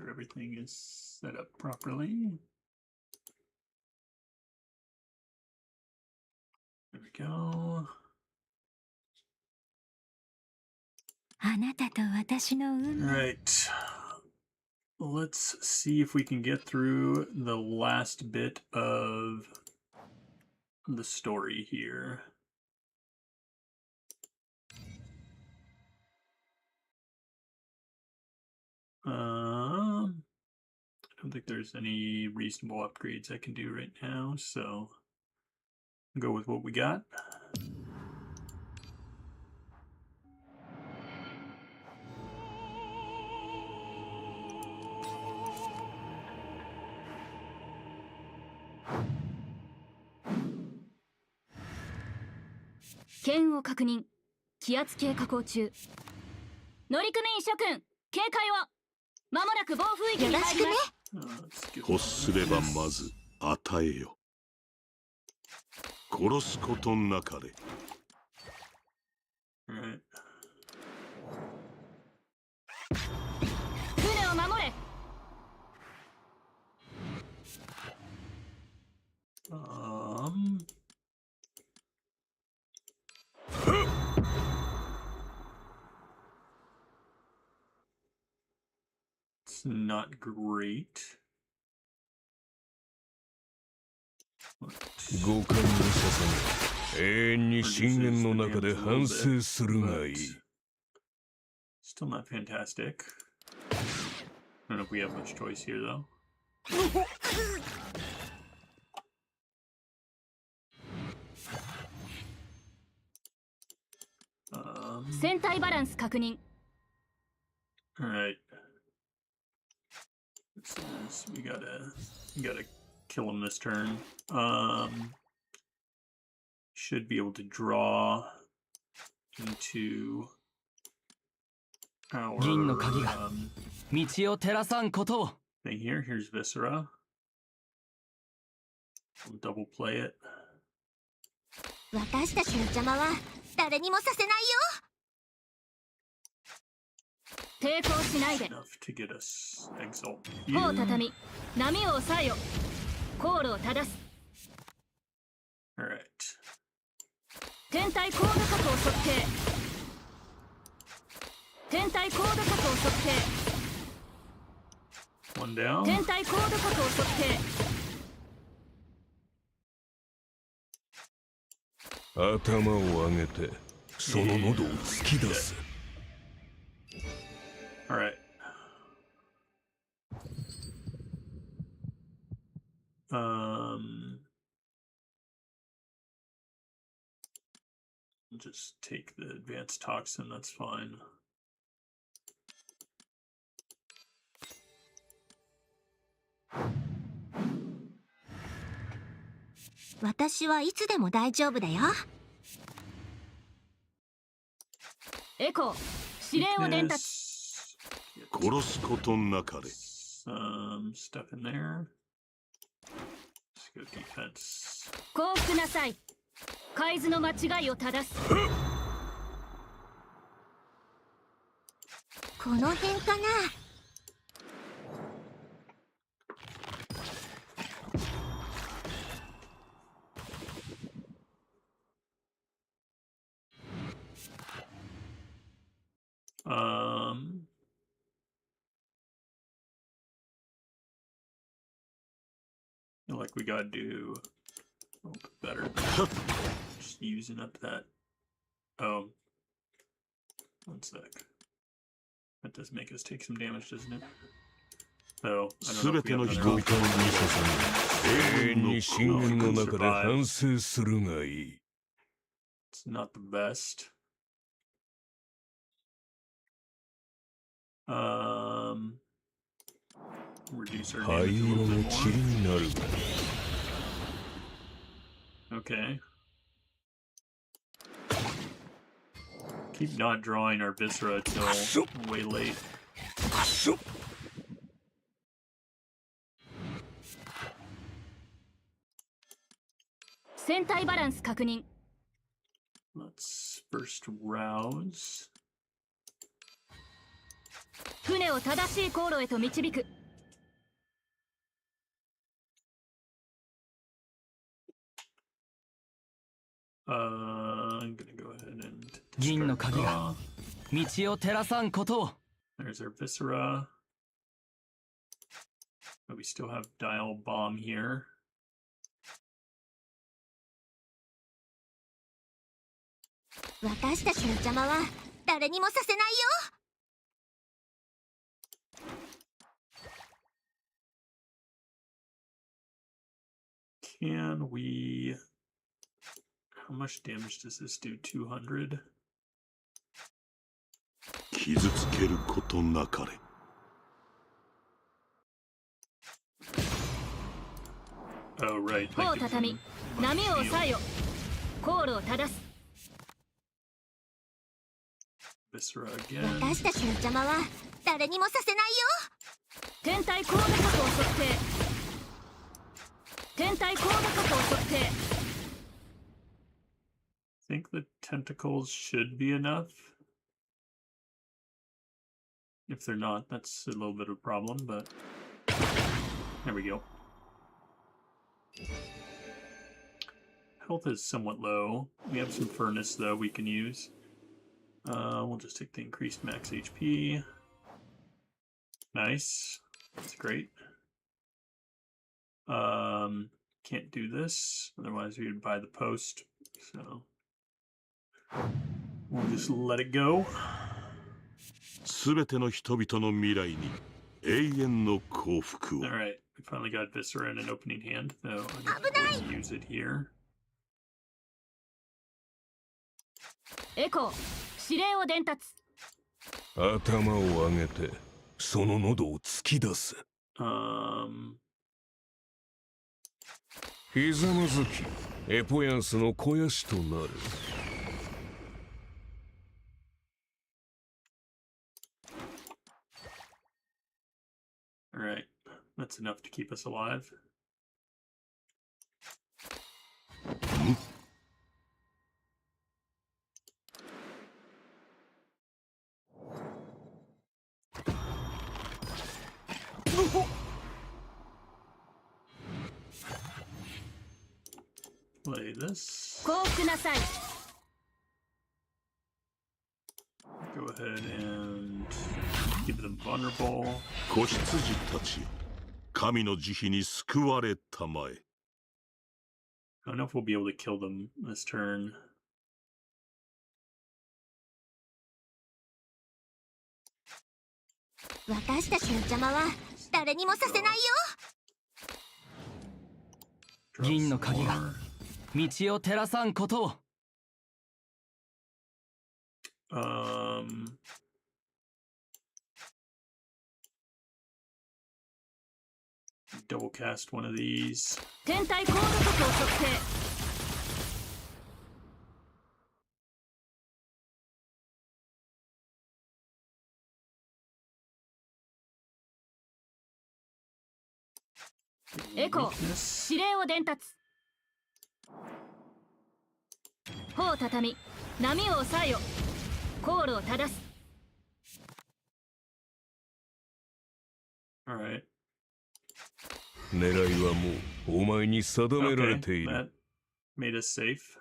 sure everything is set up properly. There we go. あなたと私の運命。 Right. Let's see if we can get through the last bit of the story here. I don't think there's any reasonable upgrades I can do right now, so I'll go with what we got. Ken を確認。気圧計下降中。乗組員諸君、警戒を。まもなく暴風域に入ります。欲すればまず与えよ。殺すことなかれ。船を守れ。It's not great. 五感を捧げ、永遠に深淵の中で反省するがいい。Still not fantastic. I don't know if we have much choice here, though. 船体バランス確認。Alright. We gotta kill him this turn. Should be able to draw into our 銀の鍵が道を照らさんことを。 thing here. Here's Viscera. We'll double play it. 私たちの邪魔は誰にもさせないよ。抵抗しないで。 Enough to get us exalt 帆を you. 畳み、波を抑えよ。航路を正す。 Alright. 天体高度確保測定。天体高度確保測定。 One down. 天体高度確保測定。頭を上げてその喉を突き出す。 Alright. Just take the advanced toxin, that's fine. 私はいつでも大丈夫だよ。エコー、指令を伝達。殺すことなかれ。 Some stuff in there. Let's go defense. 降伏なさい。海図の間違いを正す。この辺かな。Feel like we gotta do a little bit better. Just using up that. Oh, one sec. That does make us take some damage, doesn't it? So I don't know if we have another 五感を捧げ、永遠に深淵の中で反省するがいい。 It's not the best. Reduce our 灰 damage a 色 little の bit 塵 more. になる。 Okay. Keep not drawing our viscera till way late. 船体バランス確認。 Let's first rouse. 船を正しい航路へと導く。 I'm gonna go ahead and 銀の discard 鍵が draw. 道を照らさんことを。 There's our Viscera. But we still have Dial Bomb here. 私たちの邪魔は誰にもさせないよ。 Can we... How much damage does this do? 200? 傷つけることなかれ。 Oh, right. 帆を Like 畳み from 波を shield. 抑えよ。航路を正す。 Viscera again. 私たちの邪魔は誰にもさせないよ。 天体高度角を測定。天体高度角を測定。 I think the tentacles should be enough. If they're not, that's a little bit of a problem, but there we go. Health is somewhat low. We have some furnace though we can use. We'll just take the increased max HP. Nice. That's great. Can't do this, otherwise we would buy the post. So we'll just let it go. すべての人々の未来に永遠の幸福を。 Alright, we finally got Viscera in an opening hand, though I'm going to use it here. エコー指令を伝達。 頭を上げてその喉を突き出す。 ひざまずきエポヤンスの肥やしとなる。 Alright, that's enough to keep us alive. Play this. 降伏なさい。 Go ahead and give them vulnerable. 子羊たちよ、神の慈悲に救われたまえ。 I don't know if we'll be able to kill them this turn. 私たちの邪魔は誰にもさせないよ。 Draw 銀の some 鍵が more. 道を照らさんことを。 Double cast one of these. 天体高度角を測定。 エコー Weakness. 指令を伝達。帆を畳み波を抑えよ。航路を正す。 Alright. 狙いはもうお前に定められ Okay, ている。 that made us safe.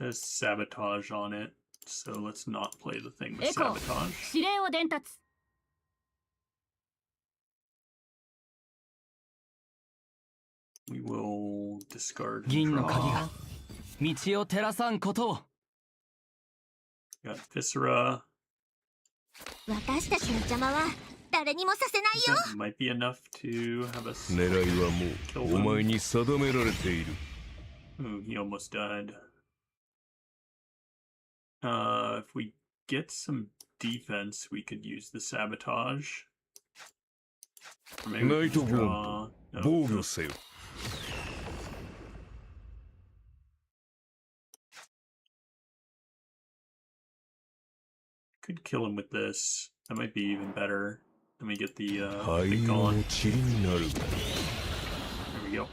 It says sabotage on it, so let's not play the thing with エコー sabotage. 指令を伝達。 We will discard and 銀の鍵が draw. 道を照らさんことを。 Got Viscera. 私たちの邪魔は誰にもさせないよ。 That might be enough to have us. 狙いはもうお前に定められている。 Ooh, he almost died. If we get some defense, we could use the sabotage. Or maybe we Night could of draw. No, 防御せよ。 could kill him with this. That might be even better. Let me get the 灰色の gaunt. 塵になるが There we go.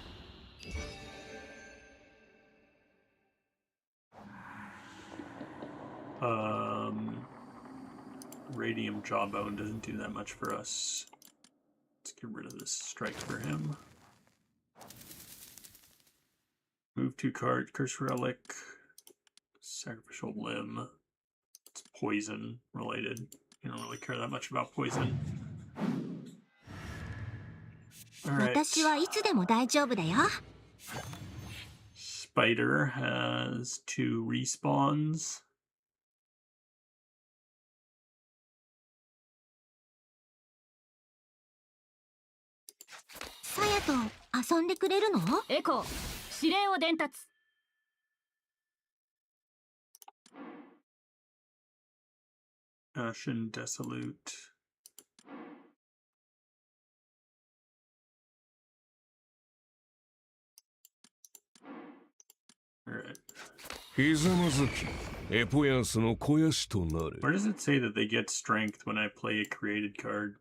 Radium Jawbone doesn't do that much for us. Let's get rid of this strike for him. Move 2 card, Curse Relic, Sacrificial Limb. It's poison related. You don't really care that much about poison. Alright. 私はいつでも大丈夫だよ。 Spider has 2 respawns. さやと遊んでくれるの？エコー指令を伝達。 Ashen Desolute. Alright. ひざまずきエポヤンスの肥やしとなれ Where does it say that they get strength when I play a created card?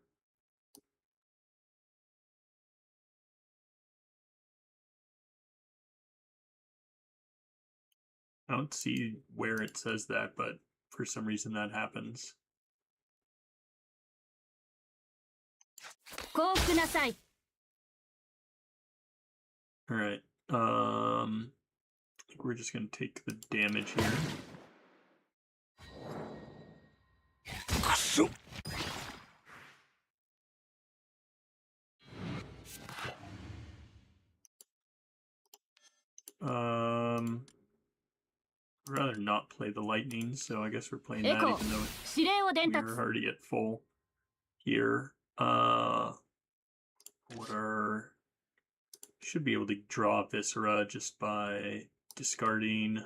I don't see where it says that, but for some reason that happens. 降伏なさい。 Alright. I think we're just gonna take the damage here. くそ I'd rather not play the lightning, so I guess we're playing エ that コ even though ー指令を伝達。 we're already at full here. What are... Should be able to draw Viscera just by discarding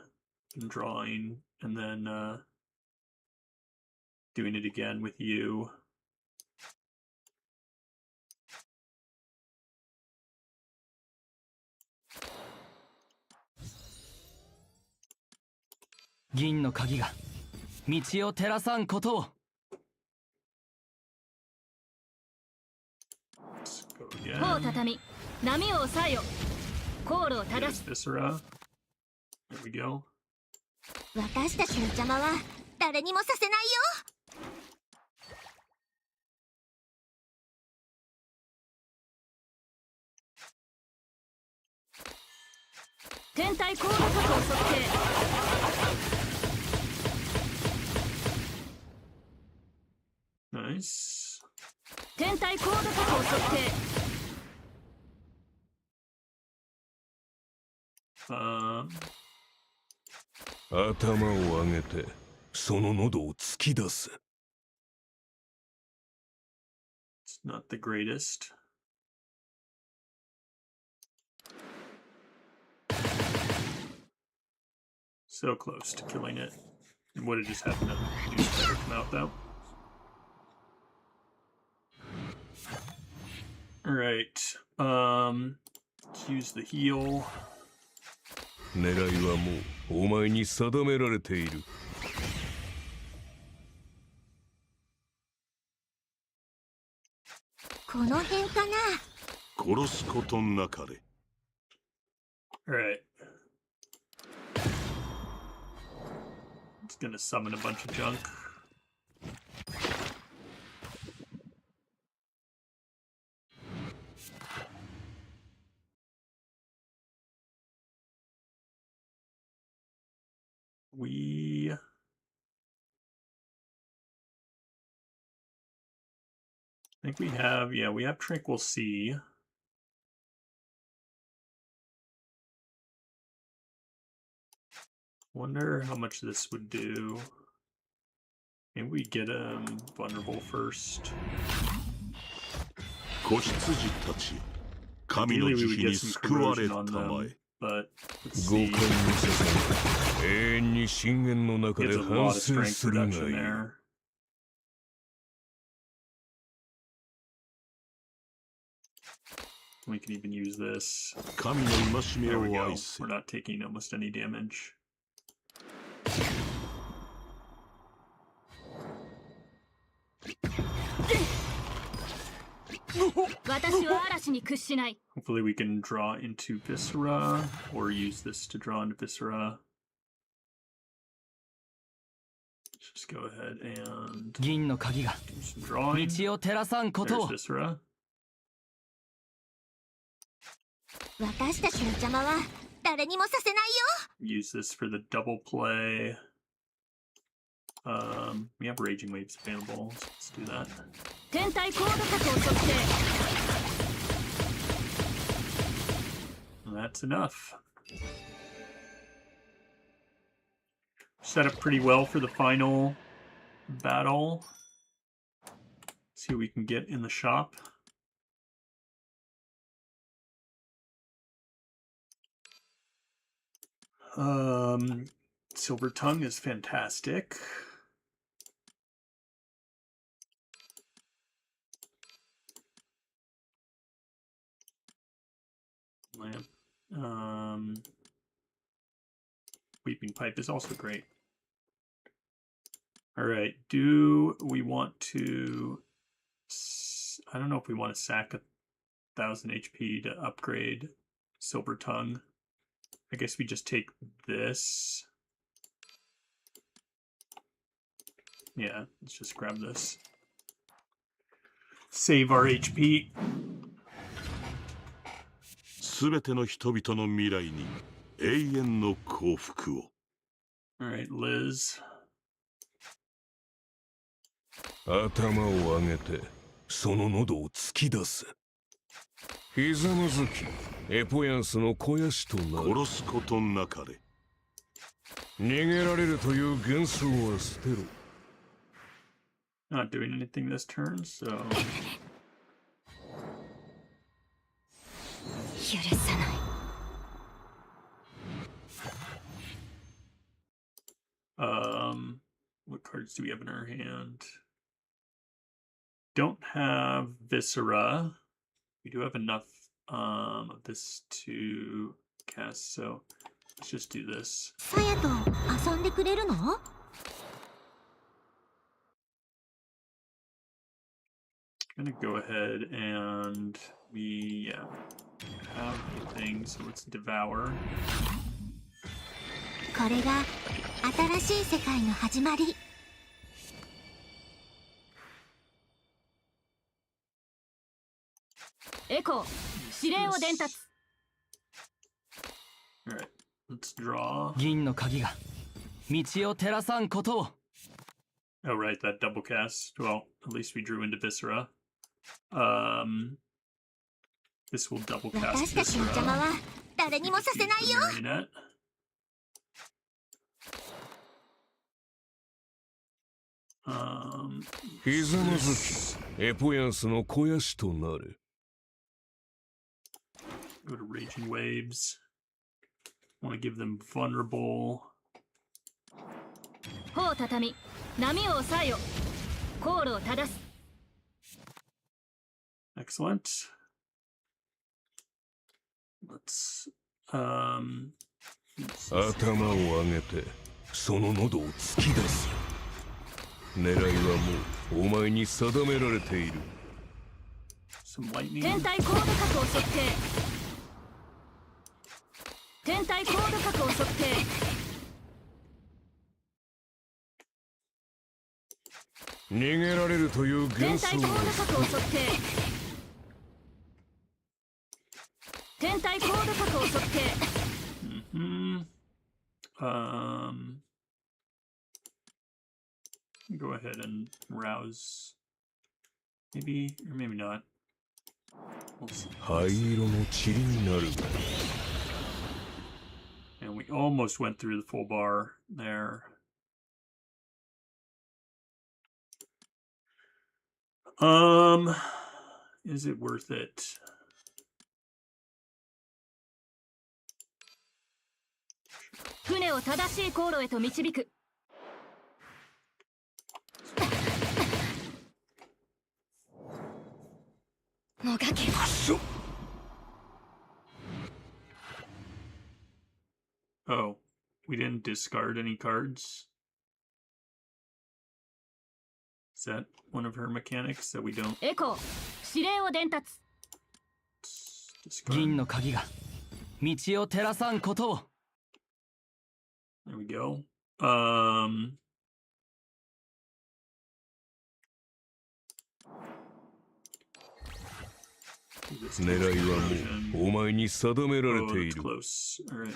and drawing, and then doing it again with you. 銀の鍵が道を照らさんことを。 Let's go 帆を again. 畳み波を抑えよ。航路を Get 正 us す。 Viscera. There we go. 私たちの邪魔は誰にもさせないよ。 天体高度確保測定。 Nice. 天体高度確保測定。 頭を上げてその喉を突き出せ It's not the greatest. So close to killing it. It would have just happened to do better come out though. Alright. Let's use the heal. 狙いはもうお前に定められている この辺かな。 殺すことなかれ Alright. It's gonna summon a bunch of junk. We think we have, yeah, we have Tranquil Sea. Wonder how much this would do. Maybe we get him vulnerable first. 子羊たちよ神の Ideally, we 慈 would 悲 get に some 救われ corrosion た on まえ them, but let's 五感 see. に捧げ永遠に深淵の中 He で has a 反 lot of 省 strength するがい reduction い there. We can even use this. 神の戒め There we を go. 愛せ We're not taking almost any damage. 私は嵐に屈しない。 Hopefully we can draw into Viscera, or use this to draw into Viscera. Let's just go ahead and 銀の鍵が do some drawing. 道を照らさんこと There's を Viscera. 私たちの邪魔は誰にもさせないよ。 Use this for the double play. We have Raging Waves available, so let's do that. 天体コード角を測定。 And that's enough. Set up pretty well for the final battle. See what we can get in the shop. Silver Tongue is fantastic. Lamp. Weeping Pipe is also great. All right, do we want to... I don't know if we want to sack 1,000 HP to upgrade Silver Tongue. I guess we just take this. Yeah, let's just grab this. Save our HP. すべての人々の未来に永遠の幸福を。 All right, Liz. 頭を上げてその喉を突き出せ。ひざまずきエポヤンスの肥やしとなる。殺すことなかれ。逃げられるという幻想は捨てろ。 Not doing anything this turn, so 許さない。 what cards do we have in our hand? Don't have Viscera. We do have enough of this to cast, so let's just do this. さやと遊んでくれるの？ I'm gonna go ahead and we have the thing, so let's devour. これが新しい世界の始まり。 エコー指令を伝達。 Alright, let's draw. 銀の鍵が道を照らさんことを。 Oh, right, that double cast. Well, at least we drew into Viscera. This will double cast 私たちの邪魔 Viscera. は誰にもさせないよ。 Marionette. Um, ひざまずきエポヤンスの肥やしとなれ。 go to Raging Waves. Want to give them vulnerable. 頬を畳み波を抑えよ。航路を正す。 Excellent. Let's 頭を上げてその喉を突き出す。狙いはもうお前に定められている。 some lightning. 天体コード角を測定。天体コード角を測定。逃げられるという天幻想を体コード角を測定。天体コード角を測定。 Hmm. Go ahead and rouse. Maybe or maybe not. We'll see. 灰色の塵になるが。 And we almost went through the full bar there. Is it worth it? 船を正しい航路へと導く。 もがけ。 Oh, we didn't discard any cards. Is that one of her mechanics that we don't エコー指令を伝達。 discard? 銀の鍵が道を照らさんことを。 There we go. 狙いはもうお前に定められ Oh, てい that's る。 close. All right.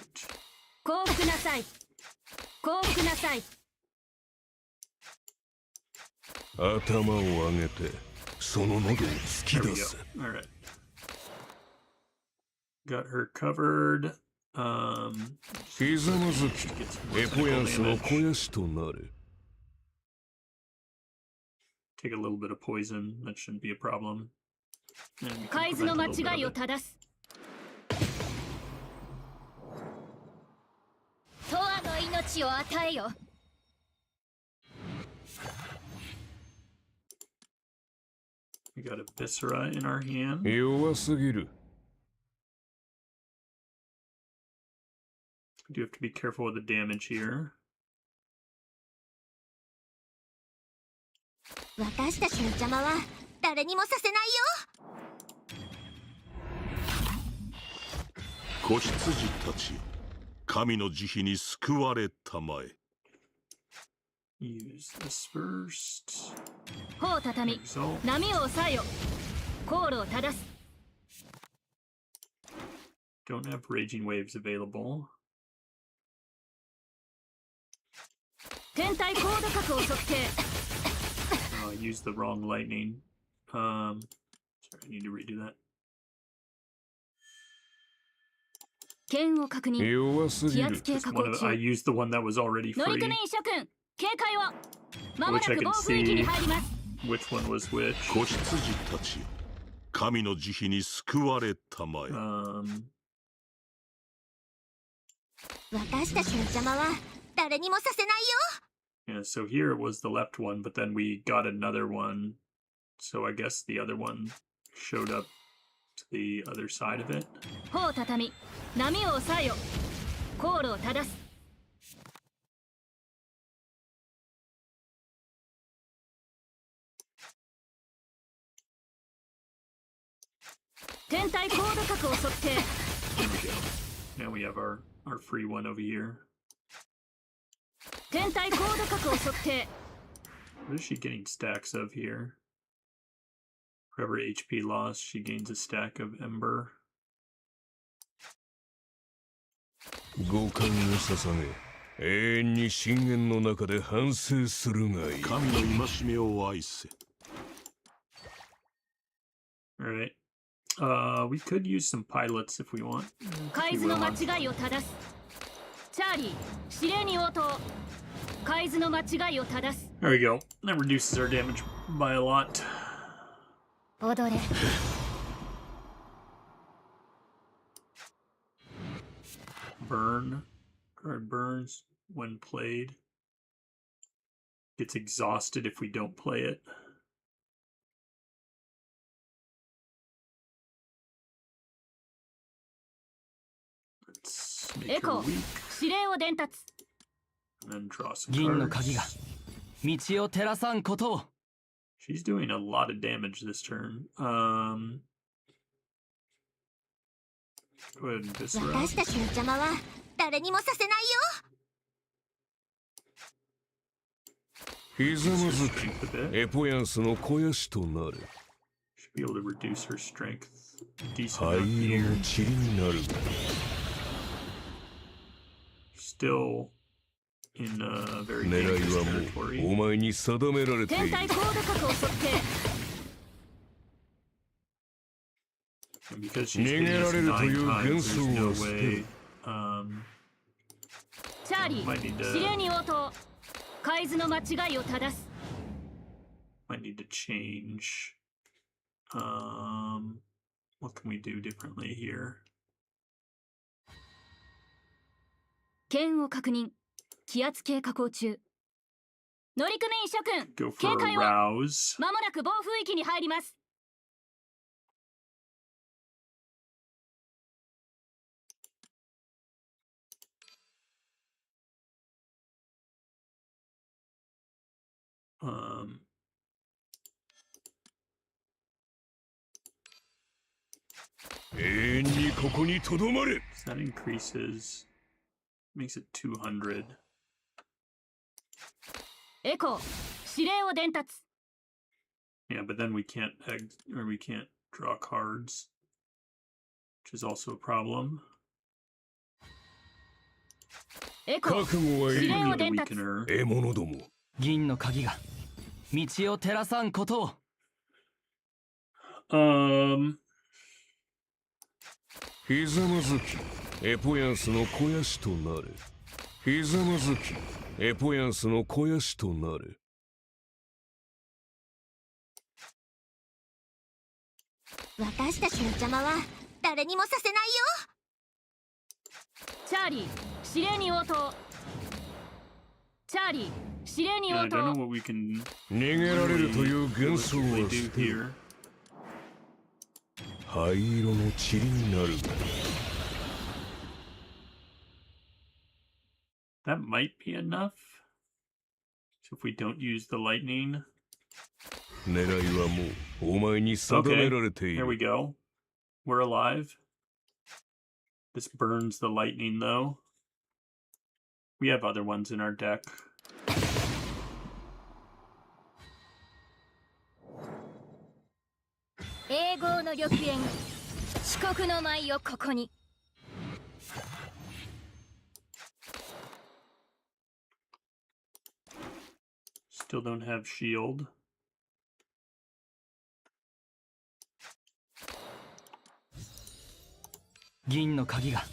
降伏なさい。降伏なさい。頭を上げてその喉を突き There 出 we す。 go. All right. Got her covered. ひざまずき Get some more エポヤ critical ンスの damage. 肥やしとなれ。 Take a little bit of poison. That shouldn't be a problem. And we can 海図の prevent 間 a little bit 違いを of it. 正す。永遠の命を与えよ。 We got a Viscera in our hand. 弱すぎる。 We do have to be careful with the damage here. 私たちの邪魔は誰にもさせないよ。子羊たちよ、神の慈悲に救われたまえ。 Use this first. 頬を畳み Result. 波を抑えよ。航路を正す。 Don't have raging waves available. 天体高度角を測定。 I used the wrong lightning. Sorry, I need to redo that. 剣を確認。弱すぎる気圧。計 Just 加 one 工 of, I 中。 used the one that was already 乗 free. 組員諸君警戒を。まもな Which I く can 暴風域に入ります。 Which one was which? 子羊たちよ、神の慈悲に救われたまえ。私たちの邪魔は誰にもさせないよ。 Yeah, so here it was the left one, but then we got another one. So I guess the other one showed up to the other side of it. 頬を畳み波を抑えよ。航路を正す。天体高度角を測定。 There we go. Now we have our free one over here. 天体高度角を測定。 What is she getting stacks of here? For every HP loss, she gains a stack of Ember. 五感を捧げ永遠に深淵の中で反省するがいい。神の戒めを愛せ。 Alright. We could use some pilots if we want. 海図の間違いを正す。チャーリー指令に応答。海図の間違いを正す。 There we go. That reduces our damage by a lot. 踊れ。 Burn. Card burns when played. Gets exhausted if we don't play it. Let's make エ her コー weak 指令を伝達。 and then draw some 銀の鍵が cards. 道を照らさんことを。 She's doing a lot of damage this turn. Go ahead and Viscera. 私たちの邪魔は誰にもさせないよ。ひざまず Strength a き bit. エポヤンスの肥やしとなれ。 Should be able to reduce her strength decent 灰 enough 色 here. の塵になるが Still in very 狙い dangerous はも territory. うお前に定められている。天体高度角を測定。 And because she's 逃 hitting げら us れると 9 いう times, 幻 there's 想 no は捨て way. る。チャーリ Might need ー to- 指令に応答。海図の間違いを正す。 Might need to change. What can we do differently here? 剣を確認。気圧計加工中。乗組員諸君 Go 警 for a 戒を。 rouse. まもなく暴風域に入ります。 Um, 永遠にここにとどまれ。 So that increases, makes it 200. エコー指令を伝達。 Yeah, but then we can't we can't draw cards, which is also a problem. エコー覚悟はいい指令を Need a 伝達。 weakener. 獲物ども。銀の鍵が道を照らさんことを。 ひざまずきエポヤンスの肥やしとなれ。ひざまずきエポヤンスの肥やしとなれ。 私たちの邪魔は誰にもさせないよ。チャーリー指令に応答。チャーリー指令に Yeah, 応 I don't know 答。 what we can 逃げられるという幻想 realistically は do 捨て here. 灰色の塵になるが That might be enough. So if we don't use the lightning. 狙いはもうお前に定められてい There we る。 go. We're alive. This burns the lightning, though. We have other ones in our deck. 永劫の緑煙四国の舞をここに。 Still don't have shield. 銀の鍵が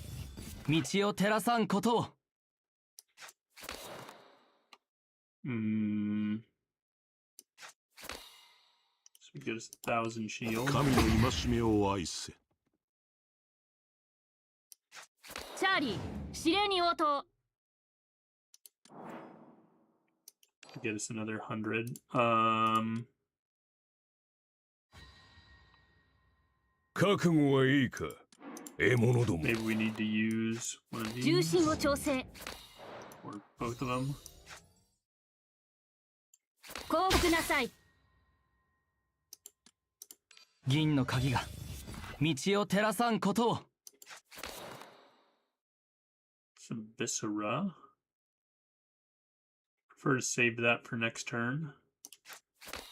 道を照らさんことを。 So we get us 1,000 shield. 神の戒めを愛せ。チャーリー指令に応答。 Get us another 100. 覚悟はいいか獲物ども。 Maybe we need to use one of 重 these 心を調整。 or both of them. 降伏なさい。 銀の鍵が道を照らさんことを。 Some Viscera. Prefer to save that for next turn.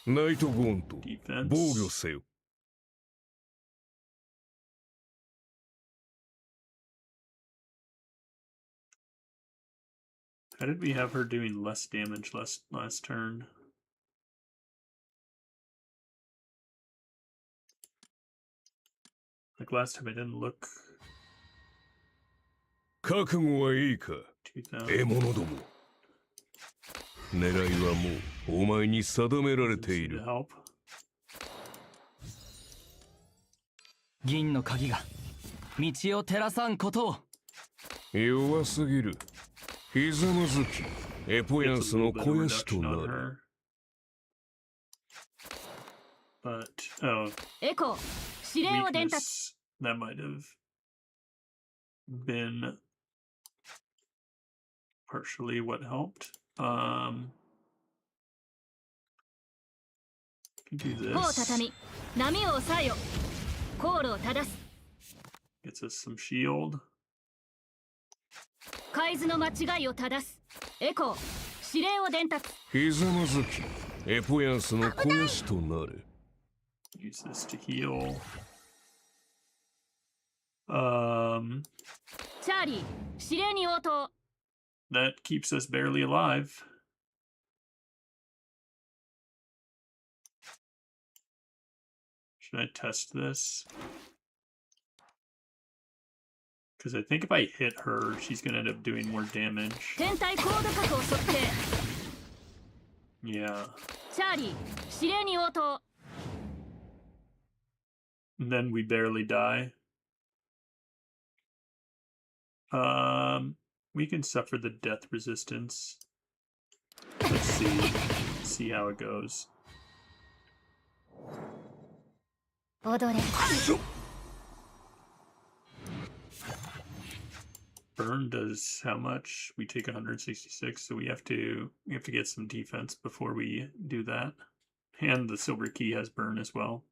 ナイトゴーンと Defense. 防御せよ。 How did we have her doing less damage last turn? Like last time I didn't look 覚悟はいいか 2000. 獲物ども。狙いはもうお前に定められ Doesn't てい seem to る。 help. 銀の鍵が道を照らさんことを。 弱すぎる。ひざまずきエポヤン Gets ス a の little bit of 肥やしと reduction な on る。 her. But oh, エコー指令を伝達。 weakness. That might have been partially what helped. Can do 帆を this. 畳み波を抑えよ。航路を正す。 Gets us some shield. 海図の間違いを正す。エコー指令を伝達。ひざまずきエポヤンスの肥やしとなれ。 Use this to heal. チャーリー指令に応答。 That keeps us barely alive. Should I test this? Because I think if I hit her, she's going to end up doing more damage. 天体高度角を測定。 Yeah. チャーリー指令に応答。 And then we barely die. We can suffer the death resistance. Let's see how it goes. 踊れ。 Burn does how much? We take 166, so we have to get some defense before we do that. And the silver key has burn as well.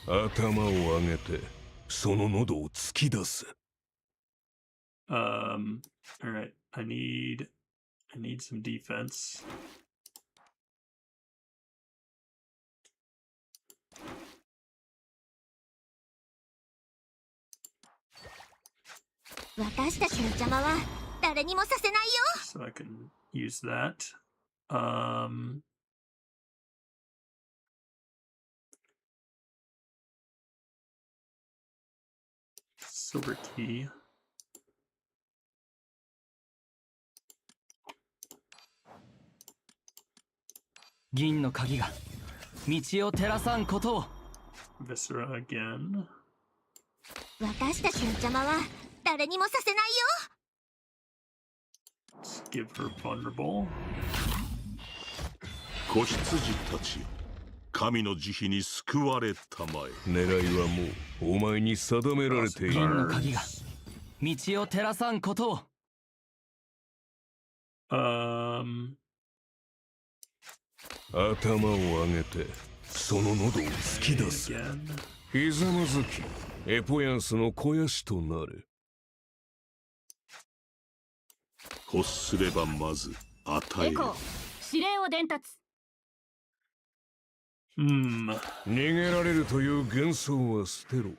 頭を上げてその喉を突き出す。 All right. I need some defense. So I can use that. Silver key. 銀の鍵が道を照らさんことを。 Viscera again. 私たちの邪魔は誰にもさせないよ。 Let's give her vulnerable. 子羊たちよ、神の慈悲に救われたまえ。狙いはもうお前に定められてい銀る。の鍵が道を照らさんことを。 頭を上げてその喉を突き出す。 again. ひざまずきエポヤンスの肥やしとなる。欲すればまず与えエコーよ。指令を伝達。Hmm. 逃げられるという幻想は捨てろ。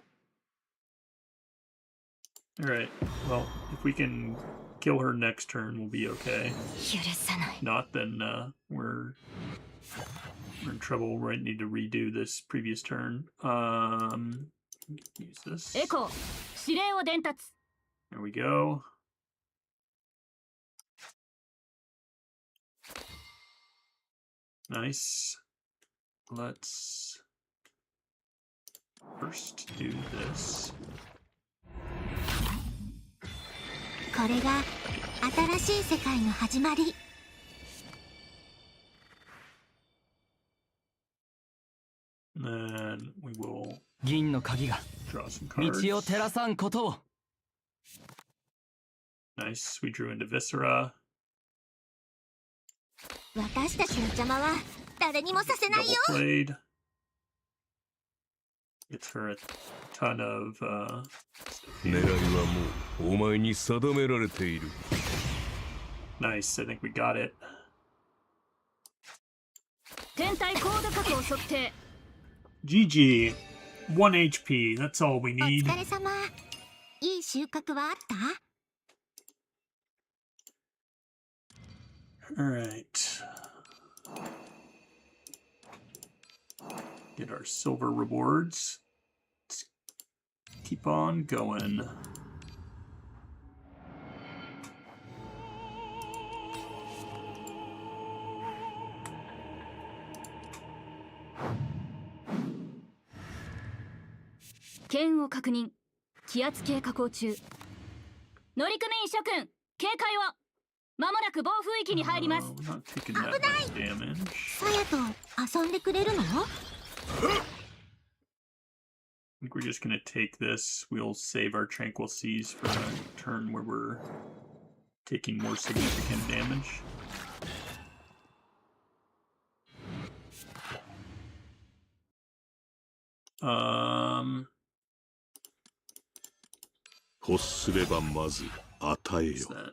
All right. Well, if we can kill her next turn, we'll be okay. 許さない。 Not, then we're in trouble. We need to redo this previous turn. Use this. エコー指令を伝達。 There we go. Nice. Let's first do this. これが新しい世界の始まり。 And then we will 銀の鍵が draw some 道 cards. を照らさんことを。 Nice. We drew into Viscera. 私たちの邪魔は誰にもさせない Double よ。 played. Gets her a ton of 狙いはもうお前に定められている。 nice. I think we got it. 天体コード核を測定。 GG. 1 HP. That's all we お need. 疲れ様。いい収穫はあった？ All right. Get our silver rewards. Let's keep on going.「剣を確認。気圧計下降中。乗組員諸君警戒を。まもなく暴風域に入ります。 We're not taking that much damage. さやと遊んでくれるの？ I think we're just gonna take this. We'll save our tranquil seas for a turn where we're taking more significant damage. Um, 欲すればまず与え what's よ。 that?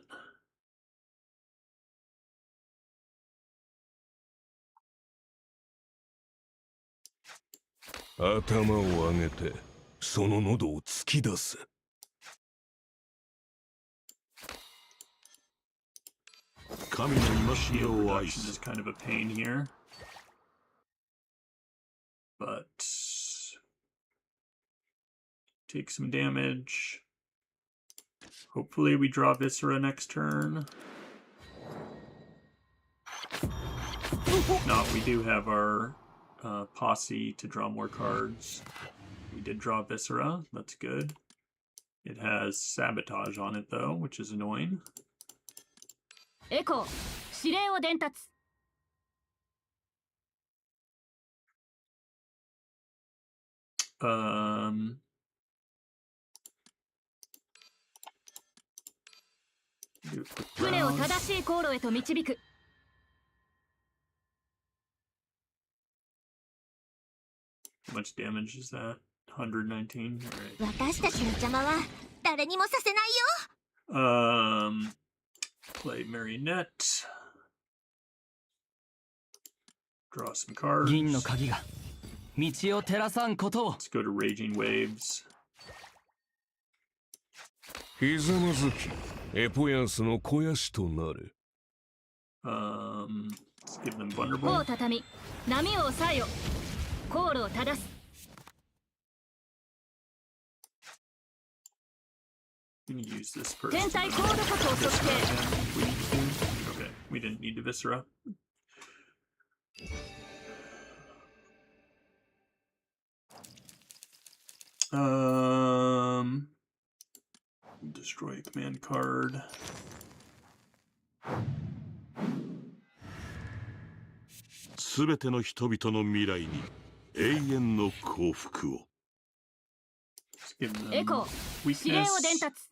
頭を上げてその喉を突き出す。 神の戒め Shield を愛 reduction す is。kind of a pain here. But take some damage. Hopefully we draw Viscera next turn. If not, we do have our posse to draw more cards. We did draw Viscera. That's good. It has Sabotage on it, though, which is annoying. エコー指令を伝達。 Do a quick 船を browse. 正しい航路へと導く。 All How much damage is that? 119? Alright. 私たちの邪魔は誰にもさせないよ。 Play Marionette. Draw some cards. 銀の鍵が道を照らさんことを。 Let's go to Raging Waves. ひざまずきエポヤンスの肥やしとなれ。 Let's give them 弧を Vulnerable. 畳み波を抑えよ。航路を正す。 We can use this first. 天体コード確保測定。 Okay, we didn't need to Viscera. Destroy a command card. すべての人々の未来に永遠の幸福を。 Let's give them エコー指令 weakness. を伝達。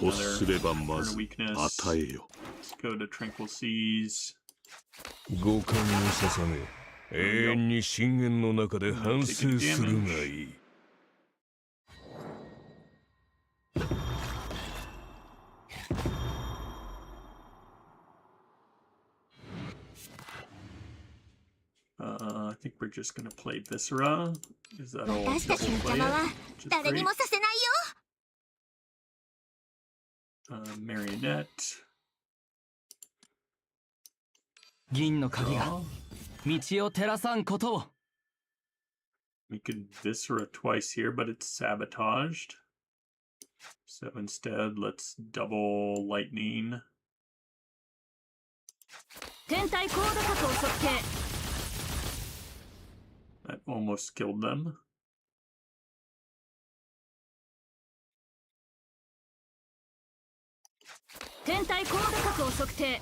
欲すればま Burn ず a weakness. 与えよ。 Let's go to Tranquil Seas. 五感を捧げ永遠に深淵の中で反省するがいい。 I think we're just gonna play Viscera. Is that all? 私たちの Double play 邪魔は it? Which is 誰に great. もさせないよ。 Marionette. 銀の鍵が Draw. 道を照らさんことを。 We could Viscera twice here, but it's sabotaged. So instead, let's double Lightning. 天体コード確保測定。 That almost killed them. 天体コード確保測定。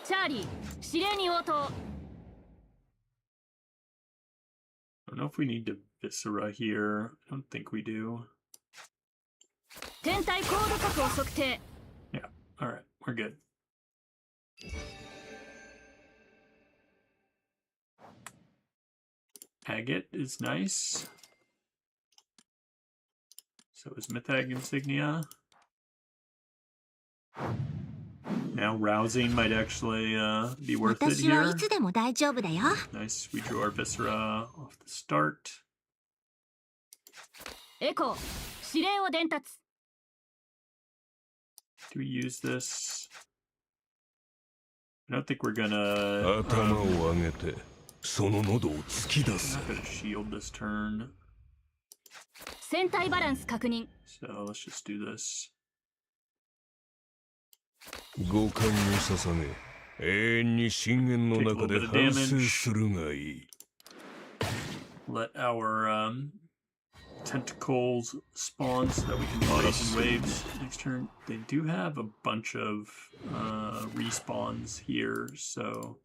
チャーリー指令に応答。 I don't know if we need to Viscera here. I don't think we do. 天体コード確保測定。 Yeah. All right. We're good. Agate is nice. So is Mythag Insignia. Now rousing might actually be worth it 私はい here. つでも大丈夫だよ。 Nice. We drew our Viscera off the start. エコー指令を伝達。 Do we use this? I don't think we're gonna. 頭を上げてその喉を突き出 I'm す。 not gonna shield this turn. 船体バランス確認。 So let's just do this. 五感を捧げ永遠に深淵の中で反省するがいい。 Let our tentacles spawn so that we can do raging waves next turn. They do have a bunch of respawns here, so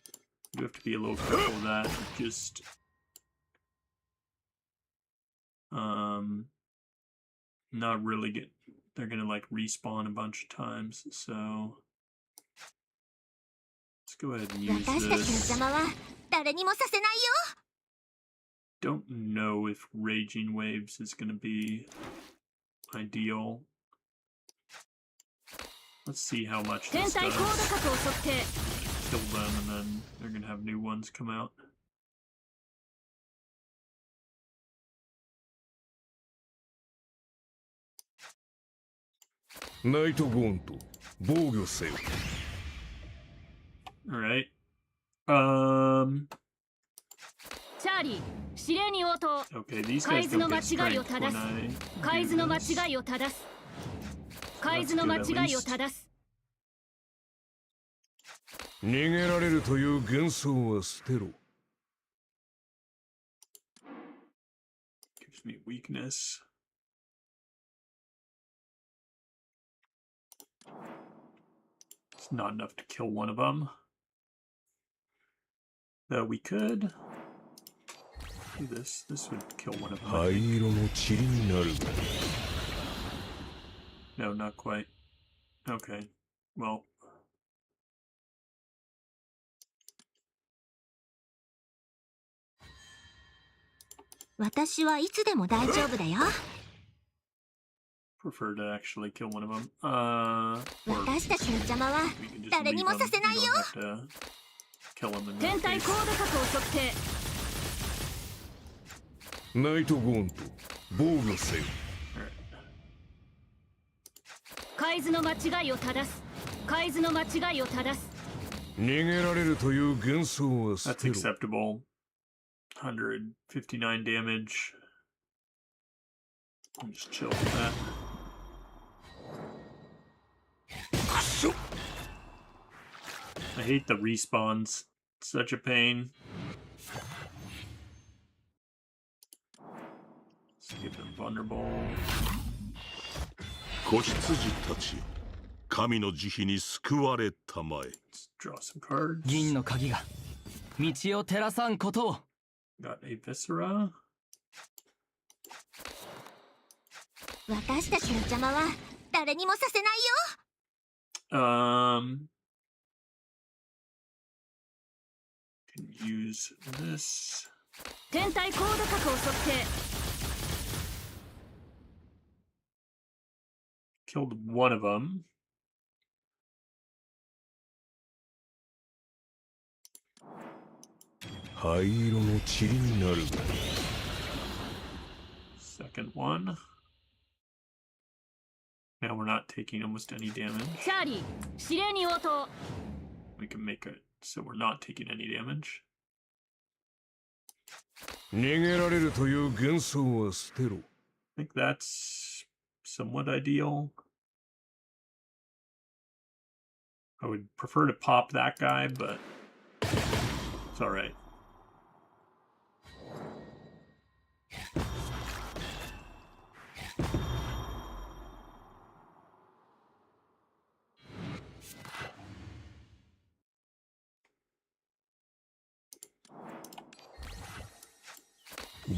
you have to be a little careful of that. Just not really get. They're gonna like respawn a bunch of times, so let's go ahead and use 私たちの this. 邪魔は誰にもさせないよ。 Don't know if Raging Waves is going to be ideal. Let's see how much 天 this 体 does. コード確保測定。 Kill them and then they're going to have new ones come out. ナイトゴーンと防御せよ。 Alright. チャーリー指令に応答。 Okay, these 海 guys 図の don't 間 get 違いを strength 正 when す。 I 海図の do 間 this. 違いを正す。海図の間違いを正す。逃げられるという幻想は捨てろ。 Gives me weakness. It's not enough to kill one of them. Though we could do this. This would kill one of them. I 灰 think. 色の塵になるが。 No, not quite. Okay. Well. 私はいつでも大丈夫だよ。 Prefer to actually kill one of them. Or 私たちの邪魔は we can just 誰 leave に them. もさせないよ。 We don't have to kill them in 天 that 体 case. 高度角を測定。ナイトゴーンと防御せよ。 海図の間違いを正す。海図の間違いを正す。逃げられるという幻想は捨 That's てろ。 acceptable. 159 damage. I'll just chill with that. くそ I hate the respawns. It's such a pain. Let's give them vulnerable. 子羊たちよ、神の慈悲に救われたまえ。 Let's draw some cards. 銀の鍵が道を照らさんことを。 Got a Viscera. 私たちの邪魔は誰にもさせないよ。 Can use this. 天体高度角を測定。 Killed one of them. 灰色の塵になるが Second one. Now we're not taking almost any damage. チャーリー、指令に応答。 We can make it so we're not taking any damage. 逃げられるという幻想は捨てろ。 I think that's somewhat ideal. I would prefer to pop that guy, but it's alright.「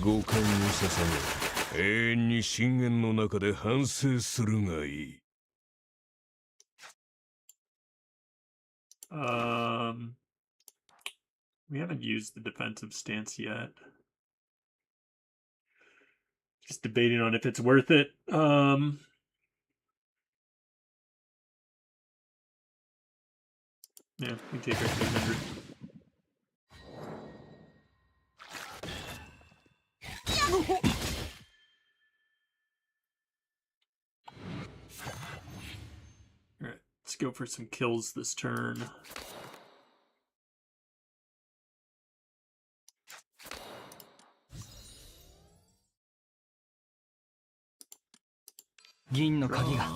五感を捧げ永遠に深淵の中で反省するがいい」 We haven't used the defensive stance yet. Just debating on if it's worth it. Yeah, we take our 200. Alright, let's go for some kills this turn. 銀の鍵が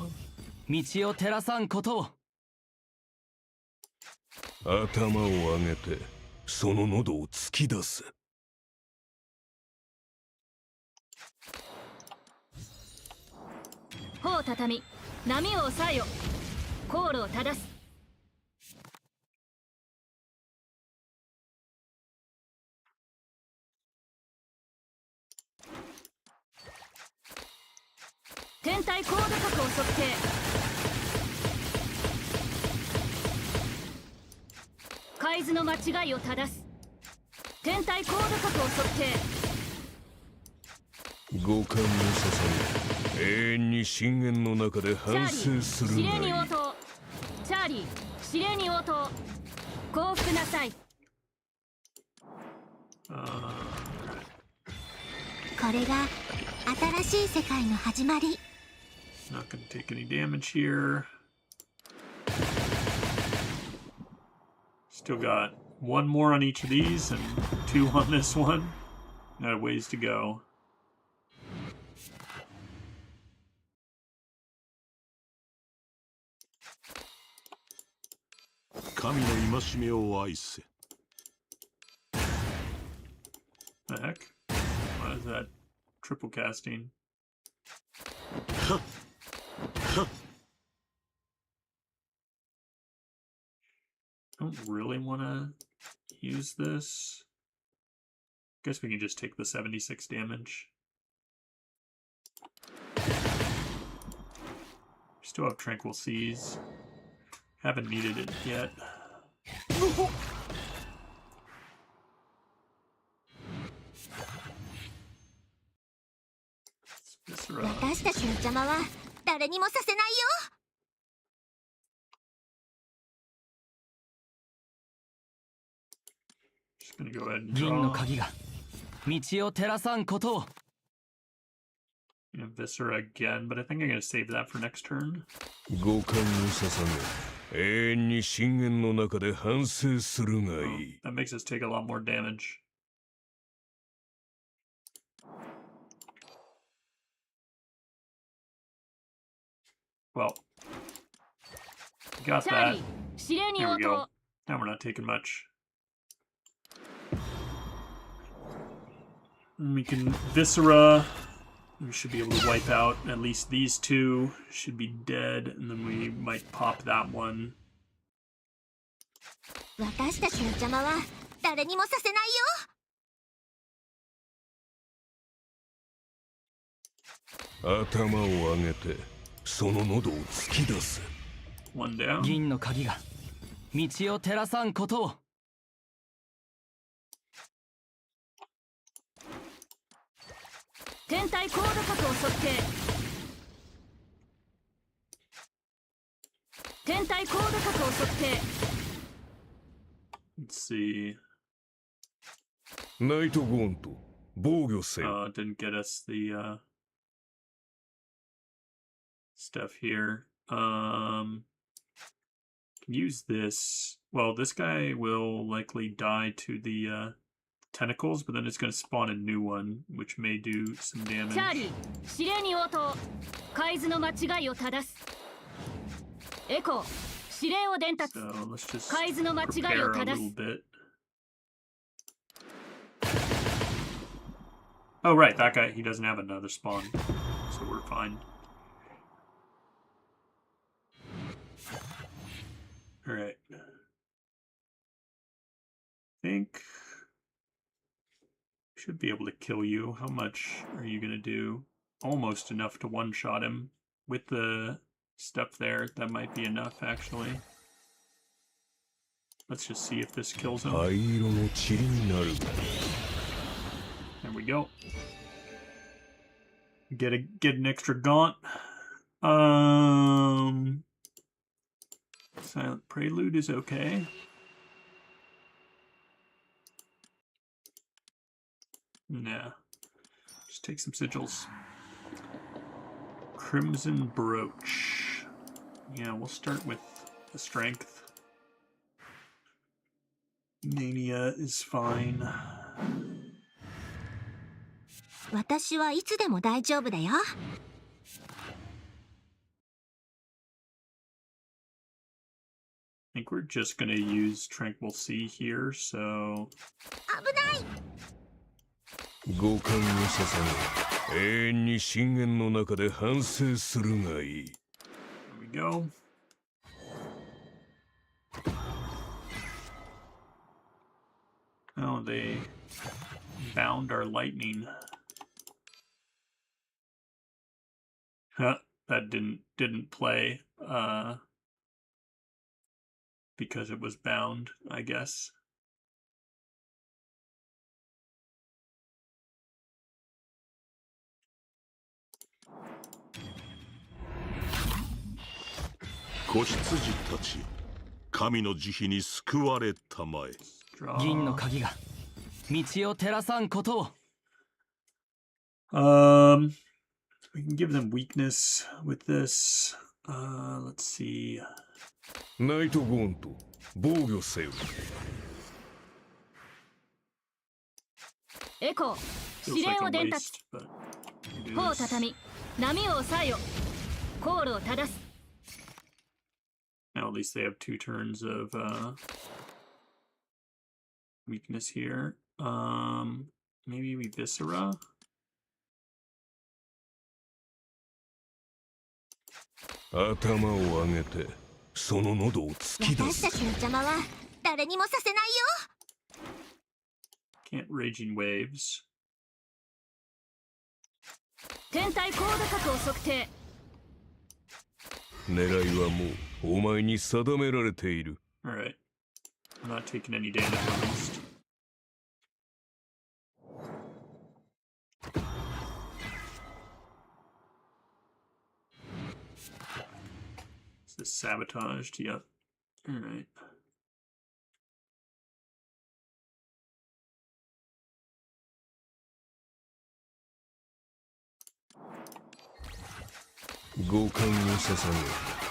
道を照らさんことを。頭を上げてその喉を突き出す。帆を畳み、波を抑えよ。航路を正す。天体高度角を測定。海図の間違いを正す。天体高度角を測定。五感を捧げ永遠に深淵の中でチャ反省ーリー、するがいい。指令に応答。チャーリー、指令に応答。降伏なさい。これが新しい世界の始まり。 Not gonna take any damage here. Still got one more on each of these and 2 on this one. Got a ways to go. 神の戒めを愛せ。 The heck? Why is that triple casting? Don't really want to use this. Guess we can just take the 76 damage. Still have Tranquil Seas. Haven't needed it yet. 邪魔は誰にもさせないよ。 Just gonna go ahead and 銀の draw. 鍵が道を照らさんことを。 Viscera again, but I think I'm gonna save that for next turn. 五感を捧げ永遠に深淵の中で反省するが Oh, いい。 that makes us take a lot more damage. Well, got チャー that. リー指令に Here 応 we 答 go. Now we're not taking much. And we can Viscera. We should be able to wipe out at least these two. Should be dead, and then we might pop that one. 私たちの邪魔は誰にもさせないよ。 頭を上げてその喉を突き出せ。 One down. 銀の鍵が道を照らさんことを。 天体コード角を測定。天体コード角を測定。 Let's see. ナイトゴーンと防御せよ。 It didn't get us the stuff here. Can use this. Well, this guy will likely die to the tentacles, but then it's going to spawn a new one, which may do some チ damage. ャーリー指令に応答。海図の間違いを正す。エコー指令を伝達。 So let's just 海図の間違い prepare を a 正 little す。 bit. Oh, right, that guy, he doesn't have another spawn, so we're fine. Alright. I think should be able to kill you. How much are you gonna do? Almost enough to one-shot him. With the stuff there, that might be enough, actually. Let's just see if this kills him. 灰色の塵になるが There we go. Get an extra gaunt. Silent Prelude is okay. Nah. Just take some sigils. Crimson Brooch. Yeah, we'll start with the strength. Mania is fine. 私はいつでも大丈夫だよ。 I think we're just gonna use Tranquil Sea here, so 危ない。五感を捧げ永遠に深淵の中で反省するがいい。 there we go. Oh, they bound our lightning. Huh, that didn't play because it was bound, I guess. Draw. 銀の鍵が道を照らさんことを。 We can give them weakness with this. Let's see. ナイトゴーンと防御せよ。エコー Feels 指令 like を a 伝達。 waste, but we do 帆を this. 畳み波を抑えよ。コールを正す。 Now at least they have 2 turns of weakness here. Maybe we Viscera? 頭を上げてその喉を突き出せ。私たちの邪魔は誰にもさせないよ。 Can't Raging Waves. 天体コード角を測定。狙いはもうお前に定められている。 Alright. I'm not taking any damage at least. Is this sabotaged? Yep. All right.五感を捧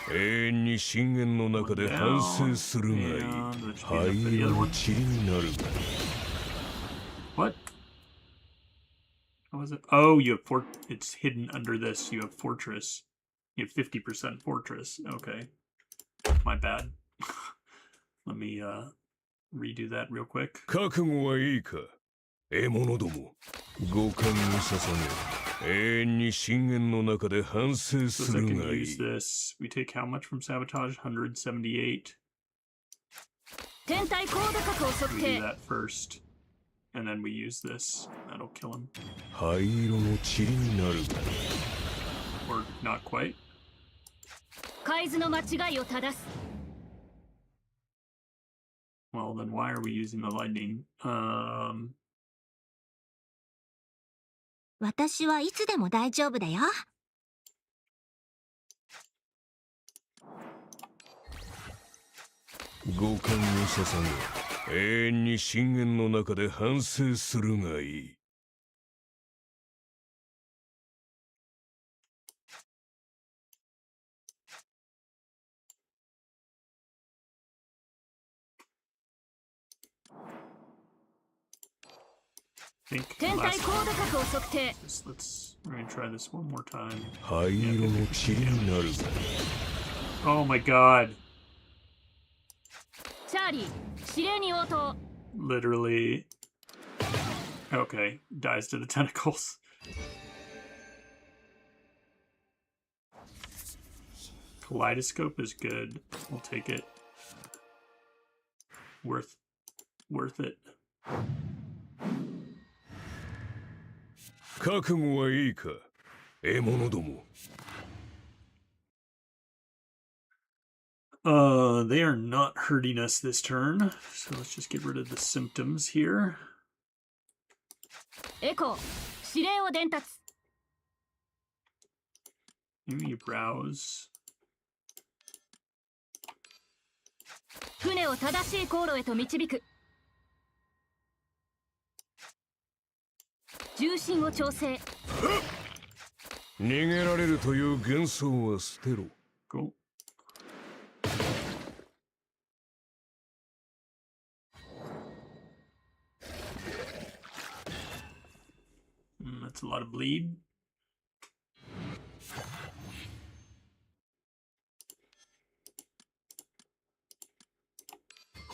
げ永遠に深淵の中で反省するがいい。灰色の塵になるがいい。 What? How was it? Oh, you have it's hidden under this. You have fortress. You have 50% fortress. Okay. My bad. Let me redo that real quick. 覚悟はいいか獲物ども。五感を捧げ永遠に深淵の中で反省す So I る can がい use い。 this. We take how much from sabotage? 178. 天体高度角を測 We do 定 that first. And then we use this. That'll kill him. 灰色の塵になるがいい。 Or not quite. 海図の間違いを正す Well, then why are we using the lightning? 私はいつでも大丈夫だよ。五感を捧げ永遠に深淵の中で反省するがいい。 I think 天体 last 高度角を測定 we're gonna try this one more time. 灰色の塵になるがいい。 Oh my god. チャーリー指令に応答 Literally. Okay. Dies to the tentacles. Kaleidoscope is good. We'll take it. Worth it. 覚悟はいいか獲物ども。 They are not hurting us this turn, so let's just get rid of the symptoms here. エコー指令を伝達 Maybe browse. 船を正しい航路へと導く重心を調整 逃げられるという幻想は捨てろ。 Go. That's a lot of bleed.「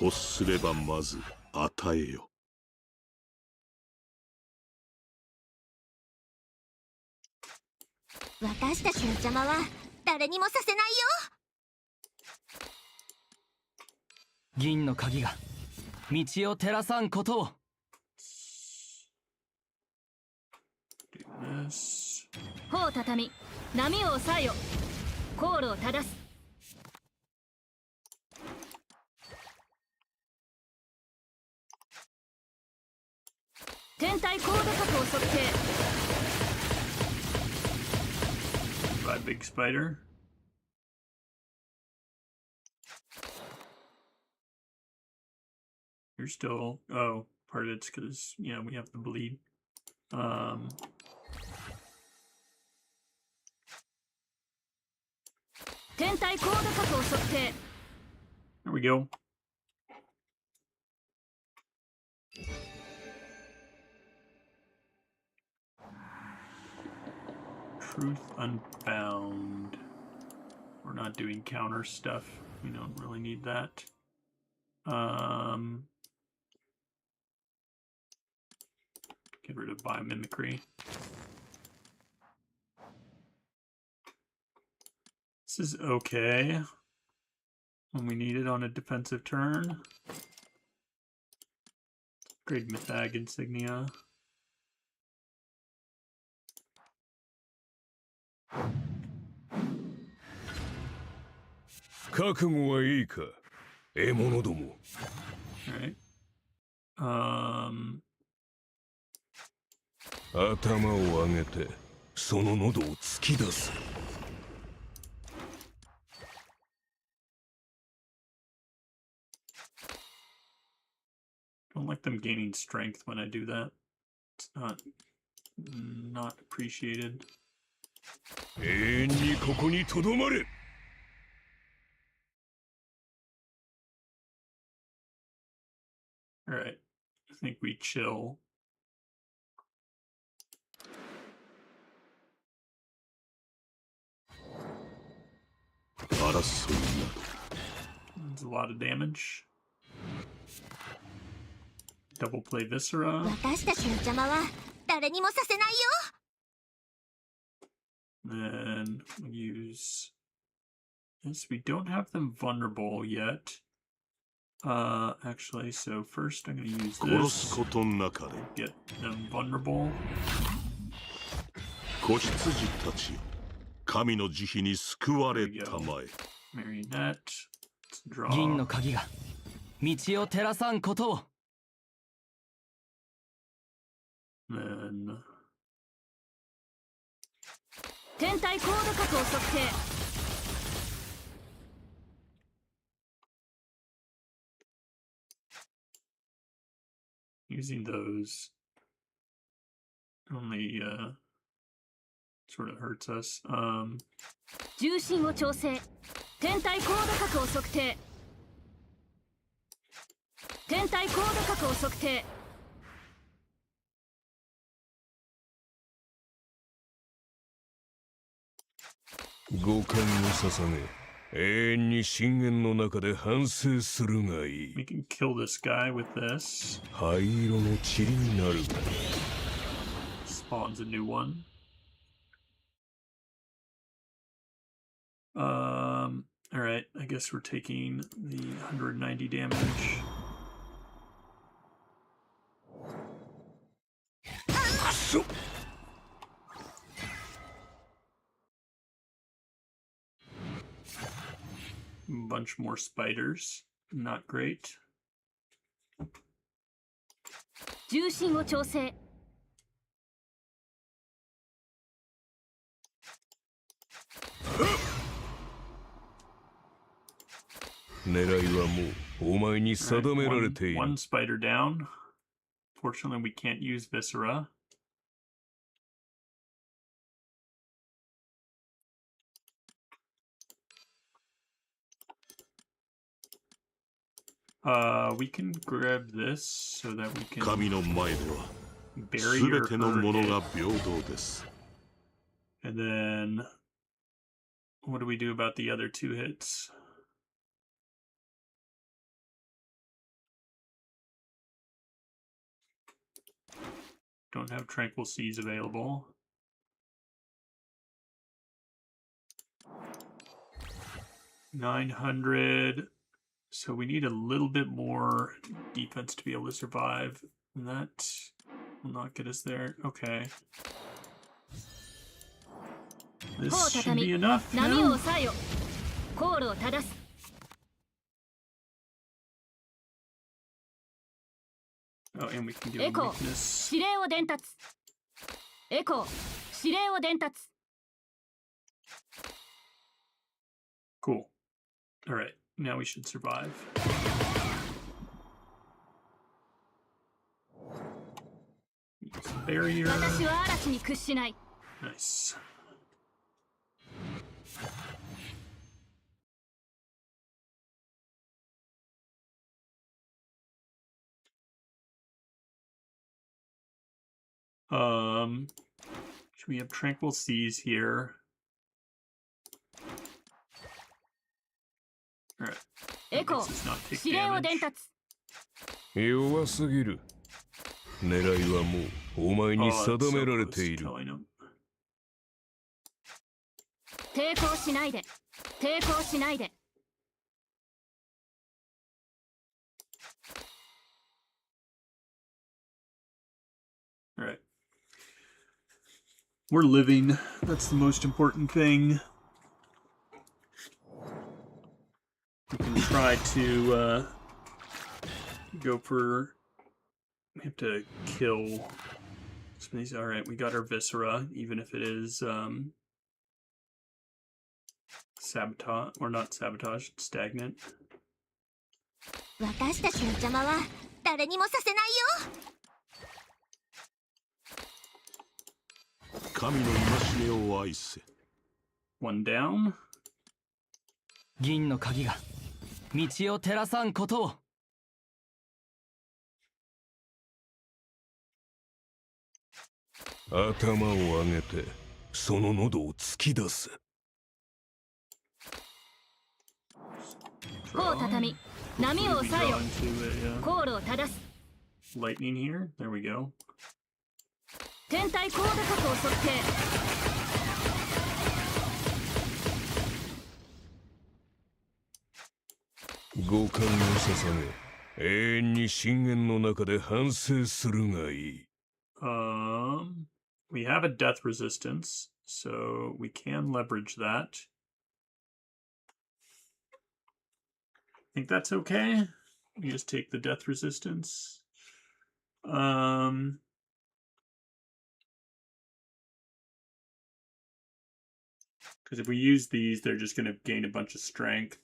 欲すればまず与えよ」。私たちの邪魔は誰にもさせないよ。銀の鍵が道を照らさんことを。 Do this. 帆を畳み波を抑えよ航路を正す天体高度角を測定 By Big Spider. You're still. Oh, part of it's because, yeah, we have the bleed. 天体高度角を測定 There we go. Truth Unbound. We're not doing counter stuff. We don't really need that. Get rid of biomimicry. This is okay when we need it on a defensive turn. Upgrade Mythag Insignia.「覚悟はいいか獲物ども。 Alright. 頭を上げてその喉を突き出す。Don't like them gaining strength when I do that. It's not appreciated. 永遠にここにとどまれ。 All right, I think we chill. That's a lot of damage. Double play Viscera. 私たちの邪魔は誰にもさせないよ。 Then we'll use this. We don't have them vulnerable yet. Actually, so first I'm going to use 殺す this. ことなかれ Get them vulnerable. 子羊たちよ神の慈悲に救われたまえ Marionette. Let's draw. 銀の鍵が道を照らさんことを。 Then 天体高度角を測定。 using those only sort of hurts us. 重心を調整。天体高度角を測定。天体高度角を測定。 五感を捧げ、永遠に深淵の中で反省するがいい。 we can kill this guy with this. 灰色の塵になるが Spawns a new one. All right. I guess we're taking the 190 damage. Bunch more spiders. Not great. 重心を調整。 狙いはもうお前に All right, 定められている。 one spider down. Fortunately, we can't use Viscera. We can grab this so that we can 神の前では bury 全 your てのもの herd が平等です and then what do we do about the other two hits? Don't have Tranquil Seas available. $900. So we need a little bit more defense to be able to survive. And that will not get us there. Okay. This should be enough 波を now. 抑えよ。航路を正す。 Oh, and we can give エ him コー weakness. 指令を伝達。エコー指令を伝達。 Cool. All right. Now we should survive. Use barrier. 私は嵐に屈しない。 Nice. Should we have Tranquil Seas here? All right. エコ This does not ー take 指令を伝 damage. 達。 弱すぎる。狙いはもうお前 Oh, に that's 定 so められ close てい to る。 killing him. 抵抗しないで。抵抗しないで。 All right. We're living. That's the most important thing. We can try to go for. We have to kill some of these. All right, we got our Viscera, even if it is sabotage or not sabotage, stagnant. 私たちの邪魔は誰にもさせないよ。神の戒めを愛せ。 One down. 銀の鍵が道を照らさんことを。頭を上げてその喉を突き出す。帆を畳み波を We 抑え draw よ。 into a 航路を正す。 lightning here. There we go. 天体高度角を測定。五感を捧げ永遠に深淵の中で反省するがいい。We have a death resistance, so we can leverage that. I think that's okay. We just take the death resistance. Because if we use these, they're just going to gain a bunch of strength.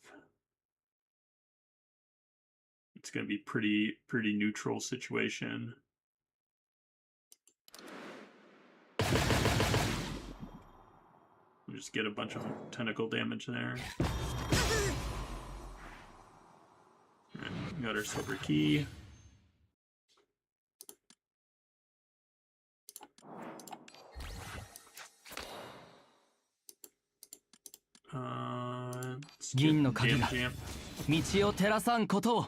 It's going to be pretty neutral situation. We'll just get a bunch of tentacle damage there. Right, got our silver key. Let's get 銀の鍵 damage が amp. 道を照らさんことを。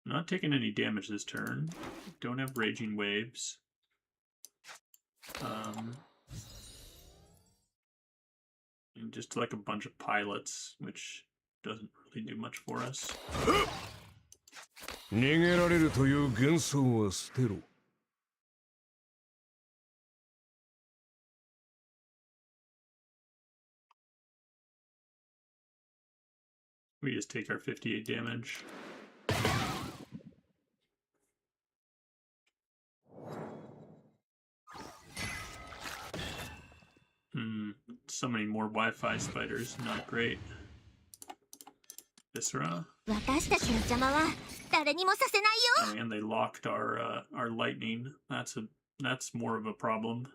Not taking any damage this turn. Don't have raging waves. And just like a bunch of pilots, which doesn't really do much for us. 逃げられるという幻想は捨てろ。 We just take our 58 damage. So many more Wi-Fi spiders. Not great. Viscera. 私たちの邪魔は誰にもさせないよ。 Oh, and they locked our lightning. That's more of a problem.「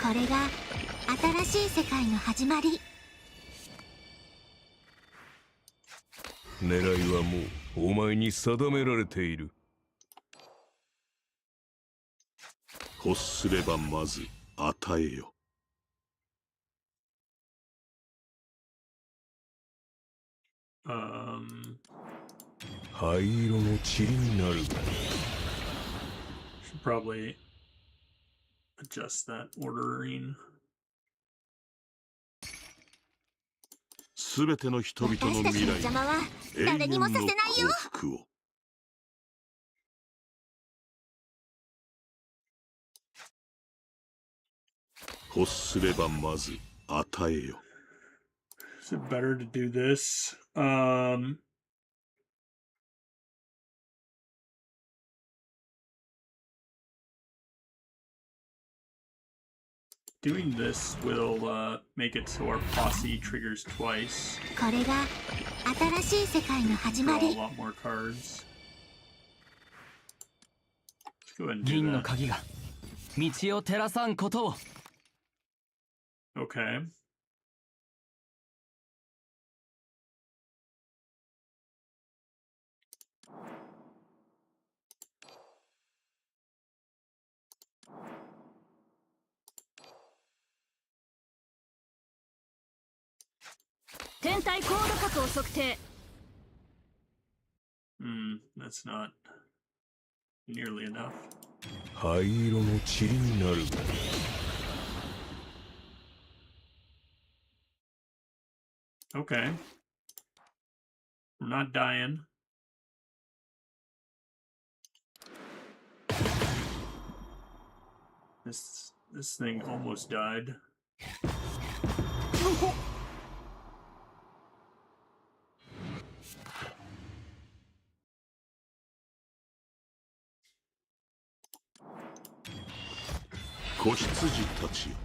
これが新しい世界の始まり」。 狙いはもうお前に定められている。 欲すればまず与えよ。 灰色の塵になる。 Should probably adjust that ordering. すべての人々の私たち未来の邪魔は永遠の誰にもさせないよ。 幸福を。 欲すればまず与えよ。 Is it better to do this? Doing this will make it so our posse triggers twice. これが新しい世界の始ま Draw a り。 lot more cards. Let's go ahead and do 銀の that. 鍵が道を照らさんことを。 Okay. That's not nearly enough. 灰色の塵になる。 Okay. We're not dying. This thing almost died. 子羊たちよ、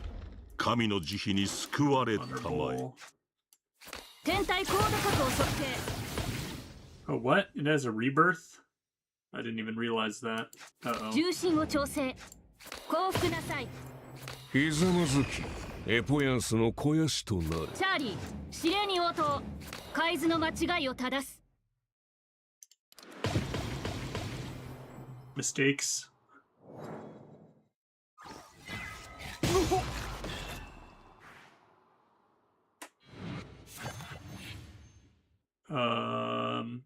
神の慈悲に救われたまえ。 Vulnerable. 天体高度角を測定。 Oh, what? It has a rebirth? I didn't even realize that. Uh-oh. 重心を調整。降伏なさい。ひざまずきエポヤンスの肥やしとなる。チャーリー、指令に応答。海図の間違いを正す。 Mistakes. Um,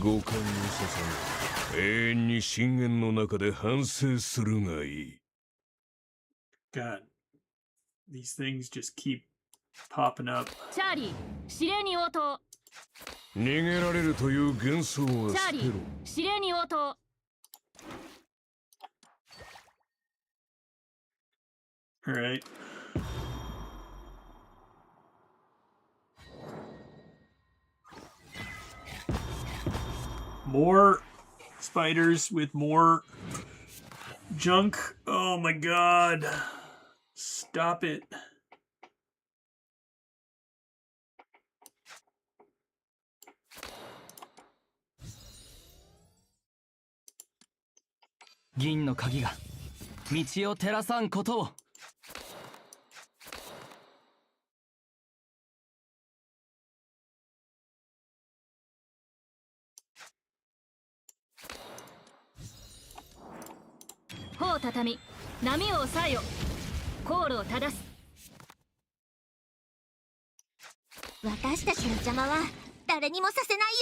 五感に捧げ永遠に深淵の中で反省するがいい。 God, these things just keep popping up. チャーリー、指令に応答。逃げられるという幻想は捨てろ。チャーリー、指令に応答。 All right. More spiders with more junk. Oh my god. Stop it.「銀の鍵が道を照らさんことを」。帆を畳み、波を抑えよ。航路を正す。私たちの邪魔は誰にもさせないよ。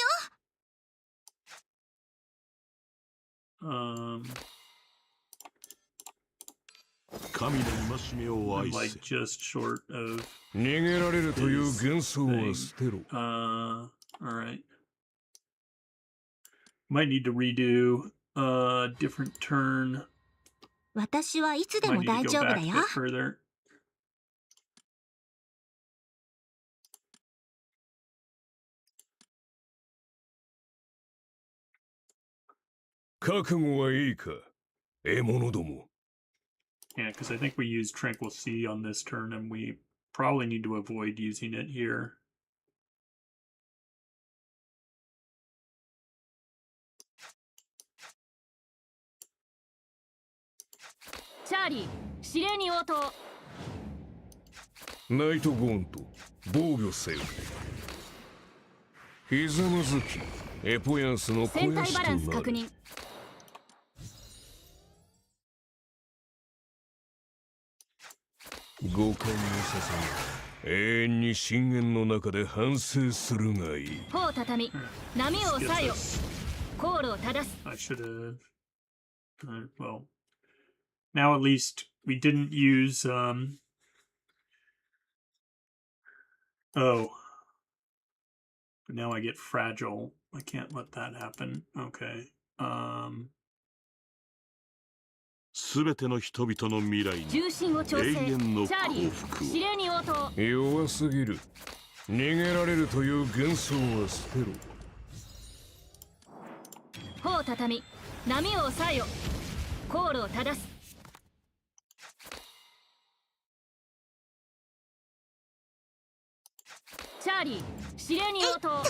神の戒めを I'm 愛 like せ。 just short of 逃げられるという幻想は捨てろ。 all right. Might need to redo a different turn. 私はいつで Might も need 大 to 丈 go 夫 back だ a よ。 bit further. 覚悟はいいか、獲物ども。 Yeah, because I think we used Tranquil Sea on this turn, and we probably need to avoid using it here. チャーリー、指令に応答。ナイトゴーンと防御せよ。ひざまずきエポヤンスの肥船体バやしとなる。ランス確認。五感に捧げ永遠に深淵の中で反省するがいい。帆を畳み、波を Skip 抑えよ。 this. 航路を正す。 I should have. Well, now at least we didn't use. Oh. But now I get fragile. I can't let that happen. Okay. すべての人々の未来に重心を調整。チ永遠のャーリー、幸福を。指令に応答。弱すぎる。逃げられるという幻想は捨てろ。帆を畳み、波を抑えよ。航路を正す。チャーリー、指令に応答。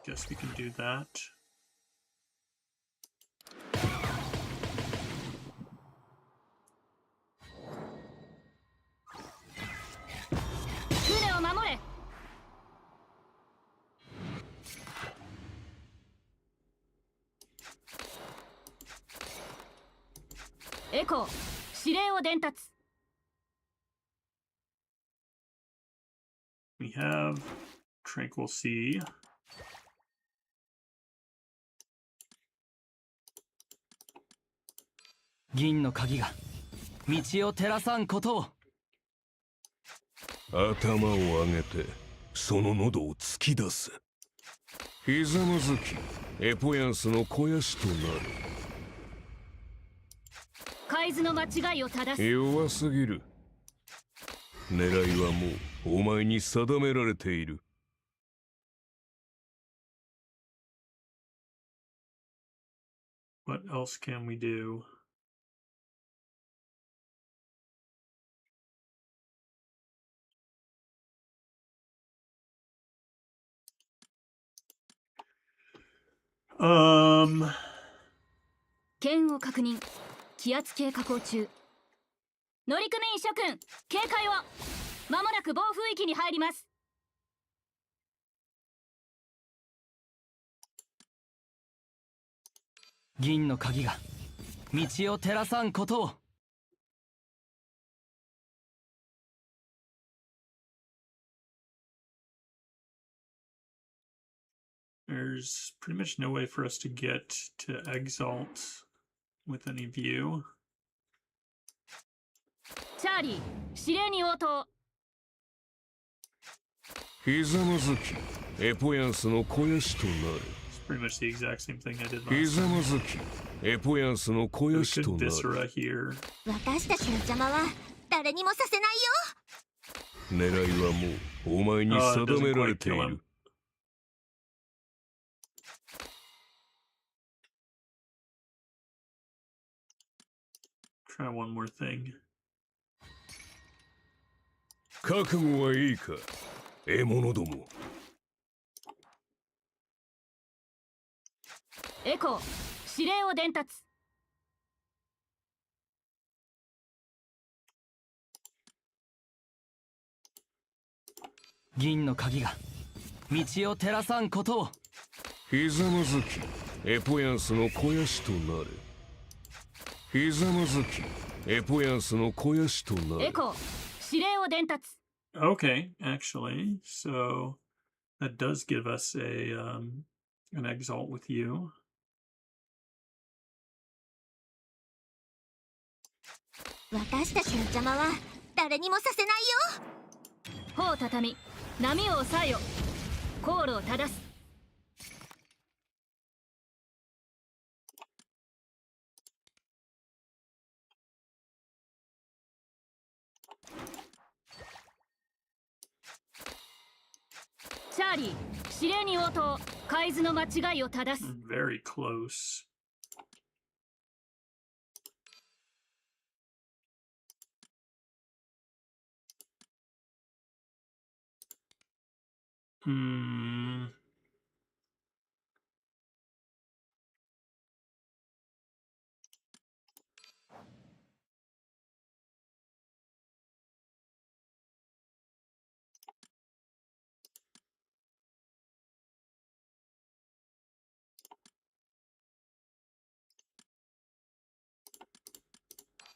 Guess we can do that. 船を守れ。エコー、指令を伝達。 We have Tranquil Sea. 銀の鍵が道を照らさんことを。頭を上げてその喉を突き出す。ひざまずきエポヤンスの肥やしとなる。海図の間違いを正す。弱すぎる。狙いはもうお前に定められている。What else can we do? Um, 剣を確認。気圧計下降中。乗組員諸君、警戒を。間もなく暴風域に入ります。銀の鍵が道を照らさんことを。there's pretty much no way for us to get to Exalt with any view. チャーリー、指令に応答。ひざまずき、エポヤンスの肥やしとなる。It's pretty much the exact same thing I did ひ last ざ time. まずき、エポヤンスの肥 We やし could となる。 Viscera here. 私たちの邪魔は誰にもさせないよ。狙いはもうお前に Oh, it 定め doesn't られ quite てい kill る him.。Try one more thing. 覚悟はいいか、獲物ども。エコー、指令を伝達。銀の鍵が道を照らさんことを。ひざまずき、エポヤンスの肥やしとなる。ひざまずき、エポヤンスの肥やしとなる。エコー、指令を伝達。 Okay, actually, so that does give us an exalt with you. 私たちの邪魔は誰にもさせないよ。帆を畳み、波を抑えよ。航路を正す。チャーリー、指令に応答。海図の間違いを正す。 Very close. Hmm.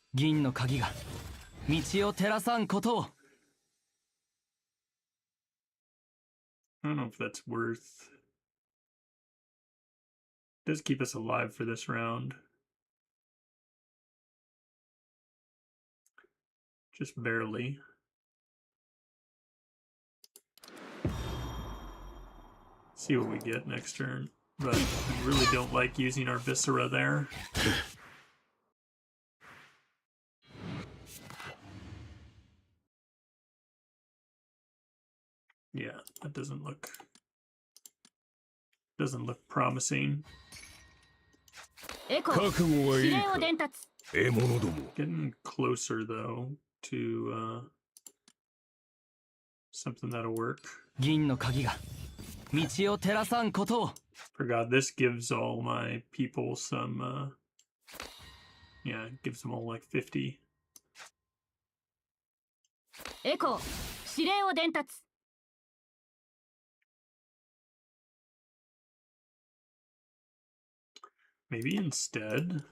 「銀の鍵が道を照らさんことを」。 I don't know if that's worth. Does keep us alive for this round. Just barely. See what we get next turn. But I really don't like using our Viscera there. Yeah, that doesn't look promising. エコー、覚悟はい指令いか、を伝達。獲物ども。 Getting closer though to something that'll work. 銀の鍵が道を照らさんことを。 Forgot this gives all my people some yeah, it gives them all like 50. エコー、指令を伝達。 Maybe instead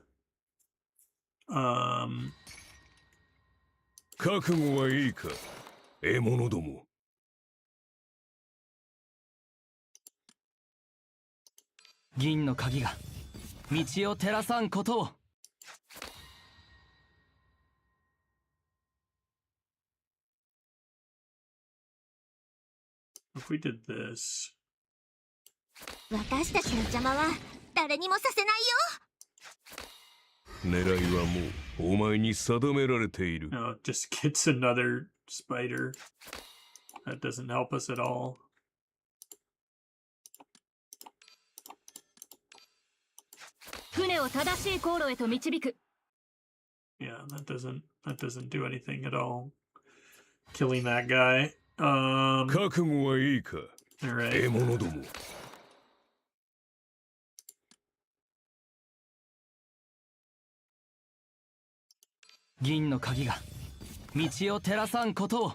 覚悟はいいか、獲物ども。銀の鍵が道を照らさんことを。 if we did this, 私たちの邪魔は誰にもさせないよ。狙いはもうお前に定められている。 No, it just gets another spider. That doesn't help us at all. 船を正しい航路へと導く。 Yeah, that doesn't do anything at all. Killing that guy. 覚悟はいいか、 Alright. 獲物ども。銀の鍵が道を照らさんことを。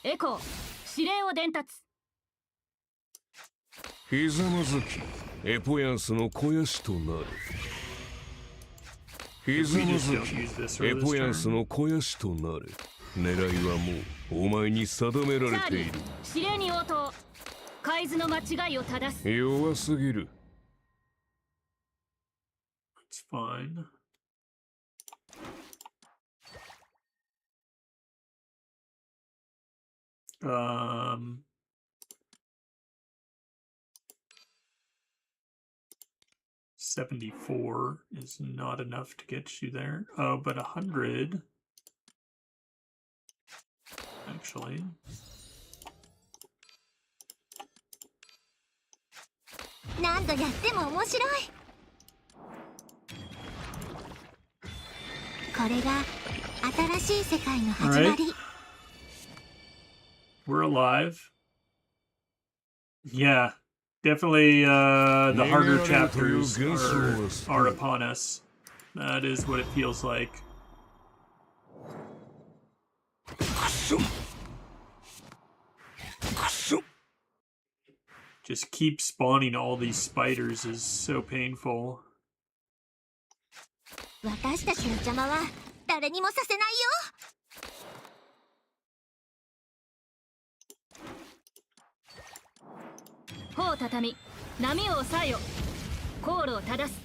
エコー、指令を伝達。ひざまずきエポヤンスの肥やしとなる。ひざ We ま just ず don't き use this エ for ポ this ヤンス turn. の肥やしとなる。狙いはもうお前に定めらチャーリれている。ー、指令に応答。海図の間違いを正す。弱すぎる。 It's fine. Um, 74 is not enough to get you there. Oh, but 100 actually. 何度やっても面白い。これが新しい世界の始まり。We're alive. Yeah, definitely the harder chapters are upon us. That is what it feels like. くそくそ。 Just keep spawning all these spiders is so painful. 私たちの邪魔は誰にもさせないよ。帆を畳み、波を抑えよ。航路を正す。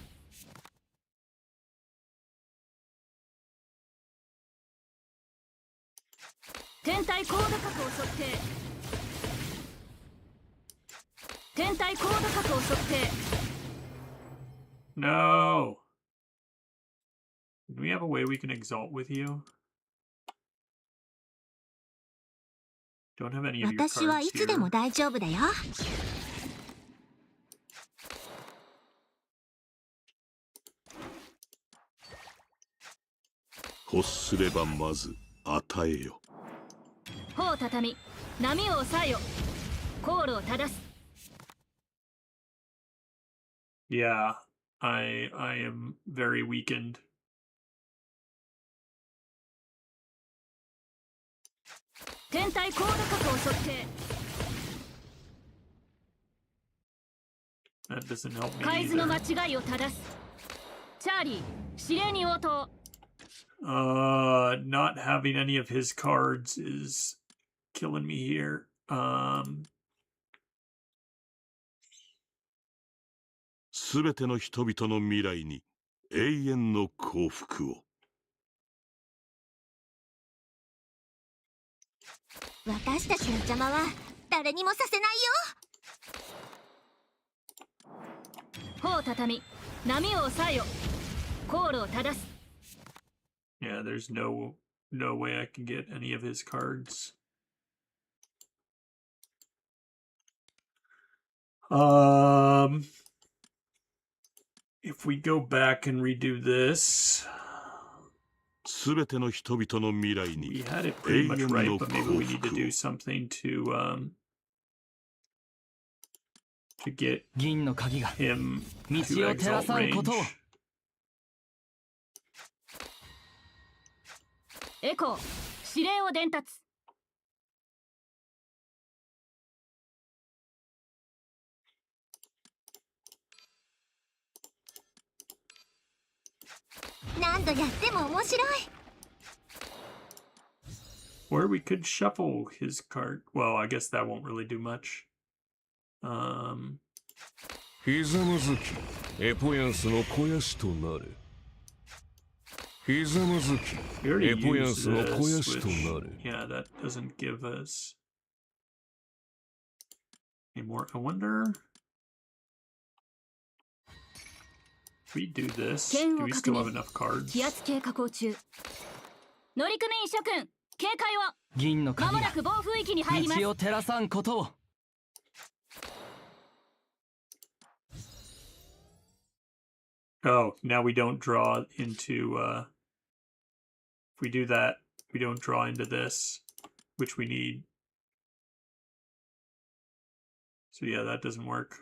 天体高度角を測定。天体高度角を測定。 No. Do we have a way we can exalt with you? Don't have any of your 私はい cards つでも here. 大丈夫だよ。欲すればまず与えよ。帆を畳み、波を抑えよ。航路を正す。 Yeah, I am very weakened. 天体高度角を測定。 That doesn't help me 海図の either. 間違いを正す。チャーリー、指令に応答。 Not having any of his cards is killing me here. すべての人々の未来に永遠の幸福を。私たちの邪魔は誰にもさせないよ。帆を畳み、波を抑えよ。航路を正す。 Yeah, there's no way I can get any of his cards. If we go back and redo this, すべての人々の未来 we に had it pretty much right, 永遠の but maybe we need to 幸福を。 do something to get 銀の鍵が him 道 to を照ら exalt さんことを。 range. エコー、指令を伝達。 何度やっても面白い。 Or we could shuffle his card. Well, I guess that won't really do much. ひざまずきエポヤンスの肥やしとなる。ひざまずき We already エポヤン used スの肥や this, しと which, なる。 yeah, that doesn't give us Any more? I wonder if we do this. Do we still have enough cards? 気圧計加工中。乗組員諸君、警戒を。銀の間も鍵がなく暴風域に入ります。道を照らさんことを。 Oh, now we don't draw into, if we do that, we don't draw into this, which we need. So yeah, that doesn't work.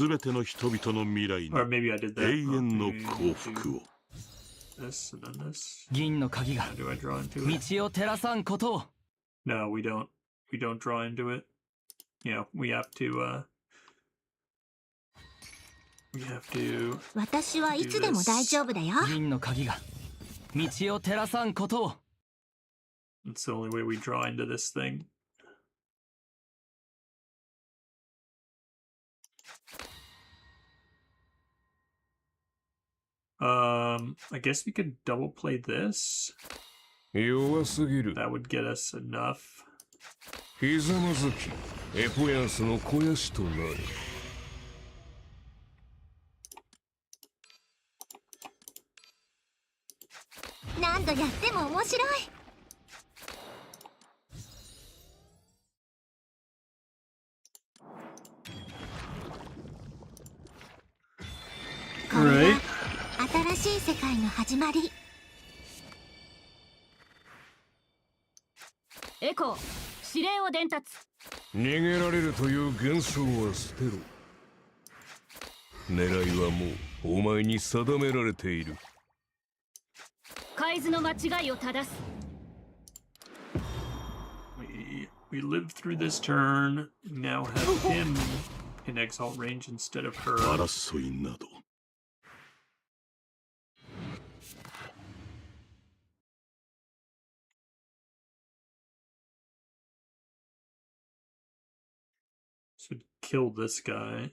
Or maybe I did that. 永遠の幸福を。 This and then this. 銀の鍵が How do I draw into it? 道を照らさんことを。 No, we don't. We don't draw into it. Yeah, we have to, we have to. 私はいつでも大丈夫だよ。銀の鍵が道を照らさんことを。 It's the only way we draw into this thing. I guess we could double play this. 弱すぎる。 That would get us enough. ひざまずきエポヤンスの肥やしとなる。何度やっても面白い。これが新しい世界の始まり。エコー、指令を伝達。逃げられるという幻想は捨てろ。狙いはもうお前に定められている。海図の間違いを正す。We lived through this turn. Now have him in exalt range instead of her. 争いなど。 So kill this guy.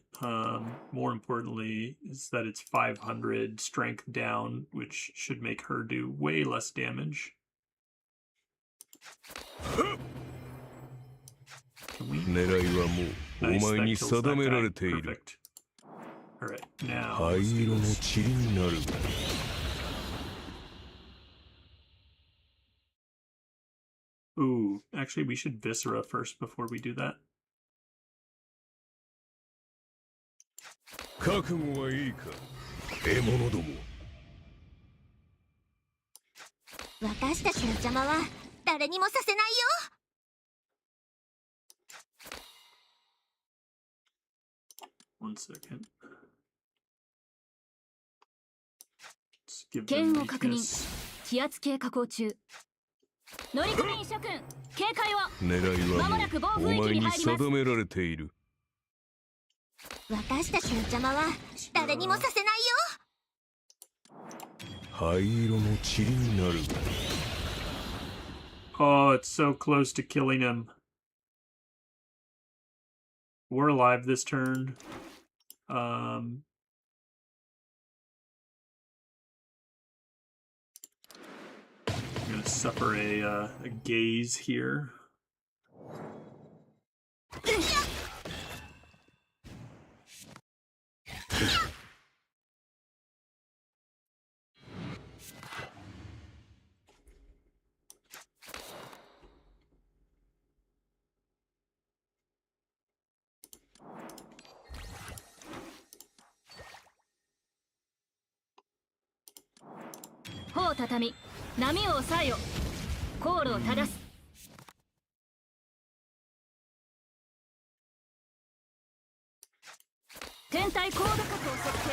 More importantly is that it's 500 strength down, which should make her do way less damage. Can we? 狙いはもうお Nice, 前 that に kills that 定めら guy. れている。 Perfect. Alright, now. 灰 let's do 色の this. 塵になるが。 Ooh, actually, we should Viscera first before we do that. 覚悟はいいか、獲物ども。私たちの邪魔は誰にもさせないよ。 One second. Let's give 剣 them を確認。 weakness. 気圧計加工中。乗組員諸君、警戒を。狙いはもうお前に定められている。 私たちの邪魔は誰にもさせないよ。 灰色の塵になるが。 Oh, it's so close to killing him. We're alive this turn. I'm gonna suffer a gaze here. .砲を畳み、波を抑えよ。航路を正す。天体高度角を測定。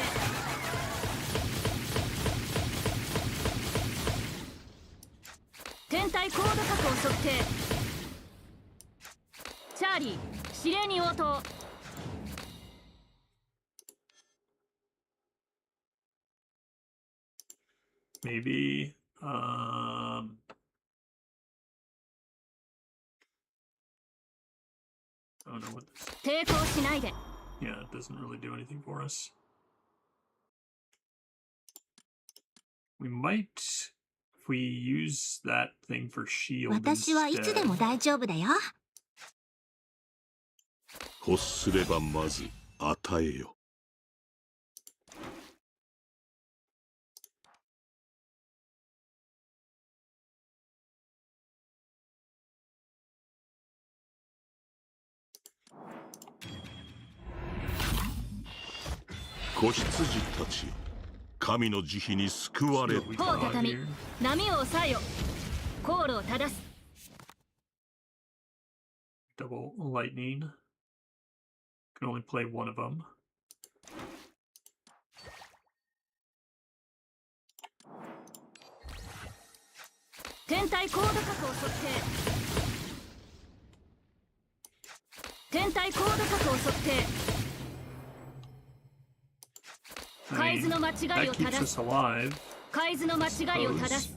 天体高度角を測定。チャーリー、指令に応答。 Maybe. I don't know what this. 抵抗しないで。 Yeah, it doesn't really do anything for us. We might if we use that thing for shield 私はいつで instead, も大丈夫だよ。欲すればまず与えよ。子羊たちよ、神の慈悲に救われ see what we 砲 got 畳み here. 波を抑えよ。航路を正す。 Double lightning. Can only play one of them. 天体高度角を測定。天体高度角を測定。 I 海 mean, 図の間違い that を keeps 正 us す。 alive. 海図の間違いを正す。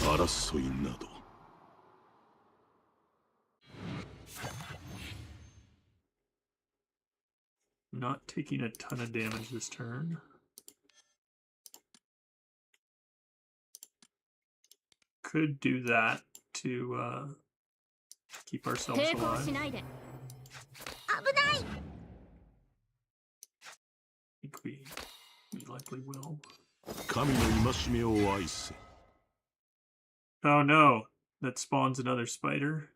争いなど Not taking a ton of damage this turn. Could do that to keep ourselves 抵抗 alive. しないで。危ない。 I think we likely will. 神の戒めを愛せ。 Oh no, that spawns another spider.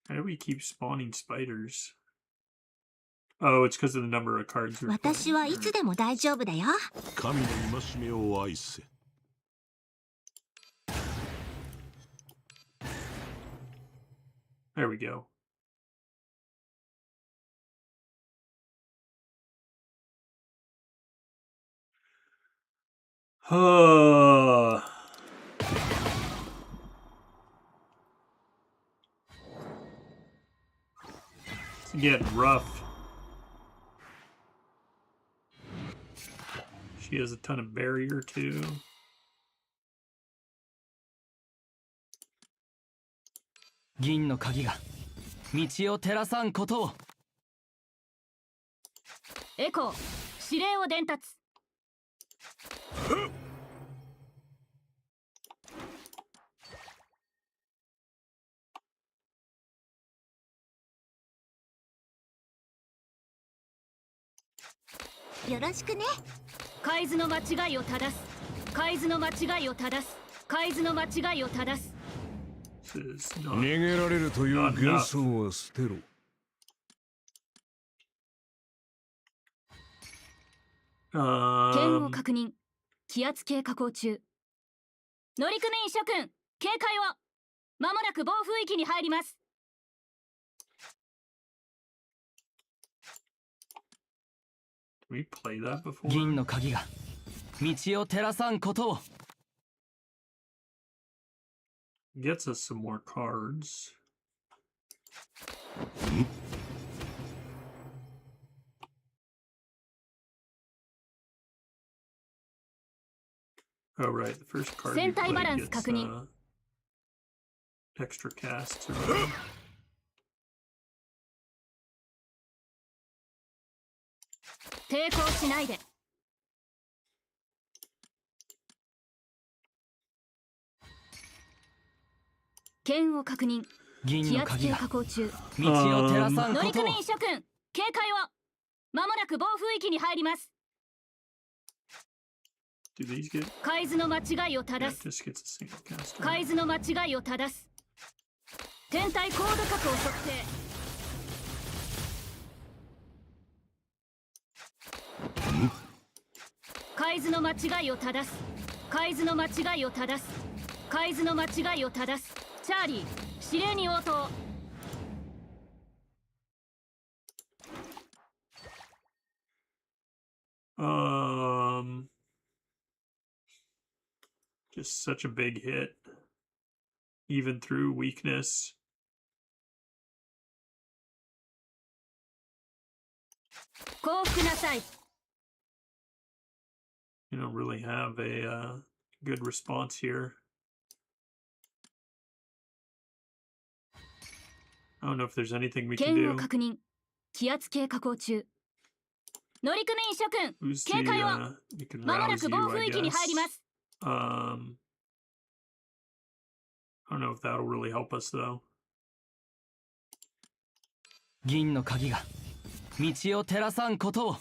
How do we keep spawning spiders? Oh, it's because of the number of cards we're 私 playing. はいつでも大丈夫だよ。神の戒めを愛せ。 There we go. It's getting rough. She has a ton of barrier too. 銀の鍵が道を照らさんことを。エコー指令を伝達。よろしくね。海図の間違いを正す。海図の間違いを正す。海図の間違いを正す。 This is 逃 not げられるという幻想は捨てろ。 剣を確認。気圧計下降中。乗組員諸君、警戒を。まもなく暴風域に入ります。 Did we play that before? 銀の鍵が道を照らさんことを。 Gets us some more cards. Oh right, the first card we 戦隊バラン played ス gets 確認。 extra casts. Or 抵抗しないで。剣を確認。銀気圧計の鍵が下降中。道を照らさん乗ことを。組員諸君、警戒を。まもなく暴風域に入ります。 do these get? 海図の間違いを Yeah, 正 it す。 just gets a single caster. 海図の間違いを正す。天体高度角を測定。海図の間違いを正す。海図の間違いを正す。海図の間違いを正す。チャーリー、指令に応答。 Just such a big hit. Even through weakness. 降伏なさい。 You don't really have a good response here. I don't know if there's anything we can 剣を do. 確認。気圧計下降中。乗組員諸君、 Who's 警戒を。 we can まもな rouse く暴 you, 風 I 域に guess. 入ります。 I don't know if that'll really help us though. 銀の鍵が道を照らさんことを。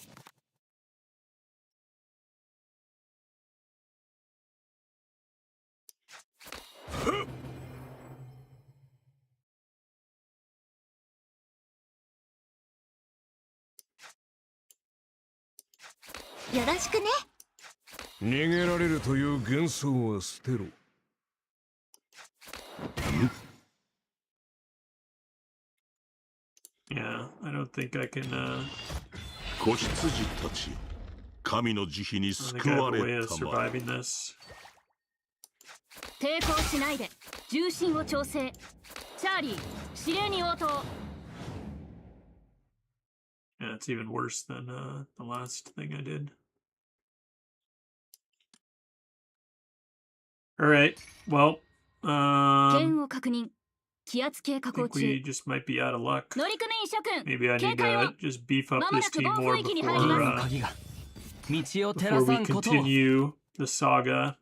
よろしくね。逃げられるという幻想は捨てろ。Yeah, I don't think I can. 子羊たちよ、神の慈悲に I don't 救 think I have わ a way れ of たまえ。 surviving this. 抵抗しないで。重心を調整。チャーリー、指令に応答。 Yeah, it's even worse than the last thing I did. All right. Well, 剣を確認。気圧計下 I 降 think 中。 we just might be out of luck. 乗組員諸君、 Maybe I 警 need 戒を。 to just beef up this team more 間もなく暴風域に入り 銀 before の鍵が道を照ら before さ we んことを。 continue the saga.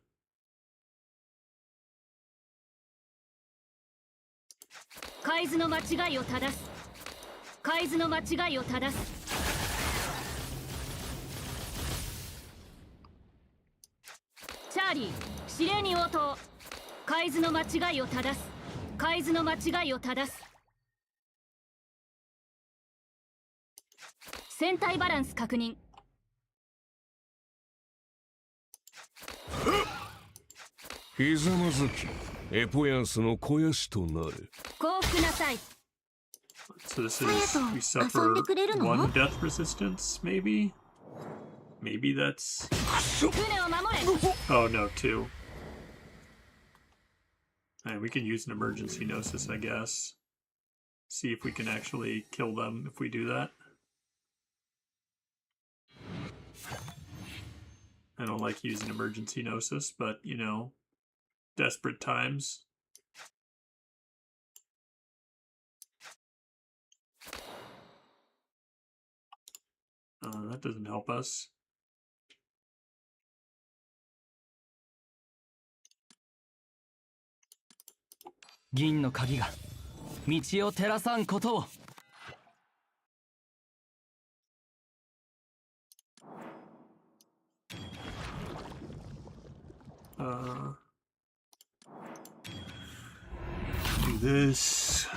海図の間違いを正す。海図の間違いを正す。チャーリー、指令に応答。海図の間違いを正す。海図の間違いを正す。船体バランス確認。ひざまずき、エポヤンスの肥やしとなる。降伏なさい。 So this is Hayato, we 遊ん suffer でくれるの？ one death resistance, maybe. Maybe that's 船を守れ。 oh no, two. And we can use an emergency gnosis, I guess. See if we can actually kill them if we do that. I don't like using emergency gnosis, but you know, desperate times. That doesn't help us. 銀の鍵が道を照らさんことを。 Do this.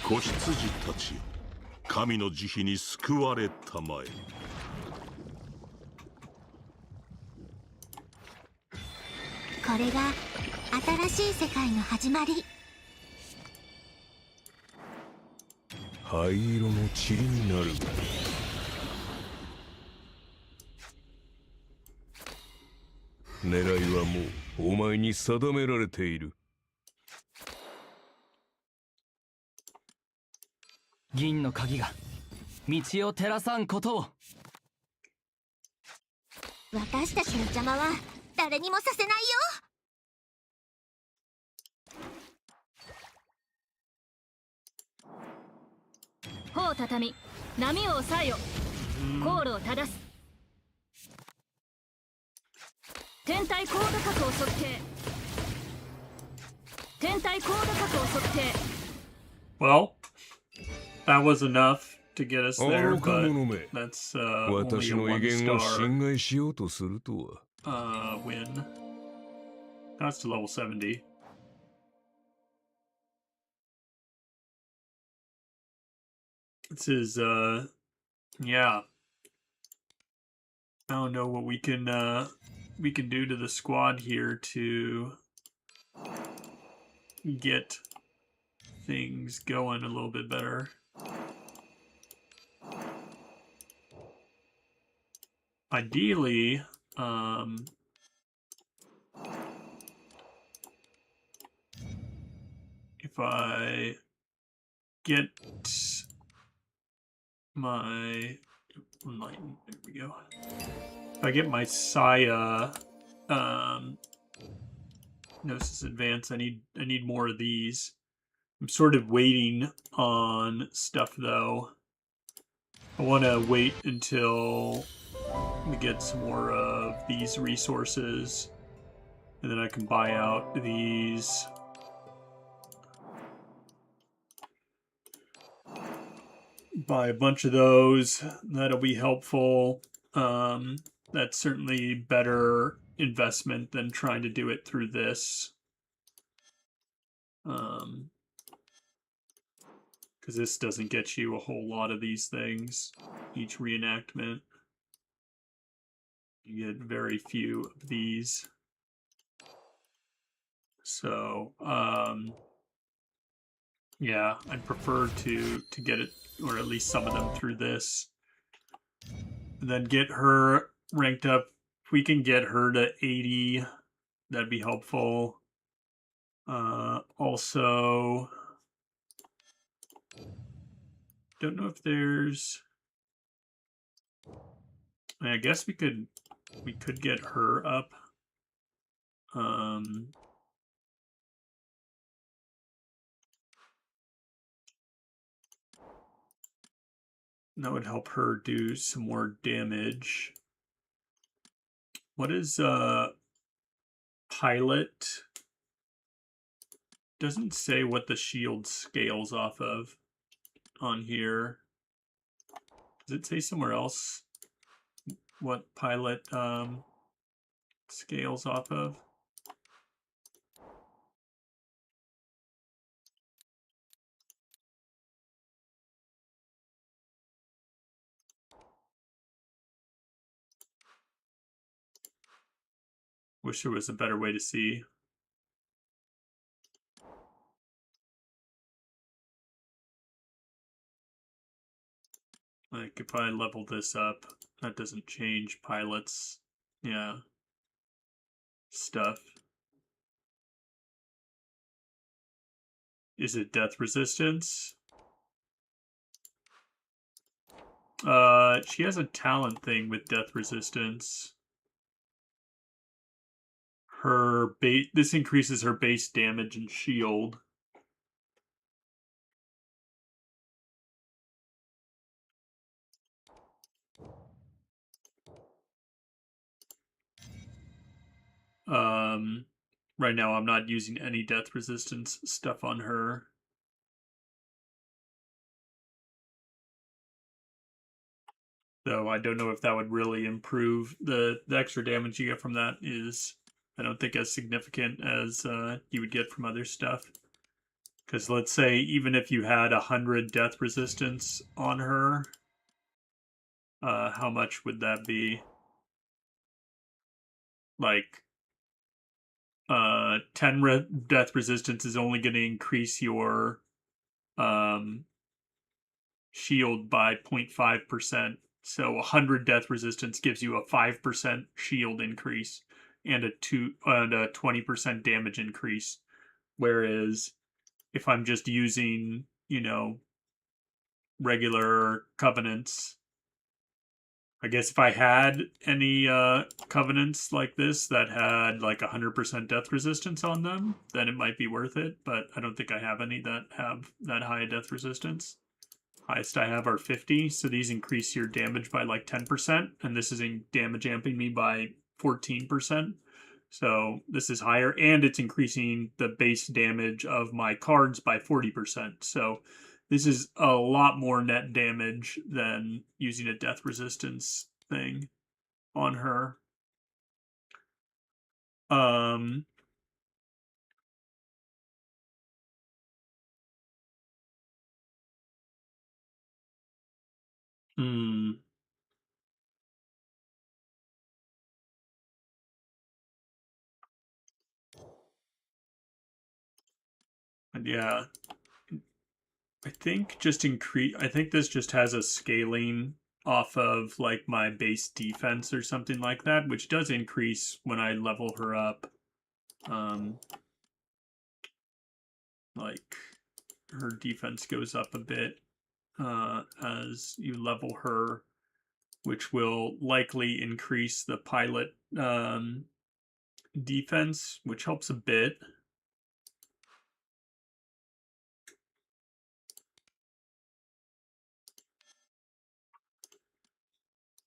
子羊たちよ、神の慈悲に救われたまえ。これが新しい世界の始まり。灰色の塵になるが。狙いはもうお前に定められている。銀の鍵が道を照らさんことを。 私たちの邪魔は誰にもさせないよ。帆を畳み、波を抑えよ。航路を正す。天体高度角を測定。天体高度角を測定。 Well, that was enough to get us there, 愚か but 者め。 that's only 私 a の威 one 厳を star 侵害しようとするとは。 win. That's to level 70. This is yeah. I don't know what we can do to the squad here to get things going a little bit better. Ideally, if I get my enlighten, there we go. If I get my Saya Gnosis Advance, I need more of these. I'm sort of waiting on stuff though. I want to wait until we get some more of these resources, and then I can buy out these. Buy a bunch of those. That'll be helpful. That's certainly better investment than trying to do it through this. Because this doesn't get you a whole lot of these things. Each reenactment. You get very few of these. So, yeah, I'd prefer to get it, or at least some of them, through this. And then get her ranked up. If we can get her to 80, that'd be helpful. Also, don't know if there's. I guess we could get her up. That would help her do some more damage. What is pilot? Doesn't say what the shield scales off of on here. Does it say somewhere else what pilot scales off of? Wish there was a better way to see. Like, if I level this up, that doesn't change pilots. Yeah. Stuff. Is it death resistance? She has a talent thing with death resistance. Her base, this increases her base damage and shield. Right now I'm not using any death resistance stuff on her. Though I don't know if that would really improve the extra damage you get from that is, I don't think, as significant as you would get from other stuff. Because let's say even if you had 100 death resistance on her, how much would that be? Like 10 death resistance is only going to increase your shield by 0.5%. So 100 death resistance gives you a 5% shield increase and a 20% damage increase. Whereas if I'm just using, regular covenants, I guess if I had any covenants like this that had like 100% death resistance on them, then it might be worth it. But I don't think I have any that have that high death resistance. Highest I have are 50, so these increase your damage by like 10%, and this is in damage amping me by 14%. So this is higher, and it's increasing the base damage of my cards by 40%. So this is a lot more net damage than using a death resistance thing on her. Hmm. Yeah. I think this just has a scaling off of like my base defense or something like that, which does increase when I level her up. Like her defense goes up a bit as you level her, which will likely increase the pilot defense, which helps a bit.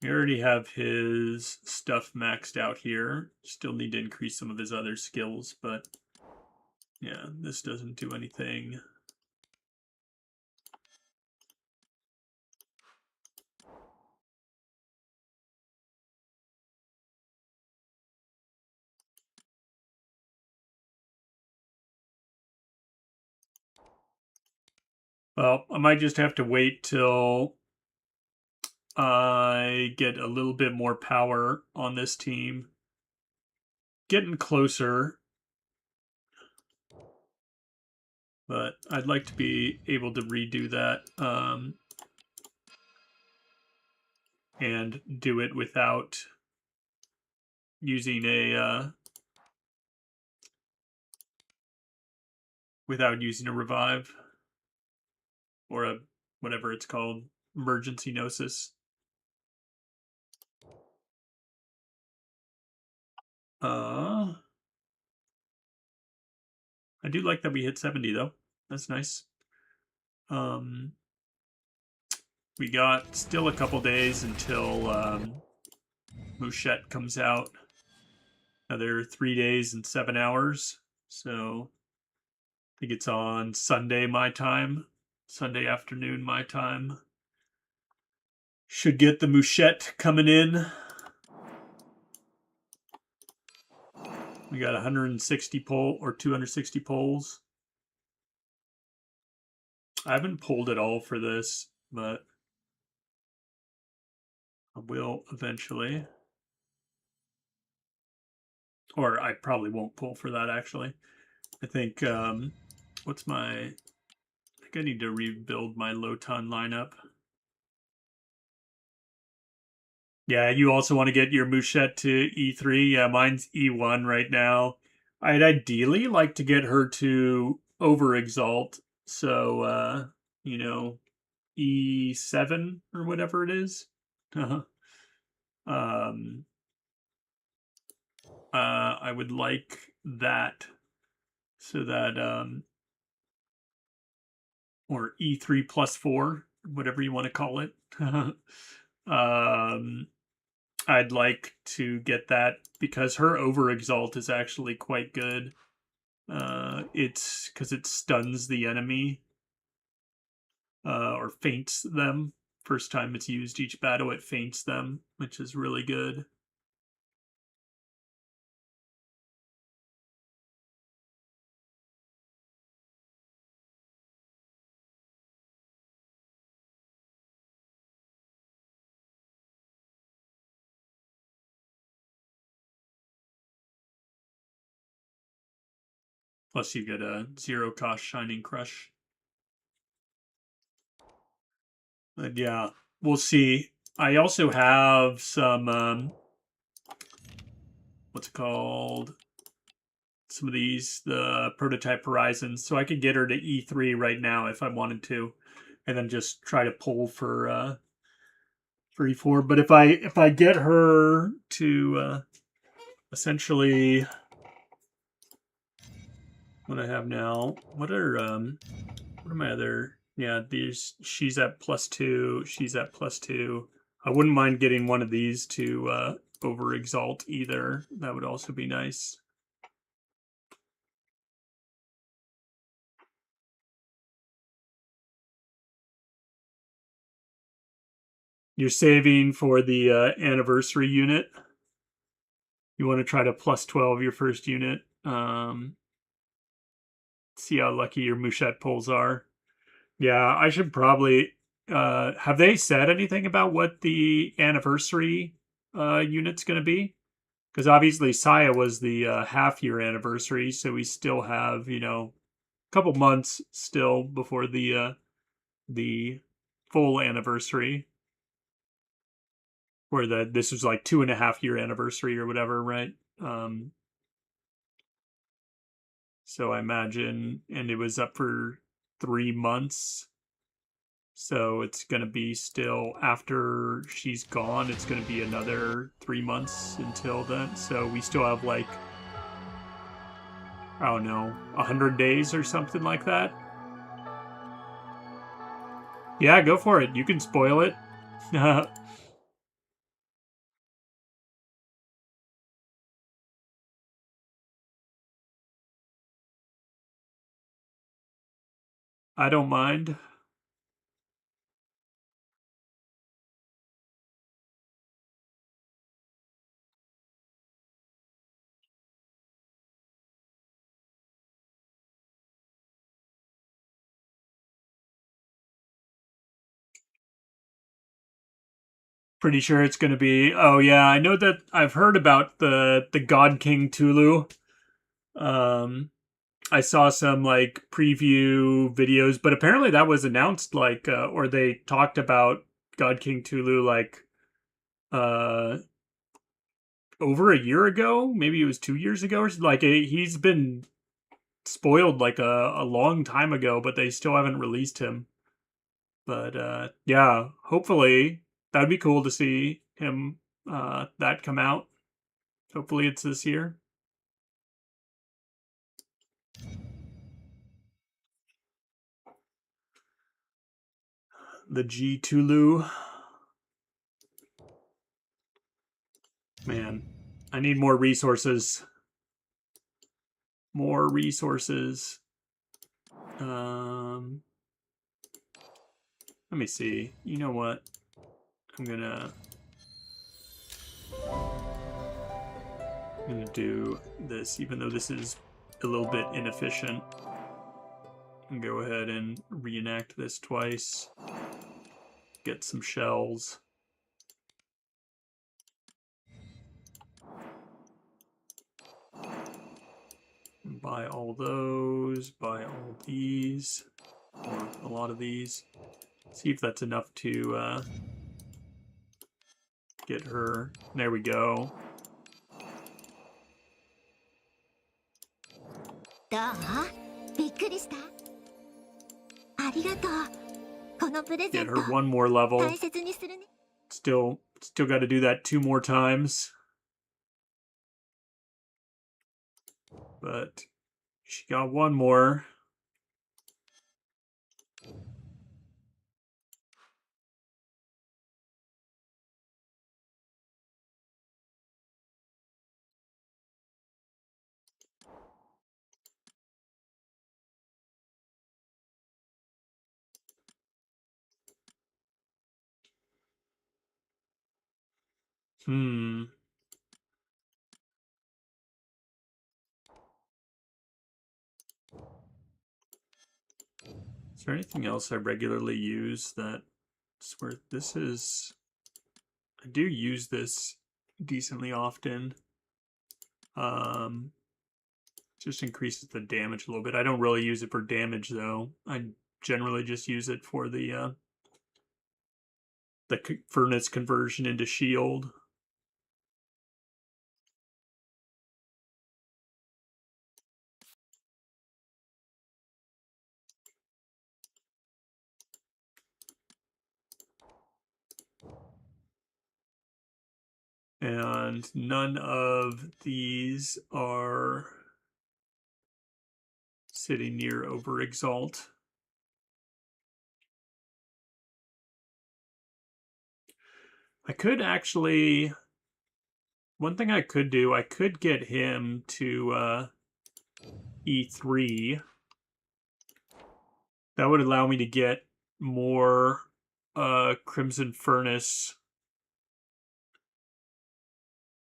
We already have his stuff maxed out here. Still need to increase some of his other skills, but yeah, this doesn't do anything. Well, I might just have to wait till I get a little bit more power on this team. Getting closer. But I'd like to be able to redo that and do it without using a revive or a whatever it's called, emergency gnosis. I do like that we hit 70 though. That's nice. We got still a couple days until Mouchette comes out. Another 3 days and 7 hours. So I think it's on Sunday my time. Sunday afternoon my time. Should get the Mouchette coming in. We got 160 poll or 260 polls. I haven't polled at all for this, but I will eventually. Or I probably won't poll for that actually. I think what's my I think I need to rebuild my Loton lineup. Yeah, you also want to get your Mouchette to E3. Yeah, mine's E1 right now. I'd ideally like to get her to over exalt. So, you know, E7 or whatever it is. I would like that so that, or E3 plus 4, whatever you want to call it. I'd like to get that because her over exalt is actually quite good. It's because it stuns the enemy or feints them. First time it's used each battle, it feints them, which is really good. Plus you get a 0 cost Shining Crush. But yeah, we'll see. I also have some, what's it called? Some of these, the Prototype Horizons. So I could get her to E3 right now if I wanted to. And then just try to pull for E4. But if I get her to essentially what I have now, what are my other, yeah, these, she's at +2, she's at +2. I wouldn't mind getting one of these to over exalt either. That would also be nice. You're saving for the anniversary unit. You want to try to +12 your first unit. See how lucky your Mouchette pulls are. Yeah, I should probably... have they said anything about what the anniversary unit's going to be? Because obviously Saya was the half-year anniversary, so we still have, you know, a couple months still before the full anniversary. Where this was like 2.5-year anniversary or whatever, right? So I imagine, and it was up for 3 months. So it's going to be still, after she's gone, it's going to be another 3 months until then. So we still have like, I don't know, 100 days or something like that. Yeah, go for it. You can spoil it. I don't mind. Pretty sure it's going to be. Oh yeah, I know that I've heard about the God King Tulu. I saw some like preview videos, but apparently that was announced like or they talked about God King Tulu like uh over a year ago. Maybe it was 2 years ago or something. Like he's been spoiled like a long time ago, but they still haven't released him. But yeah, hopefully that'd be cool to see him that come out. Hopefully it's this year. The G Tulu. Man, I need more resources. More resources. Let me see. You know what? I'm gonna do this, even though this is a little bit inefficient. And go ahead and reenact this twice. Get some shells. Buy all those. Buy all these. Or a lot of these. See if that's enough to get her. There we go. どう？びっくりした？ありがとう。このプレゼ Get ン her ト one more level. 大切にするね。 Still got to do that 2 more times. But she got 1 more. Hmm. Is there anything else I regularly use that's worth? This is... I do use this decently often. Just increases the damage a little bit. I don't really use it for damage though. I generally just use it for the furnace conversion into shield. And none of these are sitting near Overexalt. I could actually... One thing I could do, I could get him to E3. That would allow me to get more Crimson Furnace.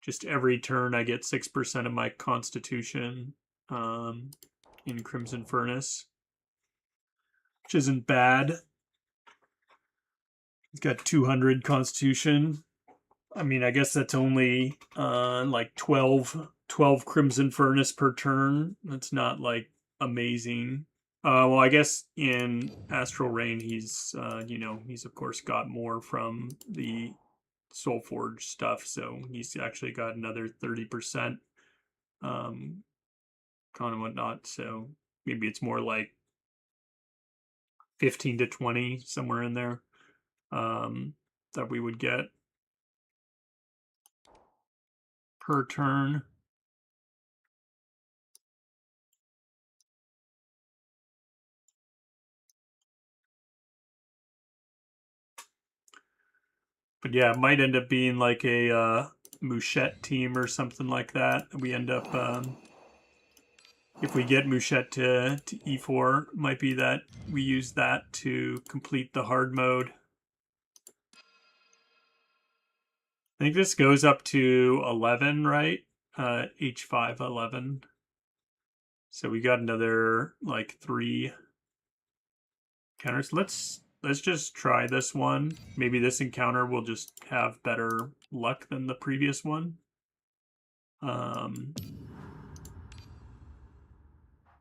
Just every turn I get 6% of my Constitution in Crimson Furnace, which isn't bad. He's got 200 Constitution. I mean, I guess that's only like 12 Crimson Furnace per turn. That's not like amazing. Well, I guess in Astral Rain, he's he's of course got more from the Soulforge stuff, so he's actually got another 30% con and whatnot. So maybe it's more like 15 to 20, somewhere in there, that we would get per turn. But yeah, it might end up being like a Mouchette team or something like that. We end up if we get Mouchette to e4, might be that we use that to complete the hard mode. I think this goes up to 11, right? H5 11. So we got another like 3 counters. Let's just try this one. Maybe this encounter will just have better luck than the previous one.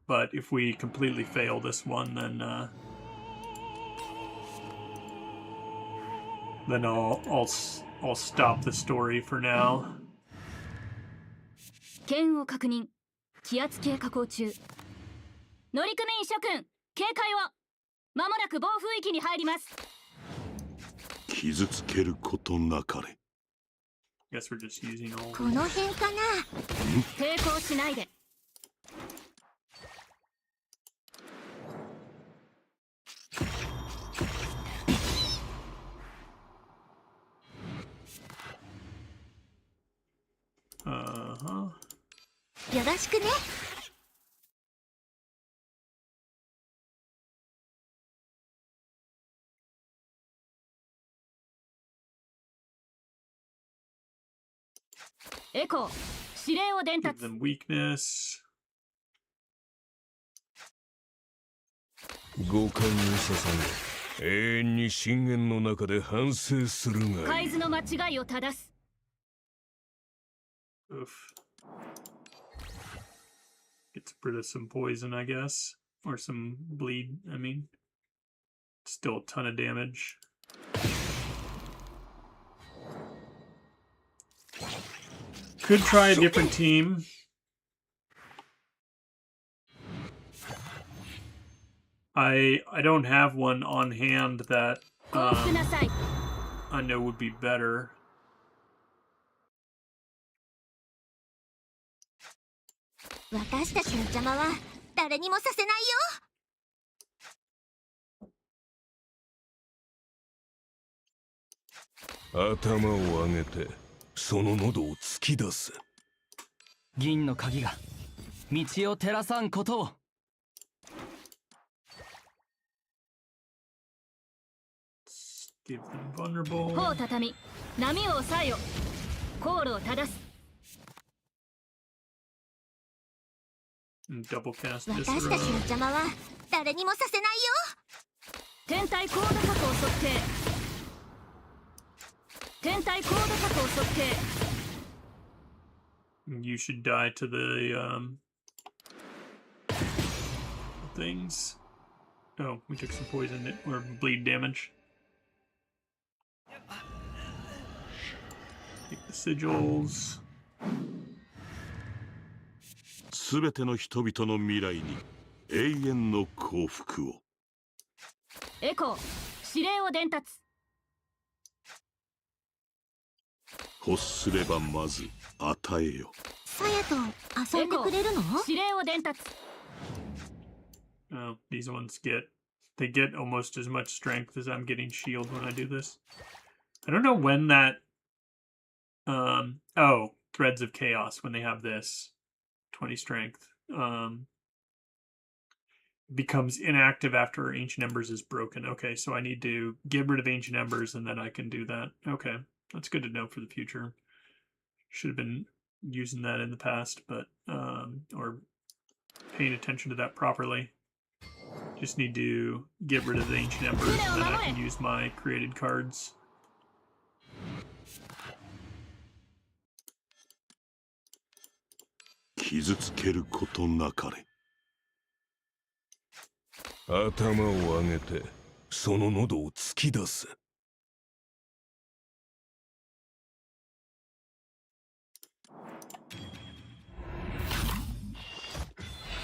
But if we completely fail this one, then I'll stop the story for now. 剣を確認。気圧計下降中。乗組員諸君、警戒を。まもなく暴風域に入ります。傷つけることなかれ。 Guess we're just using all. この辺かな。抵抗しないで。よろしくね。エコー、指令を伝 Give 達。 them weakness. 五感を捧げ、永遠に深淵の中で反省するがいい。海図の間違いを正す。 Oof. Gets rid of some poison, I guess. Or some bleed, I mean. Still a ton of damage. Could try a different team. I don't have one on hand that 降伏なさい。 I know would be better. 私たちの邪魔は誰にもさせないよ。頭を上げてその喉を突き出す。銀の鍵が道を照らさんことを。 Give them vulnerable. 帆を畳み、波を抑えよ。航路を正す。 And double cast 私たちの Viscera. 邪魔は誰にもさせないよ。天体高度確保測定。天体高度確保測定。 You should die to the things. Oh, we took some poison or bleed damage. Take the sigils. すべての人々の未来に永遠の幸福を。エコー、指令を伝達。欲すればまず与えよ。さやと遊んでくれるの？指令を伝達。 Oh, these ones get almost as much strength as I'm getting shield when I do this. I don't know when that oh, Threads of Chaos, when they have this 20 strength, becomes inactive after Ancient Embers is broken. Okay, so I need to get rid of Ancient Embers and then I can do that. Okay, that's good to know for the future. Should have been using that in the past, but or paying attention to that properly. Just need to get rid of the Ancient Embers and then I can use my created cards. 傷つけることなかれ。頭を上げてその喉を突き出す。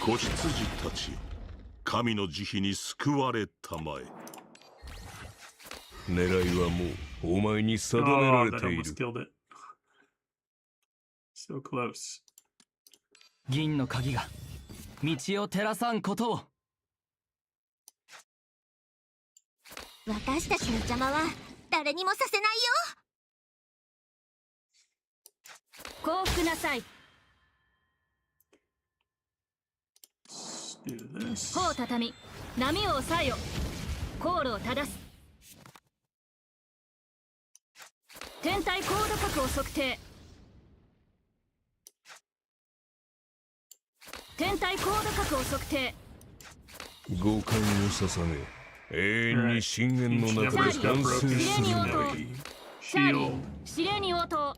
子羊たちよ、神の慈悲に救われたまえ。狙いはもうお前に定めら Oh, れ that てい almost る。 killed it. So close. 銀の鍵が道を照らさんことを。私たちの邪魔は誰にもさせないよ。降伏なさい。do this. 帆を畳み波を抑えよ。航路を正す。天体高度角を測定。天体高度角を測定。五感を捧げ永遠に深淵の Each 中 never で got 反省 broken する Sireni が auto いい。チャーリ shield. ー指令に応答。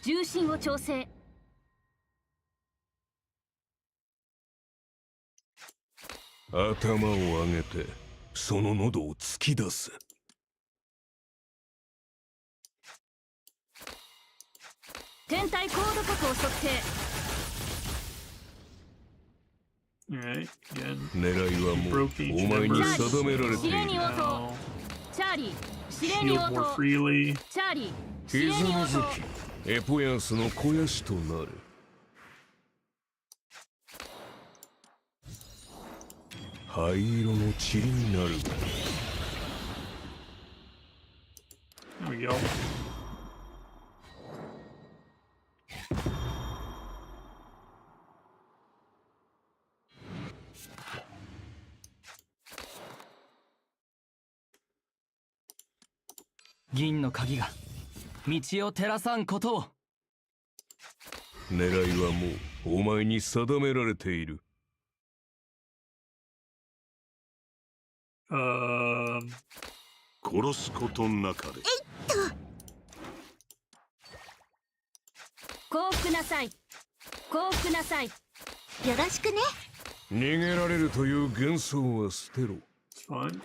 重心を調整。頭を上げてその喉を突き出す。天体高度角を測定。 Alright, again. 狙いはもうお前に定められてい指令にる。応答。 Now, チャーリー指令に応 shield more 答。 freely. チャーリーひ指令に応ざまず答。きエポヤンスの肥やしとなる。灰色の塵になるが There we go. 銀の鍵が道を照らさんことを。狙いはもうお前に定められている。 殺すことなかれ。降伏なさい。降伏なさい。よろしくね。逃げられるという幻想は捨てろ。 It's fine.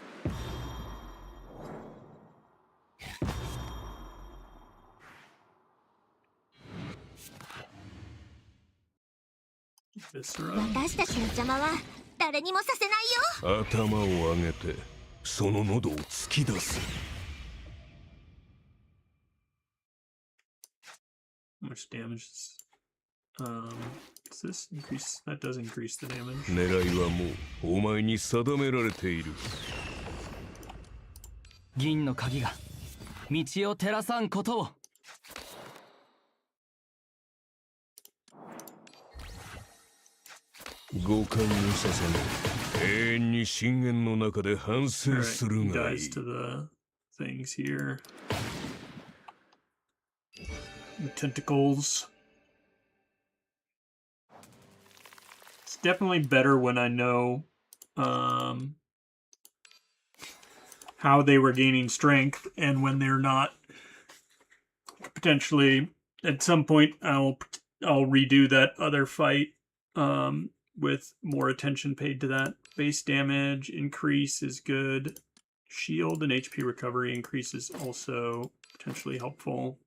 Viscera. 私たちの邪魔は誰にもさせないよ。頭を上げてその喉を突き出す。 How much damage is does this increase? That does increase the damage. 狙いはもうお前に定められている。銀の鍵が道を照らさんことを。五感を捧げ永遠に深淵の中で反省 Alright, する he がいい dies。to the things here. The tentacles. It's definitely better when I know how they were gaining strength and when they're not. Potentially, at some point, I'll redo that other fight with more attention paid to that. Base damage increase is good. Shield and HP recovery increase is also potentially helpful.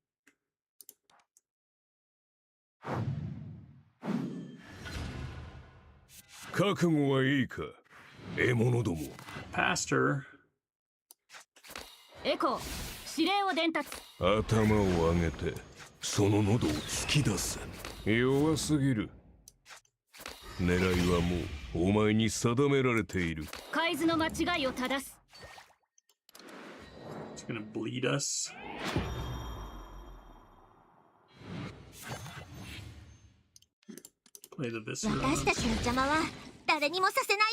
覚悟はいいか、獲物ども。 Pastor. エコー指令を伝達。頭を上げてその喉を突き出す。弱すぎる。狙いはもうお前に定められている。海図の間違いを正す。 It's gonna bleed us. Play the viscera. 私たちの邪魔は誰にもさせないよ。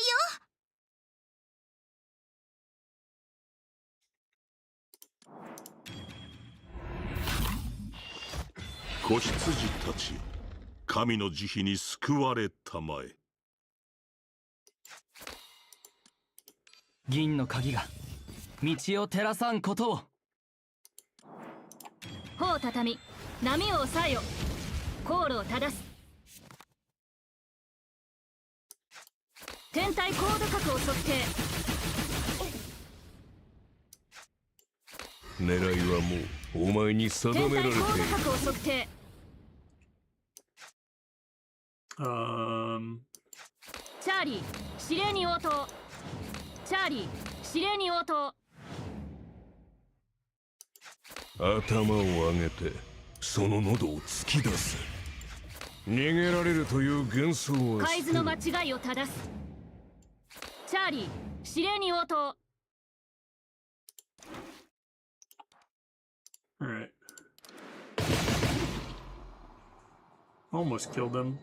子羊たちよ、神の慈悲に救われたまえ。銀の鍵が道を照らさんことを。帆を畳み波を抑えよ。航路を正す。天体高度角を測定。狙いはもうお前に定天められている。体高度角を測定。チャーリー指令に応答。チャーリー指令に応答。頭を上げてその喉を突き出す。逃げられるという幻想は海図の間違いを正す。チャーリー指令に応答。Alright. Almost killed him.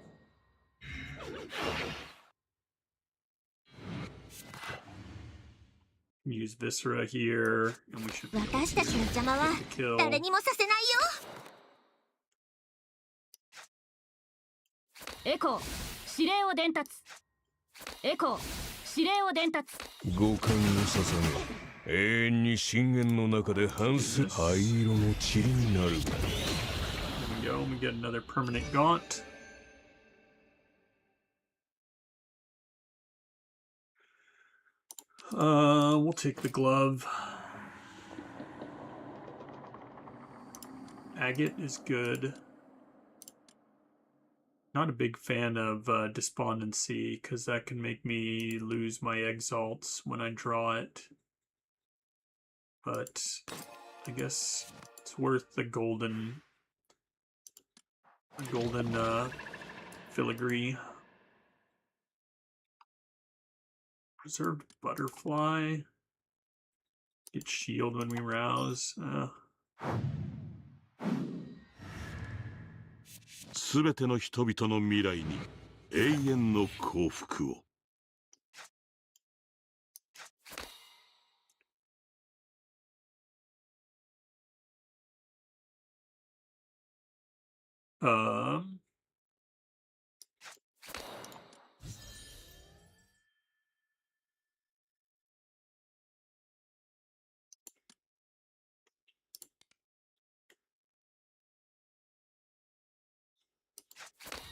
Use Viscera here, and we should be able 私たちの邪魔は to kill. 誰にもさせないよ。エコー指令を伝達。エコー指令を伝達。五感を捧げ永遠に深淵の中で反省。灰色の塵になるが There we go. We get another permanent gaunt. We'll take the glove. Agate is good. Not a big fan of Despondency, because that can make me lose my Exalts when I draw it. But I guess it's worth the golden filigree. Preserved butterfly. Get shield when we rouse. すべての人々の未来に永遠の幸福を。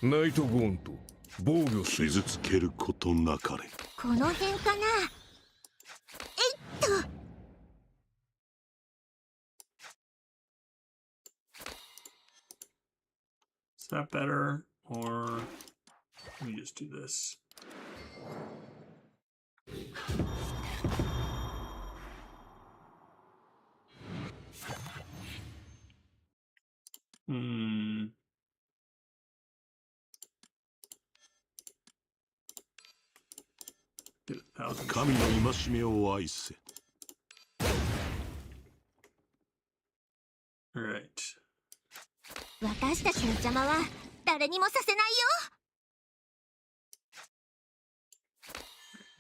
ナイトゴーンと防御せよ。傷つけることなかれ。この辺かな。Is that better? Or let me just do this. Get 1,000. 神の戒めを愛せ。Alright. 私たちの邪魔は誰にもさせない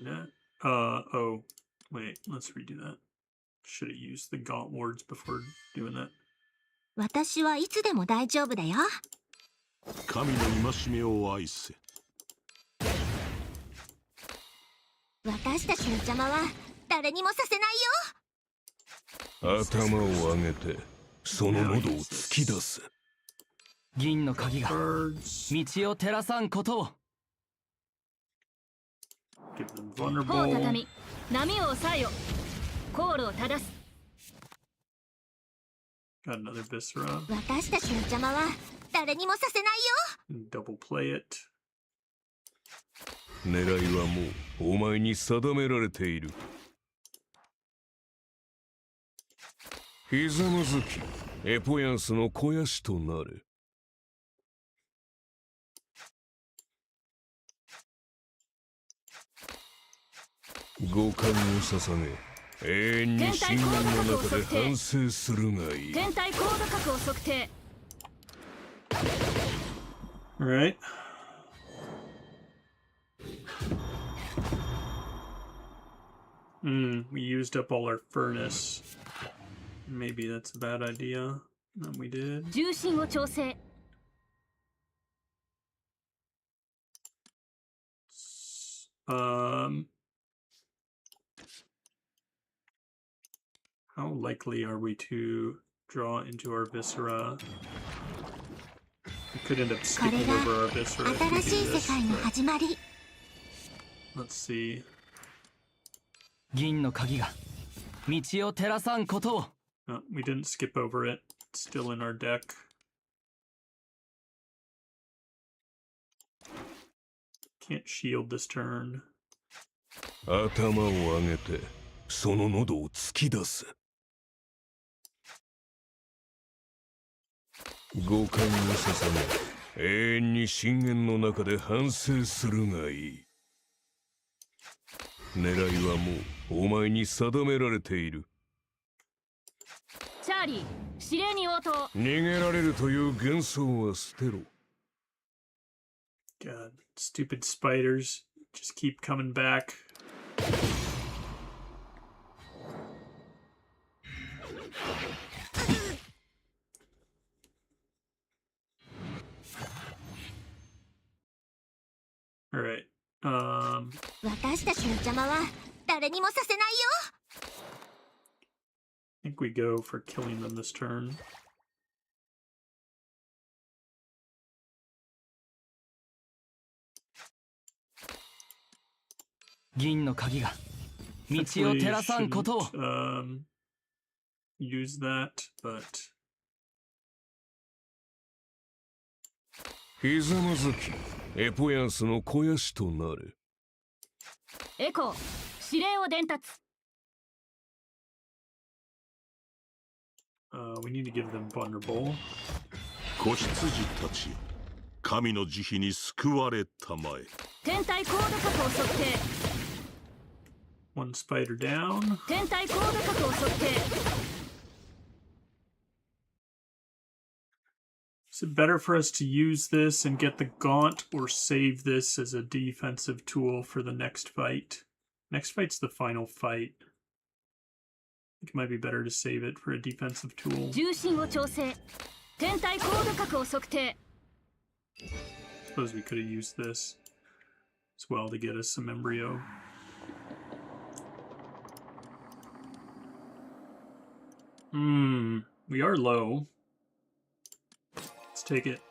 よ。 Oh, wait, let's redo that. Should have used the Gaunt Wards before doing that. 私はいつでも大丈夫だよ。神の戒めを愛せ。私たちの邪魔は誰にもさせないよ。頭を上げてその喉を突き出せ。銀の鍵が Birds. 道を照らさんことを。 Give them 頬を vulnerable. 畳み波を抑えよ。航路を正す。 Got another Viscera. 私たちの邪魔は誰にもさせないよ。 Double play it. 狙いはもうお前に定められている。ひざまずきエポヤンスの肥やしとなれ。五感を捧げ永遠に深淵の中で反省するがいい。天体高度角を測定。 Alright. We used up all our furnace. Maybe that's a bad idea. No, we did. 重心を調整。 How likely are we to draw into our Viscera? We could end up これ skipping が over our Viscera if we 新しい do 世 this. 界の始まり。 Let's see. 銀の鍵が道を照らさんことを。 No, we didn't skip over it. It's still in our deck. Can't shield this turn. 頭を上げてその喉を突き出せ。五感を捧げ永遠に深淵の中で反省するがいい。狙いはもうお前に定められている。チャーリー指令に応答。逃げられるという幻想は捨てろ。 God, stupid spiders just keep coming back. All right. 私たちの邪魔は誰にもさせないよ。 I think we go for killing them this turn. 銀の鍵が道を Hopefully 照らさんことを。 shouldn't, use that, but ひざまずきエポヤンスの肥やしとなれ。エコー指令を伝達。 we need to give them vulnerable. 子羊たちよ、神の慈悲に救われたまえ。天体高度確保測定。 One spider down. 天体高度確保測定。 Is it better for us to use this and get the gaunt, or save this as a defensive tool for the next fight? Next fight's the final fight. I think it might be better to save it for a defensive tool. 重心を調整。天体高度確保測定。 Suppose we could have used this as well to get us some embryo. We are low. Let's take it.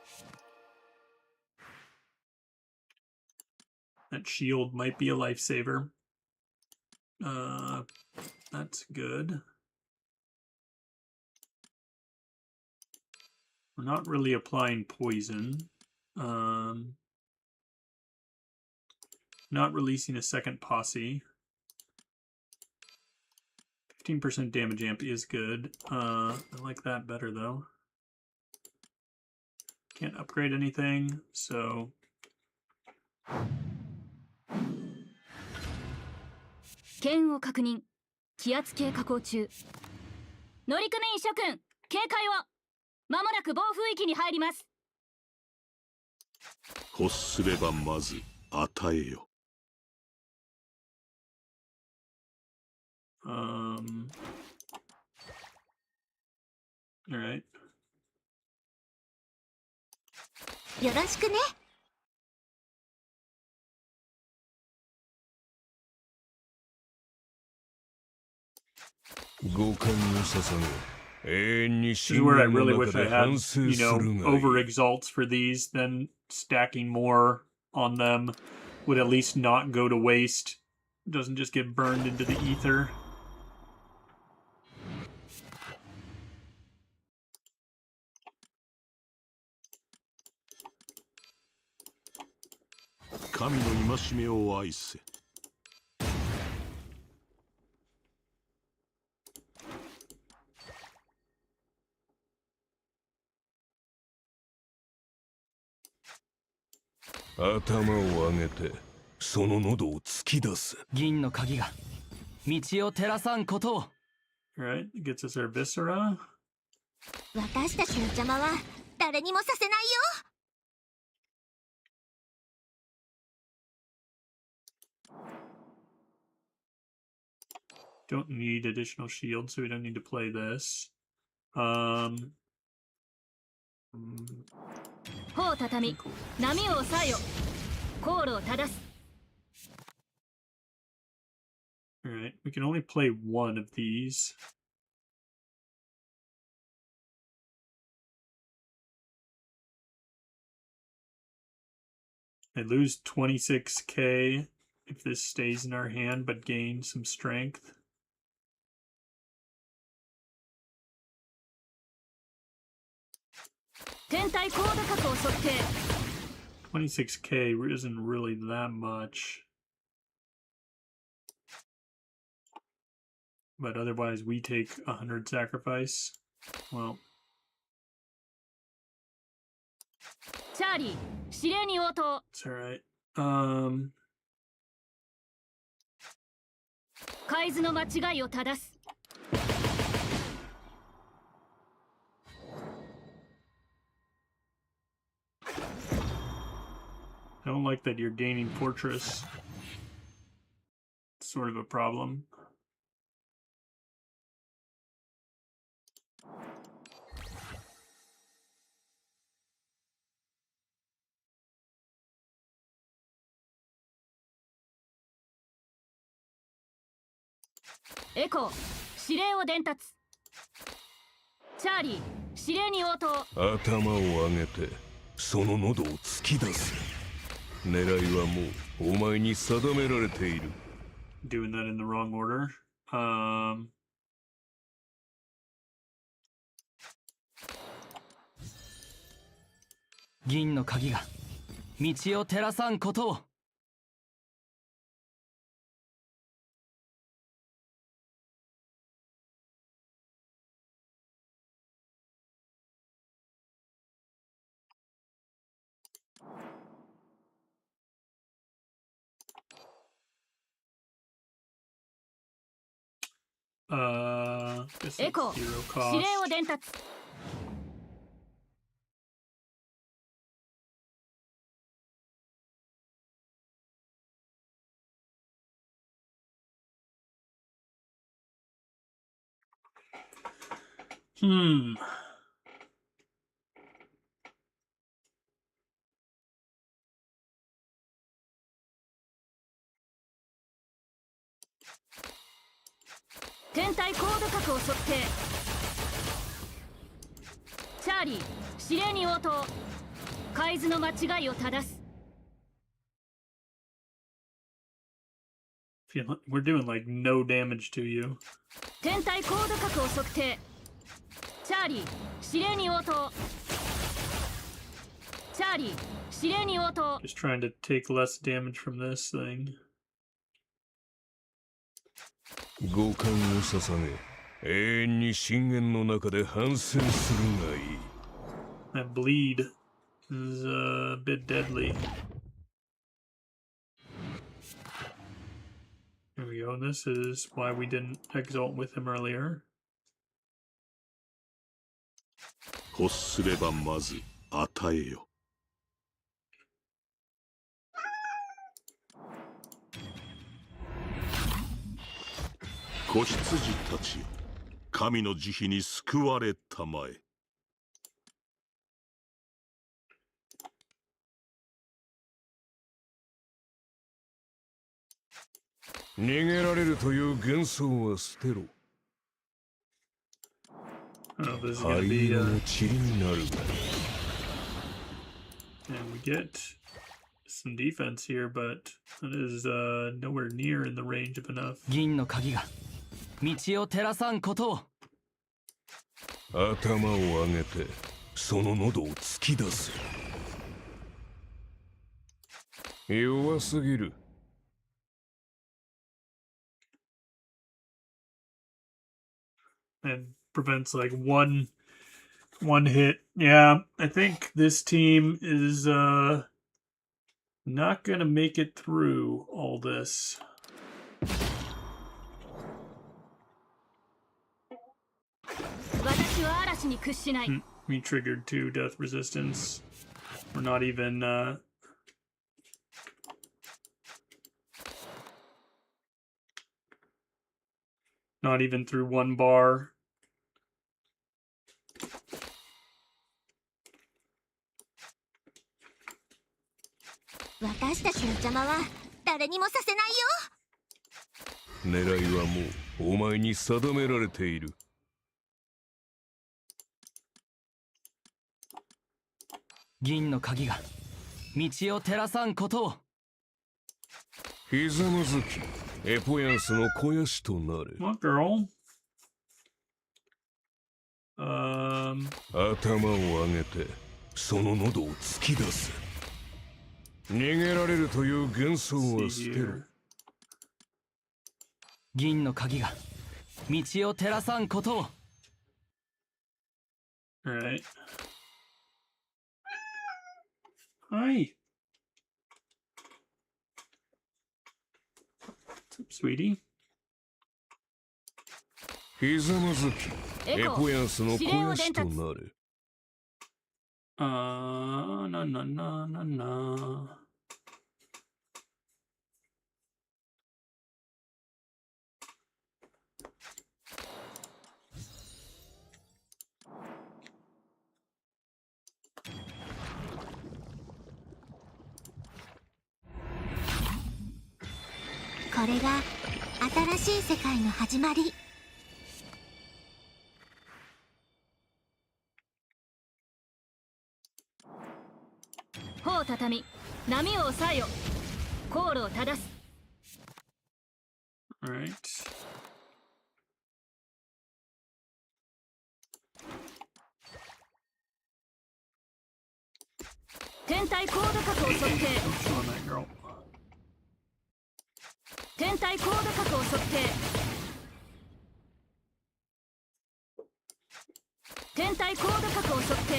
That shield might be a lifesaver. That's good. We're not really applying poison. Not releasing a second posse. 15% damage amp is good. I like that better though. Can't upgrade anything, so 剣を確認。気圧計下降中。乗組員諸君、警戒を。まもなく暴風域に入ります。欲すればまず与えよ。Alright. よろしくね。五感を捧げ、永遠に This is 信 where I 念の really 中 wish I で had, 反省 you す know, るがいい。 over exalts for these, then stacking more on them would at least not go to waste. Doesn't just get burned into the ether. 神の戒めを愛せ。頭を上げてその喉を突き出せ。銀の鍵が道を照らさんことを。 Alright, it gets us our viscera. 私たちの邪魔は誰にもさせないよ。 Don't need additional shield, so we don't need to play this. 帆を畳み、波を抑えよ。航路を正す。 Alright, we can only play one of these. I lose 26k if this stays in our hand, but gain some strength. Tentai高度確保測定。 26k isn't really that much. But otherwise we take 100 sacrifice. Well, チャーリー、指令に応答。 it's alright. 海図の間違いを正す。Don't like that you're gaining fortress. It's sort of a problem.エコー指令を伝達。チャーリー指令に応答。頭を上げてその喉を突き出す。狙いはもうお前に定められている。 Doing that in the wrong order. 銀の鍵が道を照らさんことを。This エコ is ー zero 指令を cost. 伝達。Hmm. 天体コード角を測定。チャーリー指令に応答。海図の間違いを正す。 We're doing like no damage to you. 天体コード角を測定。チャーリー指令に応答。チャーリー指令に応答。 Just trying to take less damage from this thing. 五感を捧げ永遠に深淵の中で反省するがいい。 That bleed is a bit deadly. There we go. This is why we didn't exalt with him earlier. 欲すればまず与えよ。子羊たちよ、神の慈悲に救われたまえ。逃げられるという幻想は捨てろ。 Oh, this is 灰 gonna be 色の塵になるがいい。 and we get some defense here, but that is nowhere near in the range of enough. 銀の鍵が道を照らさんことを。頭を上げてその喉を突き出せ。弱すぎる。 And prevents like one hit. Yeah, I think this team is not gonna make it through all this. 私は嵐に屈しない。 We triggered 2 death resistance. We're not even not even through 1 bar. 私たちの邪魔は誰にもさせないよ。狙いはもうお前に定められている。銀の鍵が道を照らさんことを。ひざまずきエポヤンスの肥やしとなれ。 What girl? 頭を上げてその喉を突き出せ。逃げられるという幻想 let's は see 捨てろ。 here. 銀の鍵が道を照らさんことを。 All right. Hi. What's up, sweetie? ひざまずきエエコポヤンスの指肥やし令を伝達。となれ。 No. これが新しい世界の始まり。帆を畳み波を抑えよ。航路を正す。 Alright. 天体高度角を測定。 Don't show on that girl. 天体高度角を測定。天体高度角を測定。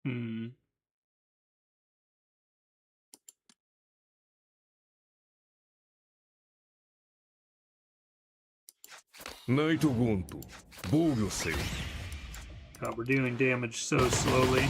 Hmm. ナイトゴーンと防御せよ。 God, we're doing damage so slowly.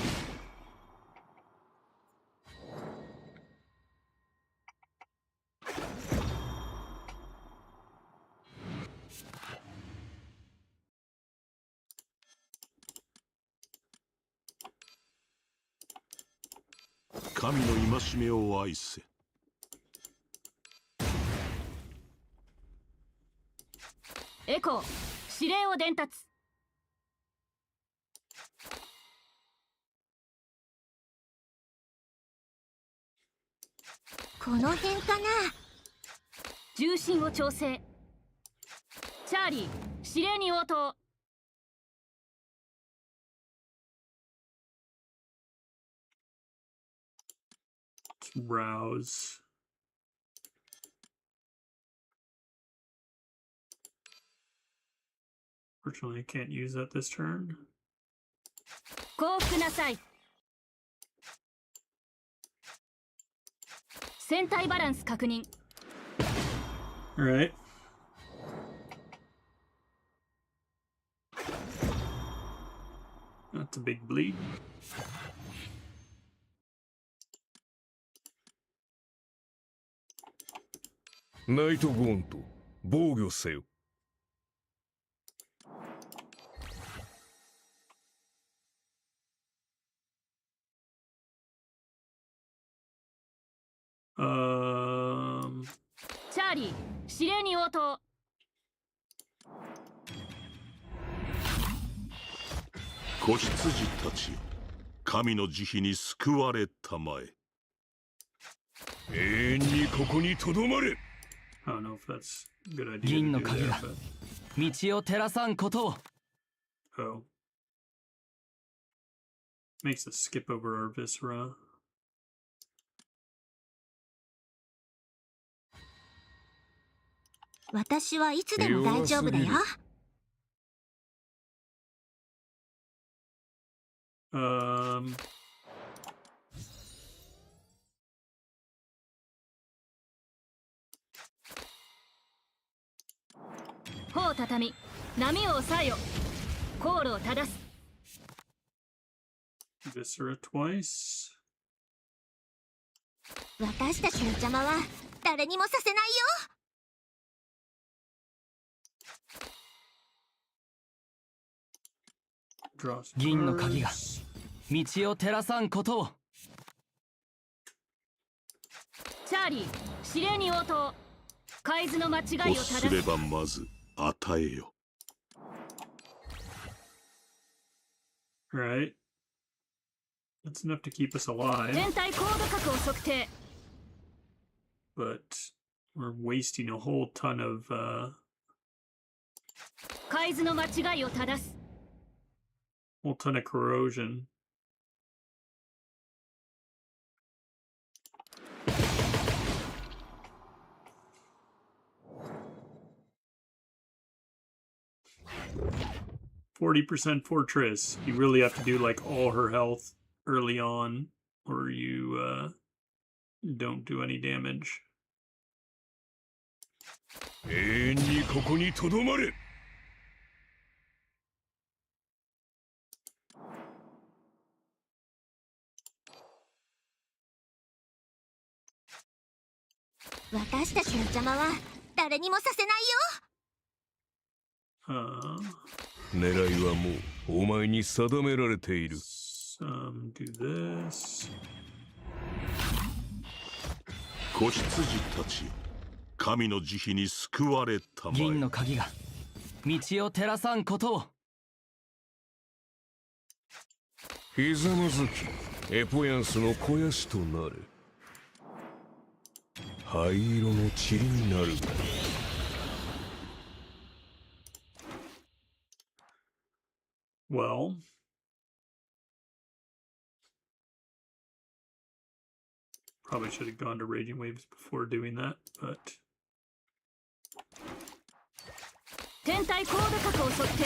神の戒めを愛せ。エコー指令を伝達。この辺かな。重心を調整。チャーリー指令に応答。 Let's rouse. Fortunately, I can't use that this turn. 降伏なさい。船体バランス確認。 Alright. That's a big bleed. ナイトゴーンと防御せよ。 チャーリー指令に応答。 子羊たちよ、神の慈悲に救われたまえ。永遠にここにとどまれ。 I don't know if that's a good idea 銀 to の do 鍵 that, が but 道を照らさんことを。 oh. Makes us skip over our viscera. 私はいつでも大丈夫だよ。弱 帆を畳み波を抑えよ。航路を正す。 Viscera twice. 私たちの邪魔は誰にもさせないよ。 Draw some 銀の鍵が cards. 道を照らさんことを。チャーリー指令に応答。海図の間違いを欲正すれす。ばまず与えよ。 Right. That's enough to keep us alive, 天体高度角を測定。 but we're wasting a whole ton of 海図の間違いを正す。 whole ton of corrosion. %40 fortress. You really have to do like all her health early on, or you don't do any damage. 永遠にここにとどまれ。 私たちの邪魔は誰にもさせないよ。狙いはもうお前に定められている。Some do this. 子羊たちよ、神の慈悲に救われたまえ。銀の鍵が道を照らさんことを。ひざまずきエポヤンスの肥やしとなれ。灰色の塵になるが。Well, probably should have gone to Raging Waves before doing that, but 天体高度角を測定。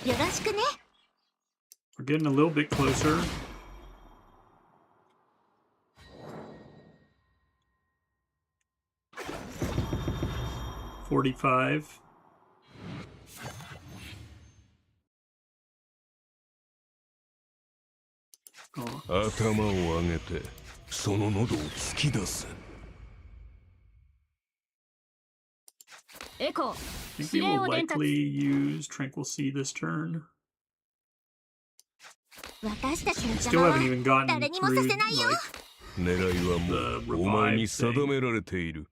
よろしくね。 we're getting a little bit closer. $45. 頭を上げてその喉を突き出せ。エコ I ー think 指 we 令 will を伝 likely 達。 use Tranquil Sea this turn. 私たちの Still 邪魔は haven't even gotten 誰にも through させないよ。 like 狙いはもうお前に定められている。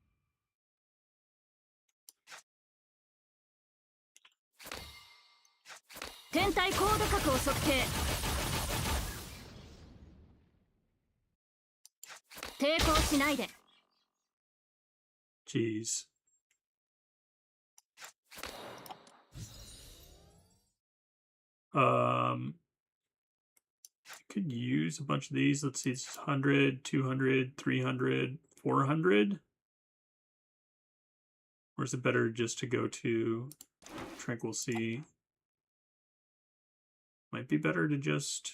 天体高度角を測定。抵抗しないで。 Jeez. Could use a bunch of these. Let's see, it's 100, 200, 300, 400. Or is it better just to go to Tranquil Sea? Might be better to just...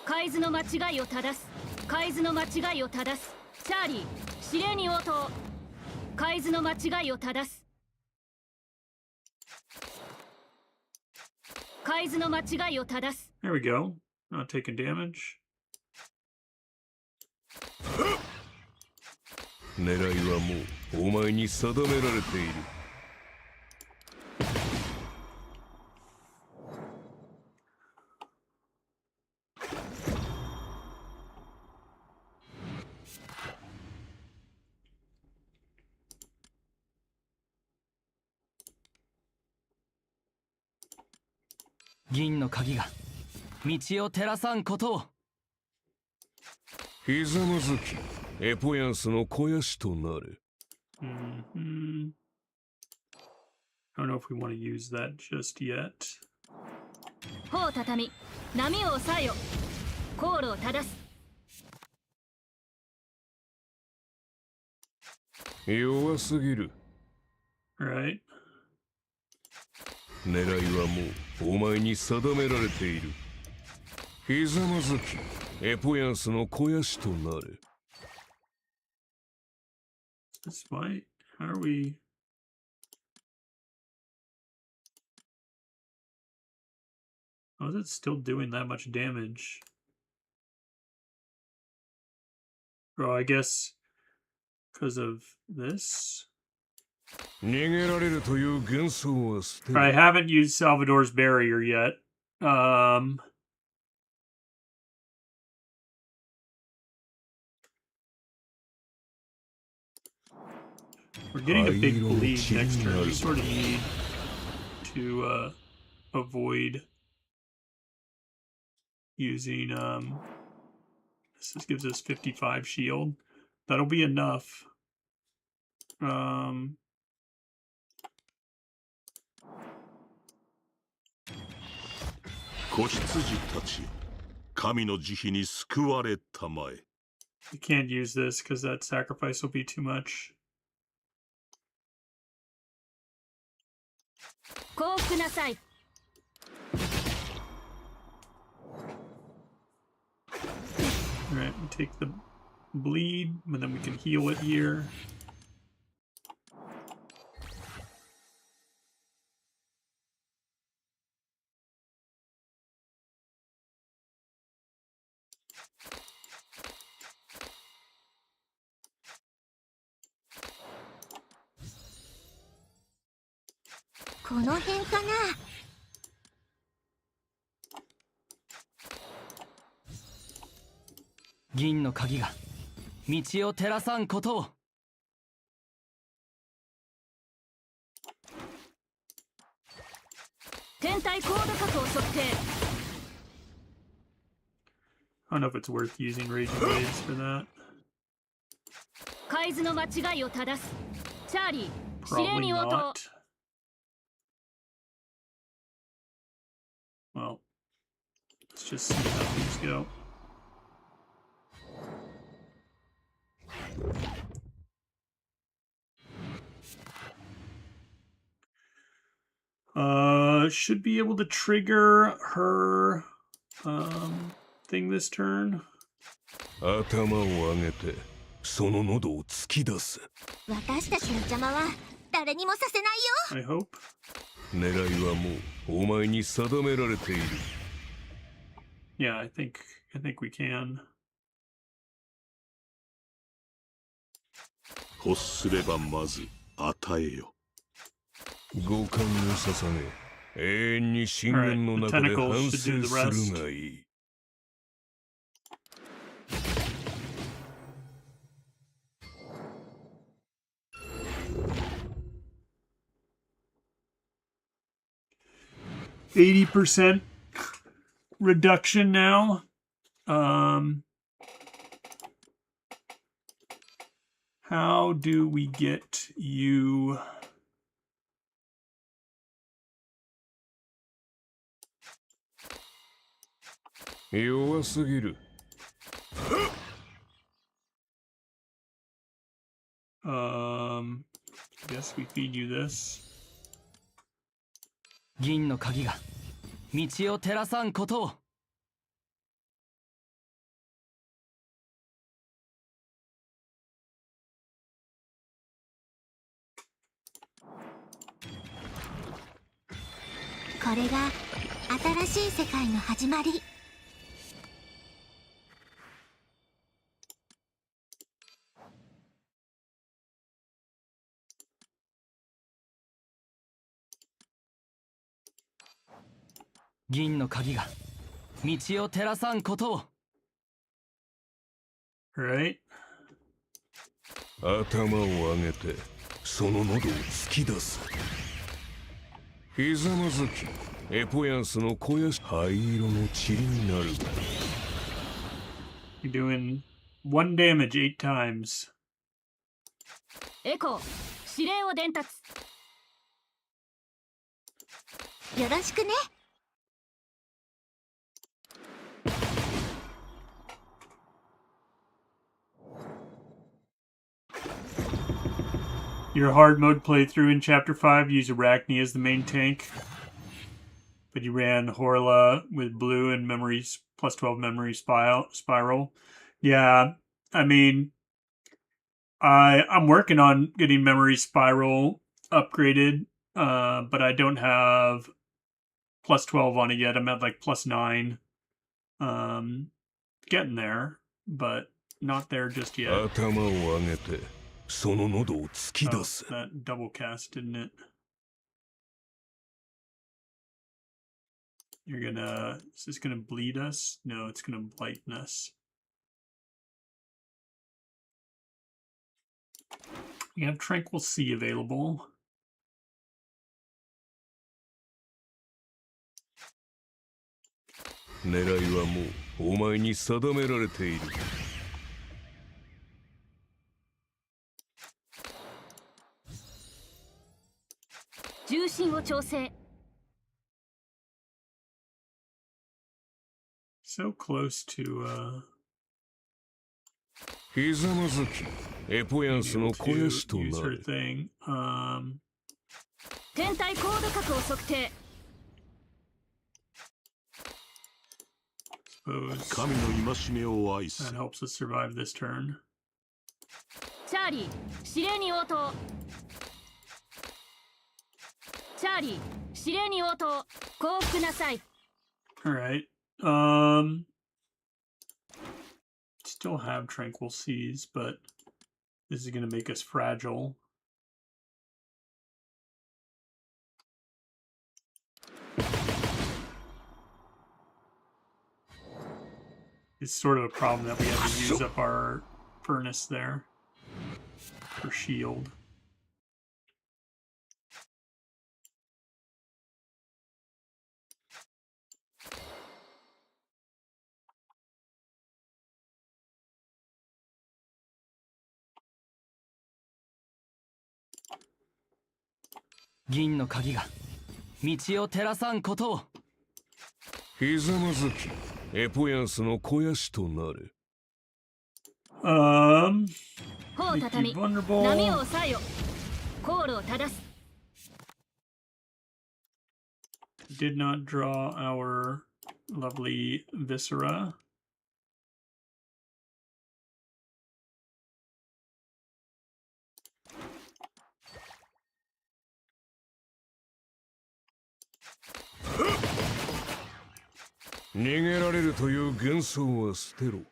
海図の間違いを正す。海図の間違いを正す。チャーリー指令に応答。海図の間違いを正す。海図の間違いを正す。 There we go. Not taking damage. 狙いはもうお前に定められている。銀の鍵が道を照らさんことを。ひざまずきエポヤンスの肥やしとなれ。Mm-hmm. I don't know if we want to use that just yet. 帆を畳み波を抑えよ。航路を正す。弱すぎる。 Alright. 狙いはもうお前に定められている。ひざまずきエポヤンスの肥やしとなれ。 This might... How are we... How is it still doing that much damage? Oh, I guess... Because of this? 逃げられるという幻想は捨てる。 I haven't used Salvador's barrier yet. We're getting a big bleed next turn. We sort of need to avoid using this gives us 55 shield. That'll be enough.子羊たちよ、神の慈悲に救われたまえ。 We can't use this because that sacrifice will be too much. 降伏なさい。 Alright, we take the bleed, and then we can heal it here. この辺かな。銀の鍵が道を照らさんことを。天体高度角を測定。 I don't know if it's worth using Raging Waves for that. 海図の間違いを正す。チャーリー、指令 Probably に応答。 not. Well, let's just see how things go. Should be able to trigger her thing this turn. 頭を上げてその喉を突き出せ。私たちの邪魔は誰にもさせないよ。 I hope. 狙いはもうお前に定められている。 Yeah, I think we can. 欲すればまず与えよ。五感を捧げ永遠に深淵の中で反省するがいい。 80% reduction now. How do we get you?弱すぎる。 I guess we feed you this. 銀の鍵が道を照らさんことを。これが新しい世界の始まり。銀の鍵が道を照らさんことを。 Right? 頭を上げてその喉を突き出す。ひざまずきエポヤンスの肥やし灰色の塵になる。 You're doing 1 damage 8 times. エコー、指令を伝達。 よろしくね。 Your hard mode playthrough in Chapter 5 used Arachne as the main tank. But you ran Horla with blue and memories plus 12 memory spiral. Yeah, I mean, I'm working on getting memory spiral upgraded, but I don't have plus 12 on it yet. I'm at like plus 9. Getting there, but not there just yet. 頭を上げてその喉を突き Oh, 出せ。 that double cast, didn't it? You're gonna... Is this gonna bleed us? No, it's gonna blighten us. You have Tranquil Sea available.「狙いはもうお前に定められている。 重心を調整。 So close to ひざまずきエポヤンス being の able 肥やし to と use な her る。 thing. 天体高度角を測定。 Suppose 神の戒めを愛す that。helps us survive this turn. チャーリー、指令に応答。チャーリー、指令に応答。降伏なさい。 Alright. Still have Tranquil Seas, but this is gonna make us fragile. It's sort of a problem that we have to use up our furnace there for shield.銀の鍵が道を照らさんことを。ひざまずきエポヤンスの肥やしとなれ。頬を Make 畳 you み vulnerable. 波を抑えよ。航路を正す。 Did not draw our lovely viscera. Huh! 逃げられるという幻想は捨てろ。こ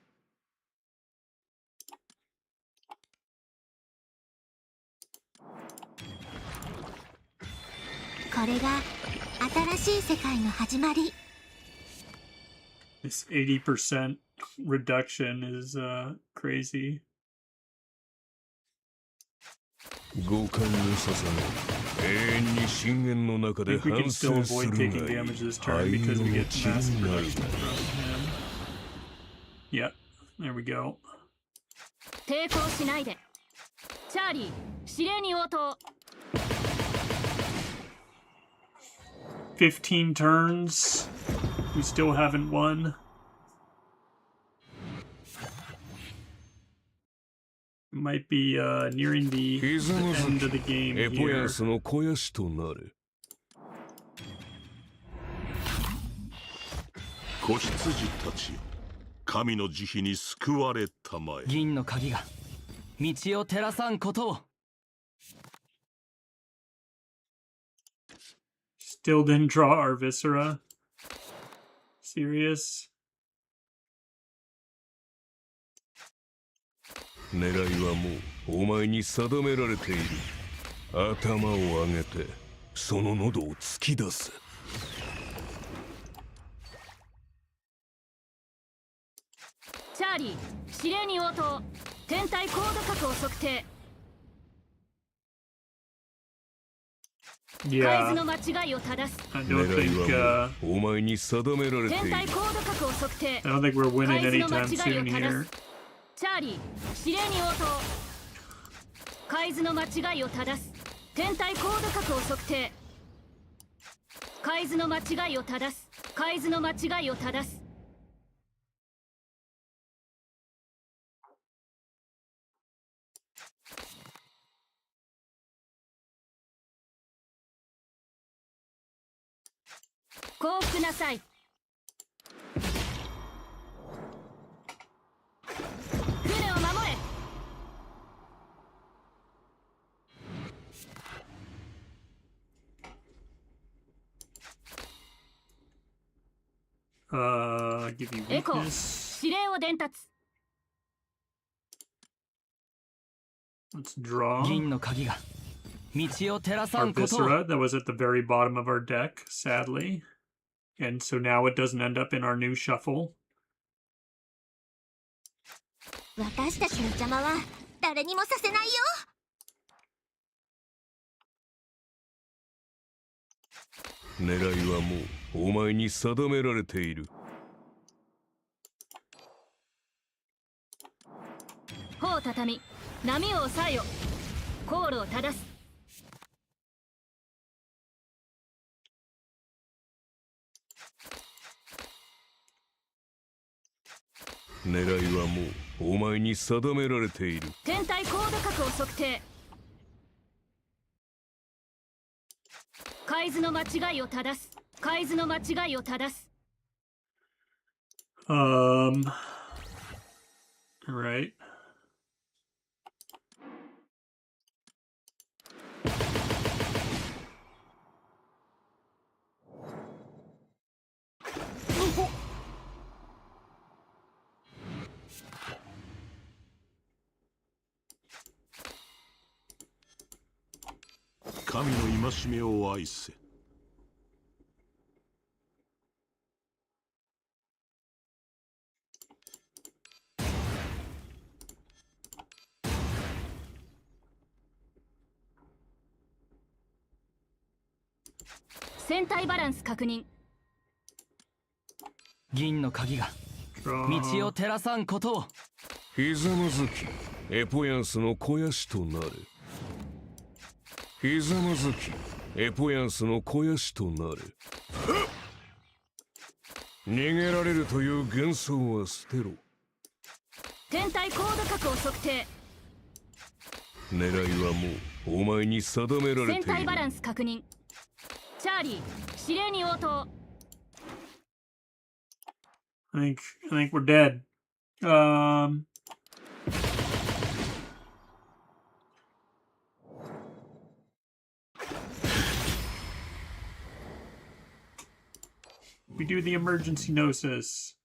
れが新しい世界の始まり。 This 80% reduction is crazy. 五感を捧げ、永遠に深淵の中 I で think we 反 can still 省す avoid る taking がいい。 damage this 灰 turn because we の get 血 massive になる reduction from him. Yeah, there we go. 抵抗しないで。チャーリー指令に応答。 15 turns. We still haven't won. Might be nearing the ひざまず end of き the game エポヤ here. ンスの肥やしとなれ。子羊たちよ、神の慈悲に救われたまえ。銀の鍵が道を照らさんことを。 Still didn't draw our viscera. Serious? 狙いはもうお前に定められている。頭を上げてその喉を突き出せ。チャーリー指令に応答。天体高度角を測定。 海図 Yeah, の間違いを正す。 I 狙 don't い think はもうお前に定められている。天体高度角を測定。 I don't think we're winning 海図の間 anytime 違いを soon 正 here. す。チャーリー指令に応答。海図の間違いを正す。天体高度角を測定。海図の間違いを正す。海図の間違いを正す。 降伏なさい。船を守れ。 Give you エコー weakness. 指令を伝達。 Let's draw 銀の鍵が道を照らさ our んことを。 viscera that was at the very bottom of our deck, sadly. And so now it doesn't end up in our new shuffle. 私たちの邪魔は誰にもさせないよ。狙いはもうお前に定められている。帆を畳み波を抑えよ。航路を正す。 狙いはもうお前に定められている。天体高度角を測定。海図の間違いを正す。海図の間違いを正す。 Right. Oh. 神の戒めを愛せ。船体バランス確認。銀の鍵が Draw. 道を照らさんことを。ひざまずきエポヤンスの肥やしとなれ。ひざまずきエポヤンスの肥やしとなれ。逃げられるという幻想は捨てろ。天体高度角を測定。狙いはもうお前に定められている。船体バランス確認。チャーリー指令に応答。 I think we're dead. We do the emergency gnosis.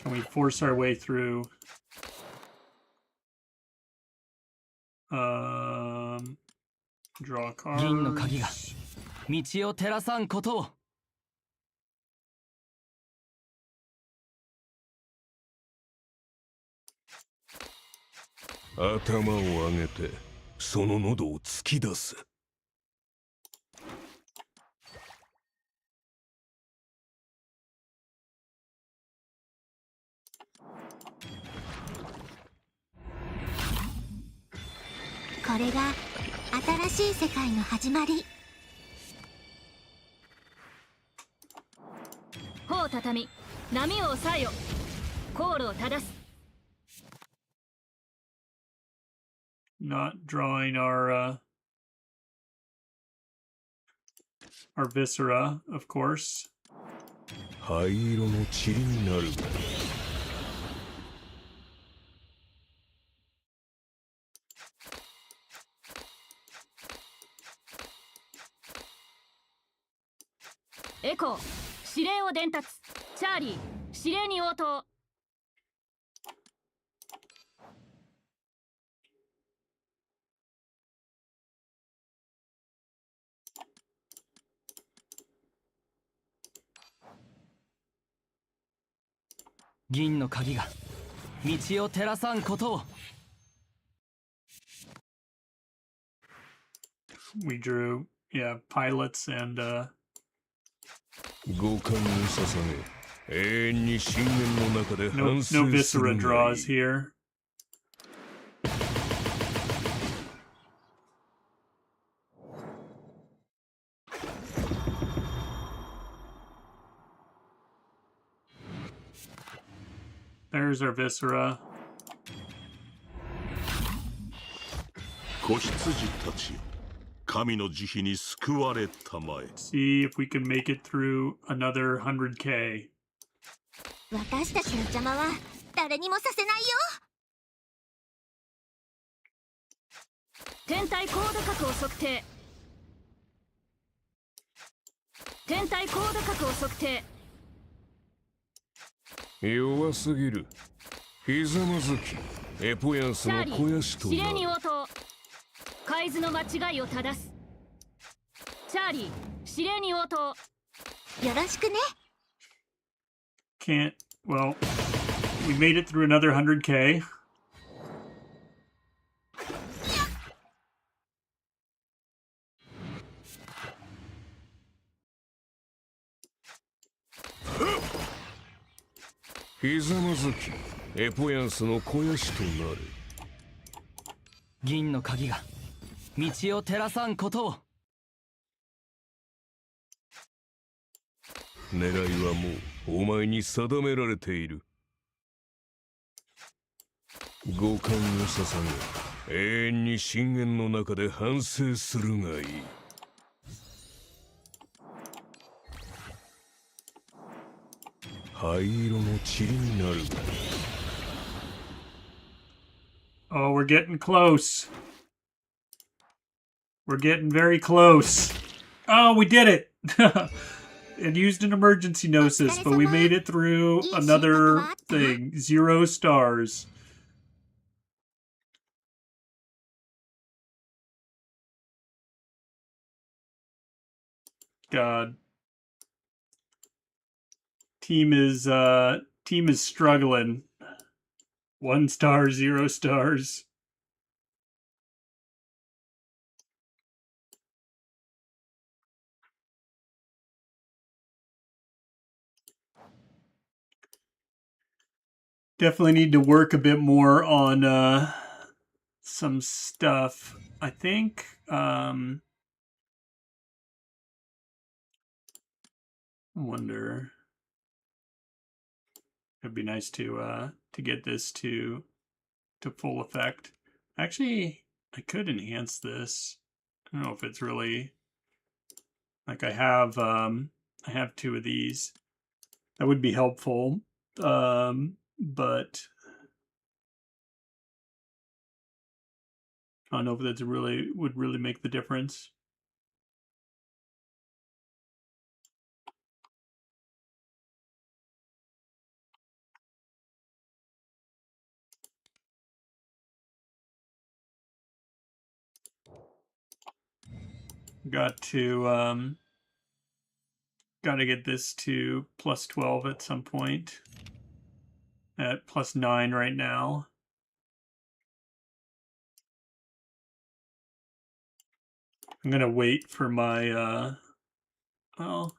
Can we force our way through? Draw 銀の鍵が cards. 道を照らさんことを。頭を上げてその喉を突き出せ。これが新しい世界の始まり。帆を畳み波を抑えよ。航路を正す。 Not drawing our viscera, of course. 灰色の塵になるが。エコー指令を伝達。チャーリー指令に応答。銀の鍵が道を照らさんことを。 We drew, yeah, pilots and 五感を捧げ永遠に深淵の中で no 反 no 省す viscera るがい draws い。 here. There's our viscera. 子羊たちよ、神の慈悲に救われたまえ。 See if we can make it through another 100k. 私たちの邪魔は誰にもさせないよ。天体高度角を測定。天体高度角を測定。弱すぎる。ひざまずきエポヤンスのチャーリ肥やしー指令となる。に応答。海図の間違いを正す。チャーリー指令に応答。よろしくね。 Can't. Well, we made it through another 100k. .ひざまずきエポヤンスの肥やしとなる。銀の鍵が道を照らさんことを。狙いはもうお前に定められている。五感を捧げ永遠に深淵の中で反省するがいい。灰色の塵になるがいい。 Oh, we're getting close. We're getting very close. Oh, we did it! It used an emergency gnosis, but we made it through another thing. 0 stars. God. Team is struggling. 1 star, 0 stars. Definitely need to work a bit more on some stuff. I think I wonder, it'd be nice to get this to full effect. Actually, I could enhance this. I don't know if it's really, like, I have 2 of these. That would be helpful. But I don't know if that's would really make the difference. Got to get this to plus 12 at some point. At plus 9 right now. I'm gonna wait for my well,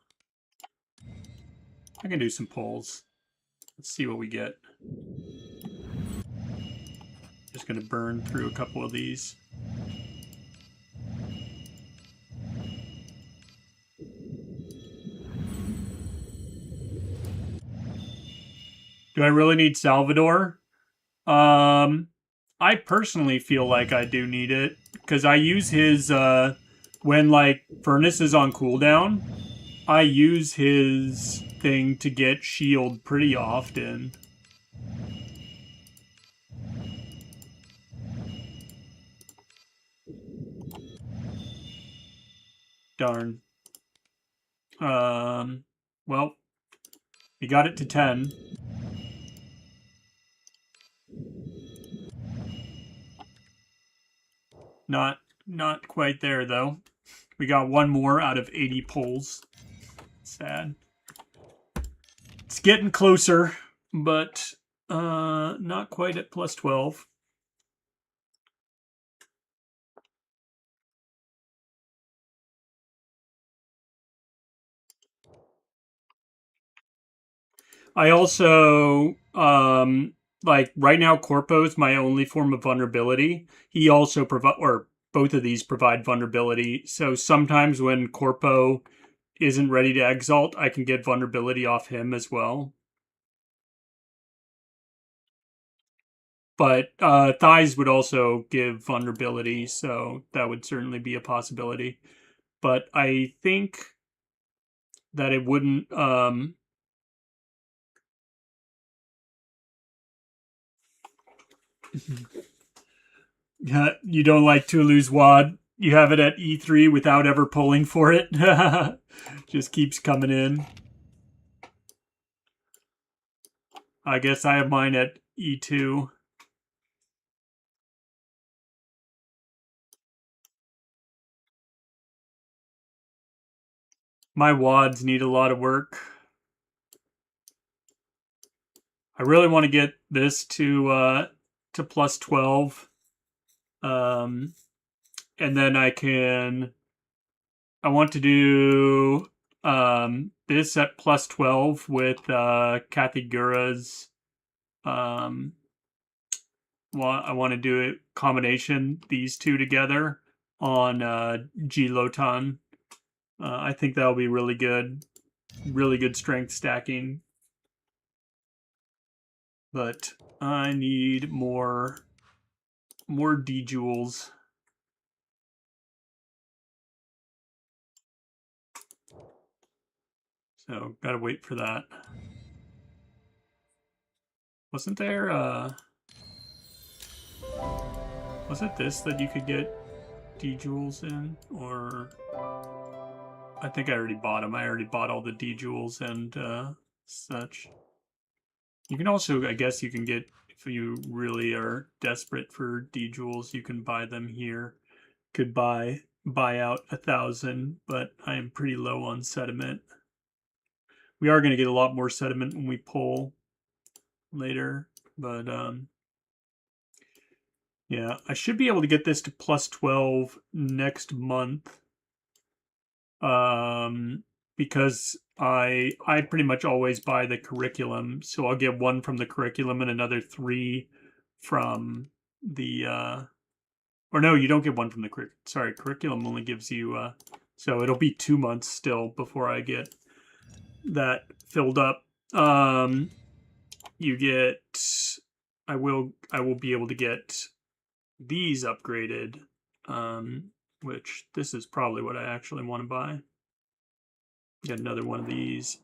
I can do some polls. Let's see what we get. Just gonna burn through a couple of these. Do I really need Salvador? I personally feel like I do need it because I use his when like Furnace is on cooldown. I use his thing to get shield pretty often. Darn. Well, we got it to 10. Not quite there though. We got 1 more out of 80 pulls. Sad. It's getting closer, but not quite at plus 12. I also like right now Corpo's my only form of vulnerability. He also provide, or both of these provide vulnerability. So sometimes when Corpo isn't ready to exalt, I can get vulnerability off him as well. But thighs would also give vulnerability, so that would certainly be a possibility. But I think that it wouldn't you don't like Tulu's Wad. You have it at E3 without ever pulling for it. Just keeps coming in. I guess I have mine at E2. My wads need a lot of work. I really want to get this to plus 12. And then I want to do this at plus 12 with Kathy Gura's I want to do a combination, these two together on G Lotan. I think that'll be really good strength stacking. But I need more D jewels. So gotta wait for that. Wasn't there was it this that you could get D jewels in? Or I think I already bought them. I already bought all the D jewels and such. You can also, I guess you can get, if you really are desperate for D jewels, you can buy them here. Could buy out 1,000, but I am pretty low on sediment. We are going to get a lot more sediment when we pull later, but yeah, I should be able to get this to plus 12 next month. because I pretty much always buy the curriculum, so I'll get 1 from the curriculum and another 3 from the or no, you don't get 1 from the curriculum only gives you so it'll be 2 months still before I get that filled up. You get I will be able to get these upgraded, which this is probably what I actually want to buy. Get another one of these.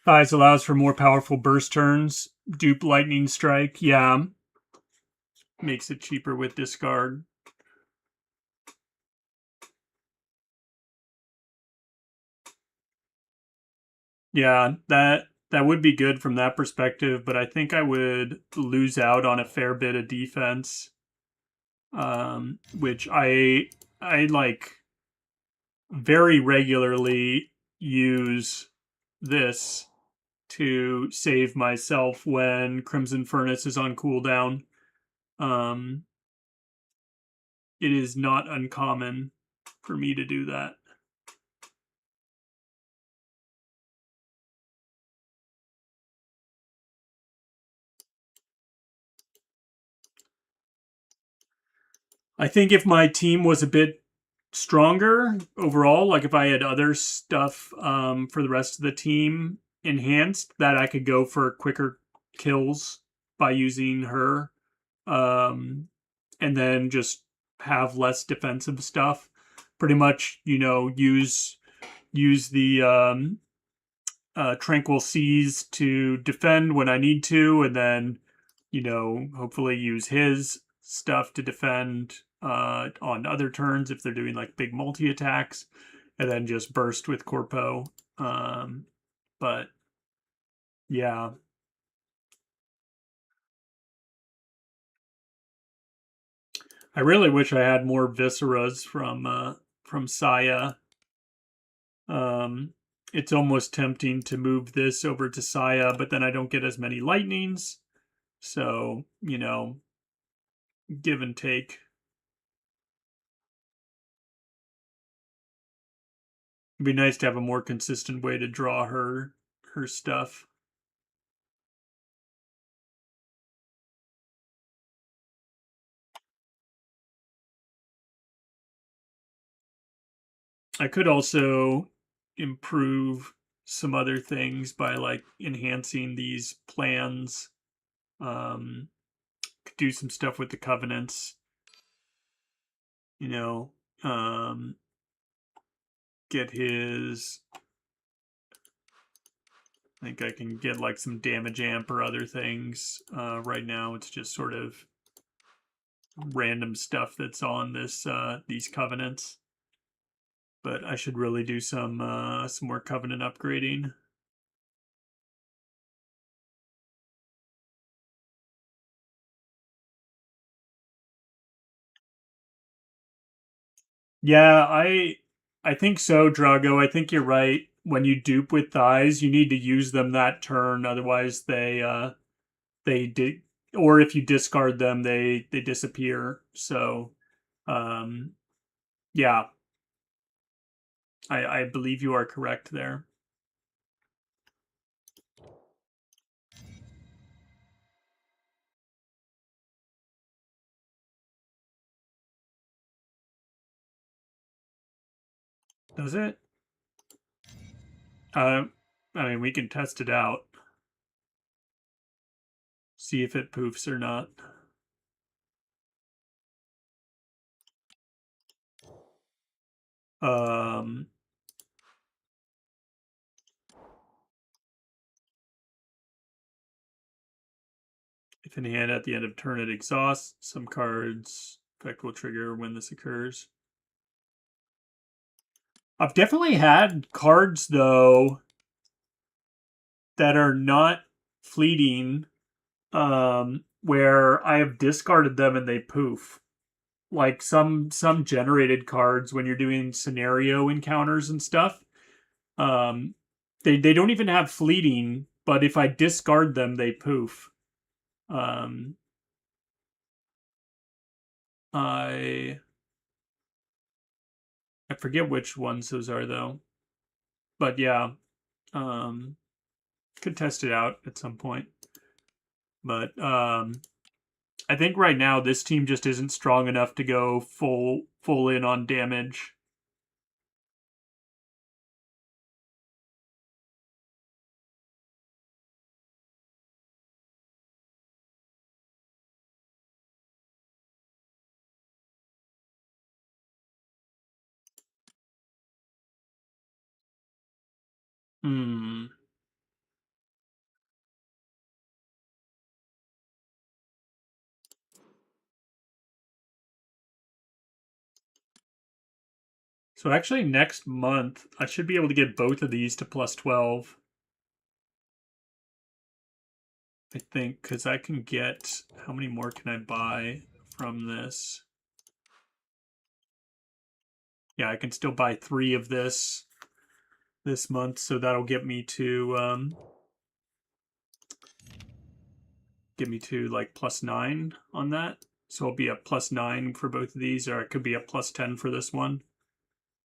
Thighs allows for more powerful burst turns. Dupe lightning strike. Yeah. Makes it cheaper with discard. Yeah, that would be good from that perspective, but I think I would lose out on a fair bit of defense. Which I like very regularly use this to save myself when Crimson Furnace is on cooldown. It is not uncommon for me to do that. I think if my team was a bit stronger overall, like if I had other stuff for the rest of the team enhanced, that I could go for quicker kills by using her, and then just have less defensive stuff. Pretty much, use the Tranquil Seas to defend when I need to, and then hopefully use his stuff to defend on other turns if they're doing like big multi attacks, and then just burst with Corpo. But yeah, I really wish I had more Visceras from Saya. It's almost tempting to move this over to Saya, but then I don't get as many lightnings. So, give and take. It'd be nice to have a more consistent way to draw her stuff. I could also improve some other things by like enhancing these plans. Could do some stuff with the covenants. Get his. I think I can get like some damage amp or other things. Right now, it's just sort of random stuff that's on this these covenants. But I should really do some more covenant upgrading. Yeah, I think so, Drago. I think you're right. When you dupe with thighs, you need to use them that turn. Otherwise, they or if you discard them, they disappear. So, yeah, I believe you are correct there. Does it? I mean, we can test it out. See if it poofs or not. If in hand at the end of turn it exhausts, some cards effect will trigger when this occurs. I've definitely had cards though that are not fleeting, where I have discarded them and they poof. Like some generated cards when you're doing scenario encounters and stuff. They don't even have fleeting, but if I discard them, they poof. I forget which ones those are though. But yeah, could test it out at some point. But I think right now this team just isn't strong enough to go full in on damage. Hmm. So actually next month, I should be able to get both of these to plus 12. I think, because I can get... How many more can I buy from this? Yeah, I can still buy 3 of this month, so that'll get me to... get me to like plus 9 on that. So I'll be at plus 9 for both of these, or it could be at plus 10 for this one.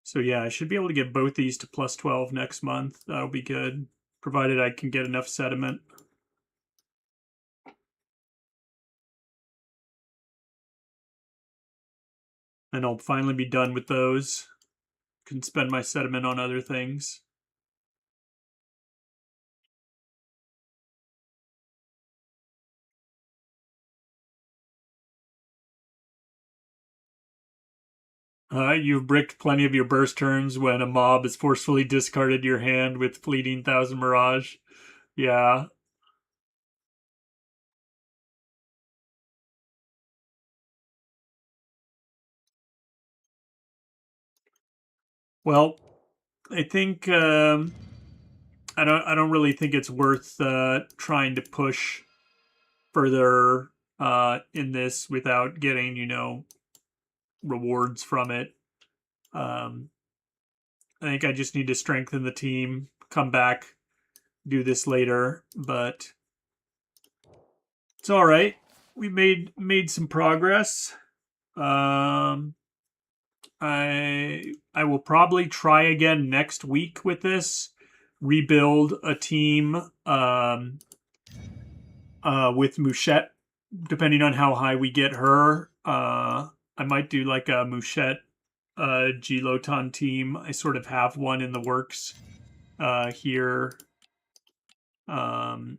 So yeah, I should be able to get both these to plus 12 next month. That'll be good, provided I can get enough sediment. And I'll finally be done with those. Can spend my sediment on other things. You've bricked plenty of your burst turns when a mob has forcefully discarded your hand with Fleeting Thousand Mirage. Yeah. Well, I think I don't really think it's worth trying to push further in this without getting, you know, rewards from it. I think I just need to strengthen the team, come back, do this later, but it's all right. We made some progress. I will probably try again next week with this. Rebuild a team with Mouchette, depending on how high we get her. I might do like a Mouchette G-Lotan team. I sort of have one in the works here. I'll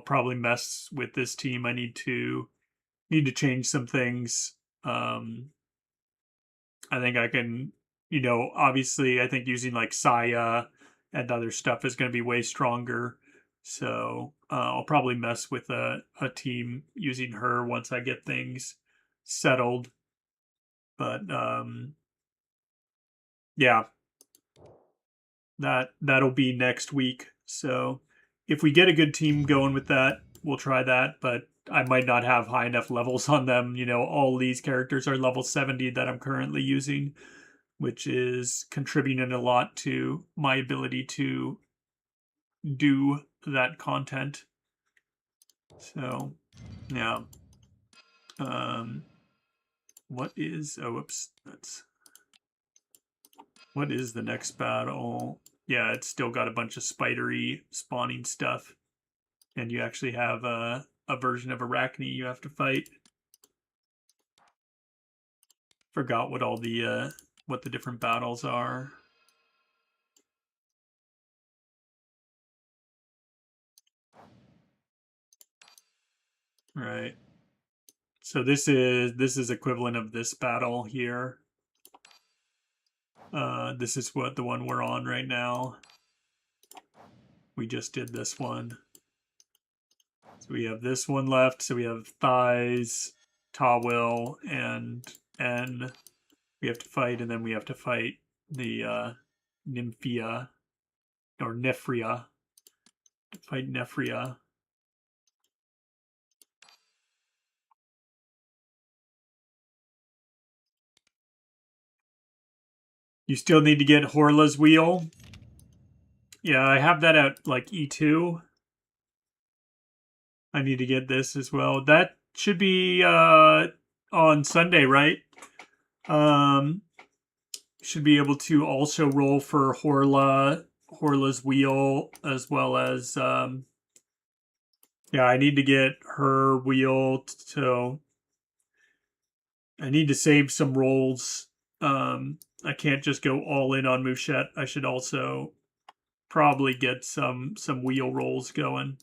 probably mess with this team. I need to change some things. I think I can, you know, obviously I think using like Saya and other stuff is going to be way stronger. So I'll probably mess with a team using her once I get things settled. But yeah, that'll be next week. So if we get a good team going with that, we'll try that. But I might not have high enough levels on them. You know, all these characters are level 70 that I'm currently using, which is contributing a lot to my ability to do that content. So, yeah. What is... Oh, whoops. What is the next battle? Yeah, it's still got a bunch of spidery spawning stuff. And you actually have a version of Arachne you have to fight. Forgot what all the what the different battles are. Right. So this is equivalent of this battle here. This is what the one we're on right now. We just did this one. So we have this one left. So we have Thighs, Tawil, and N. We have to fight, and then we have to fight the Nymphia or Nephria. Fight Nephria. You still need to get Horla's Wheel. Yeah, I have that at like E2. I need to get this as well. That should be on Sunday, right? Should be able to also roll for Horla's wheel, as well as yeah, I need to get her wheel, so I need to save some rolls. I can't just go all in on Mouchette. I should also probably get some wheel rolls going.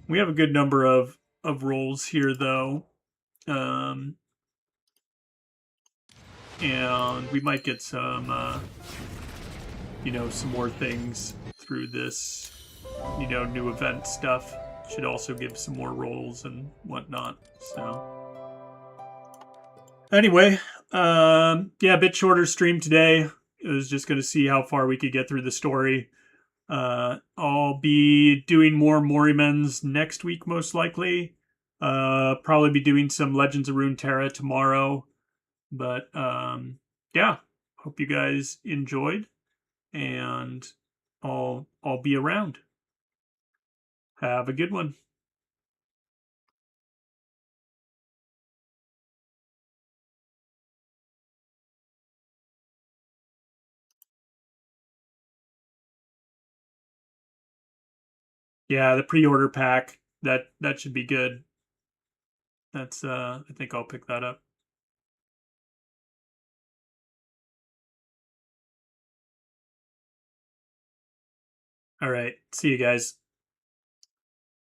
We have a good number of rolls here, though. And we might get some, some more things through this, new event stuff. Should also give some more rolls and whatnot. So, anyway, yeah, a bit shorter stream today. It was just going to see how far we could get through the story. I'll be doing more Morimens next week, most likely. Probably be doing some Legends of Runeterra tomorrow. But yeah, hope you guys enjoyed, and I'll be around. Have a good one. Yeah, the pre-order pack, that should be good. That's I think I'll pick that up. All right, see you guys.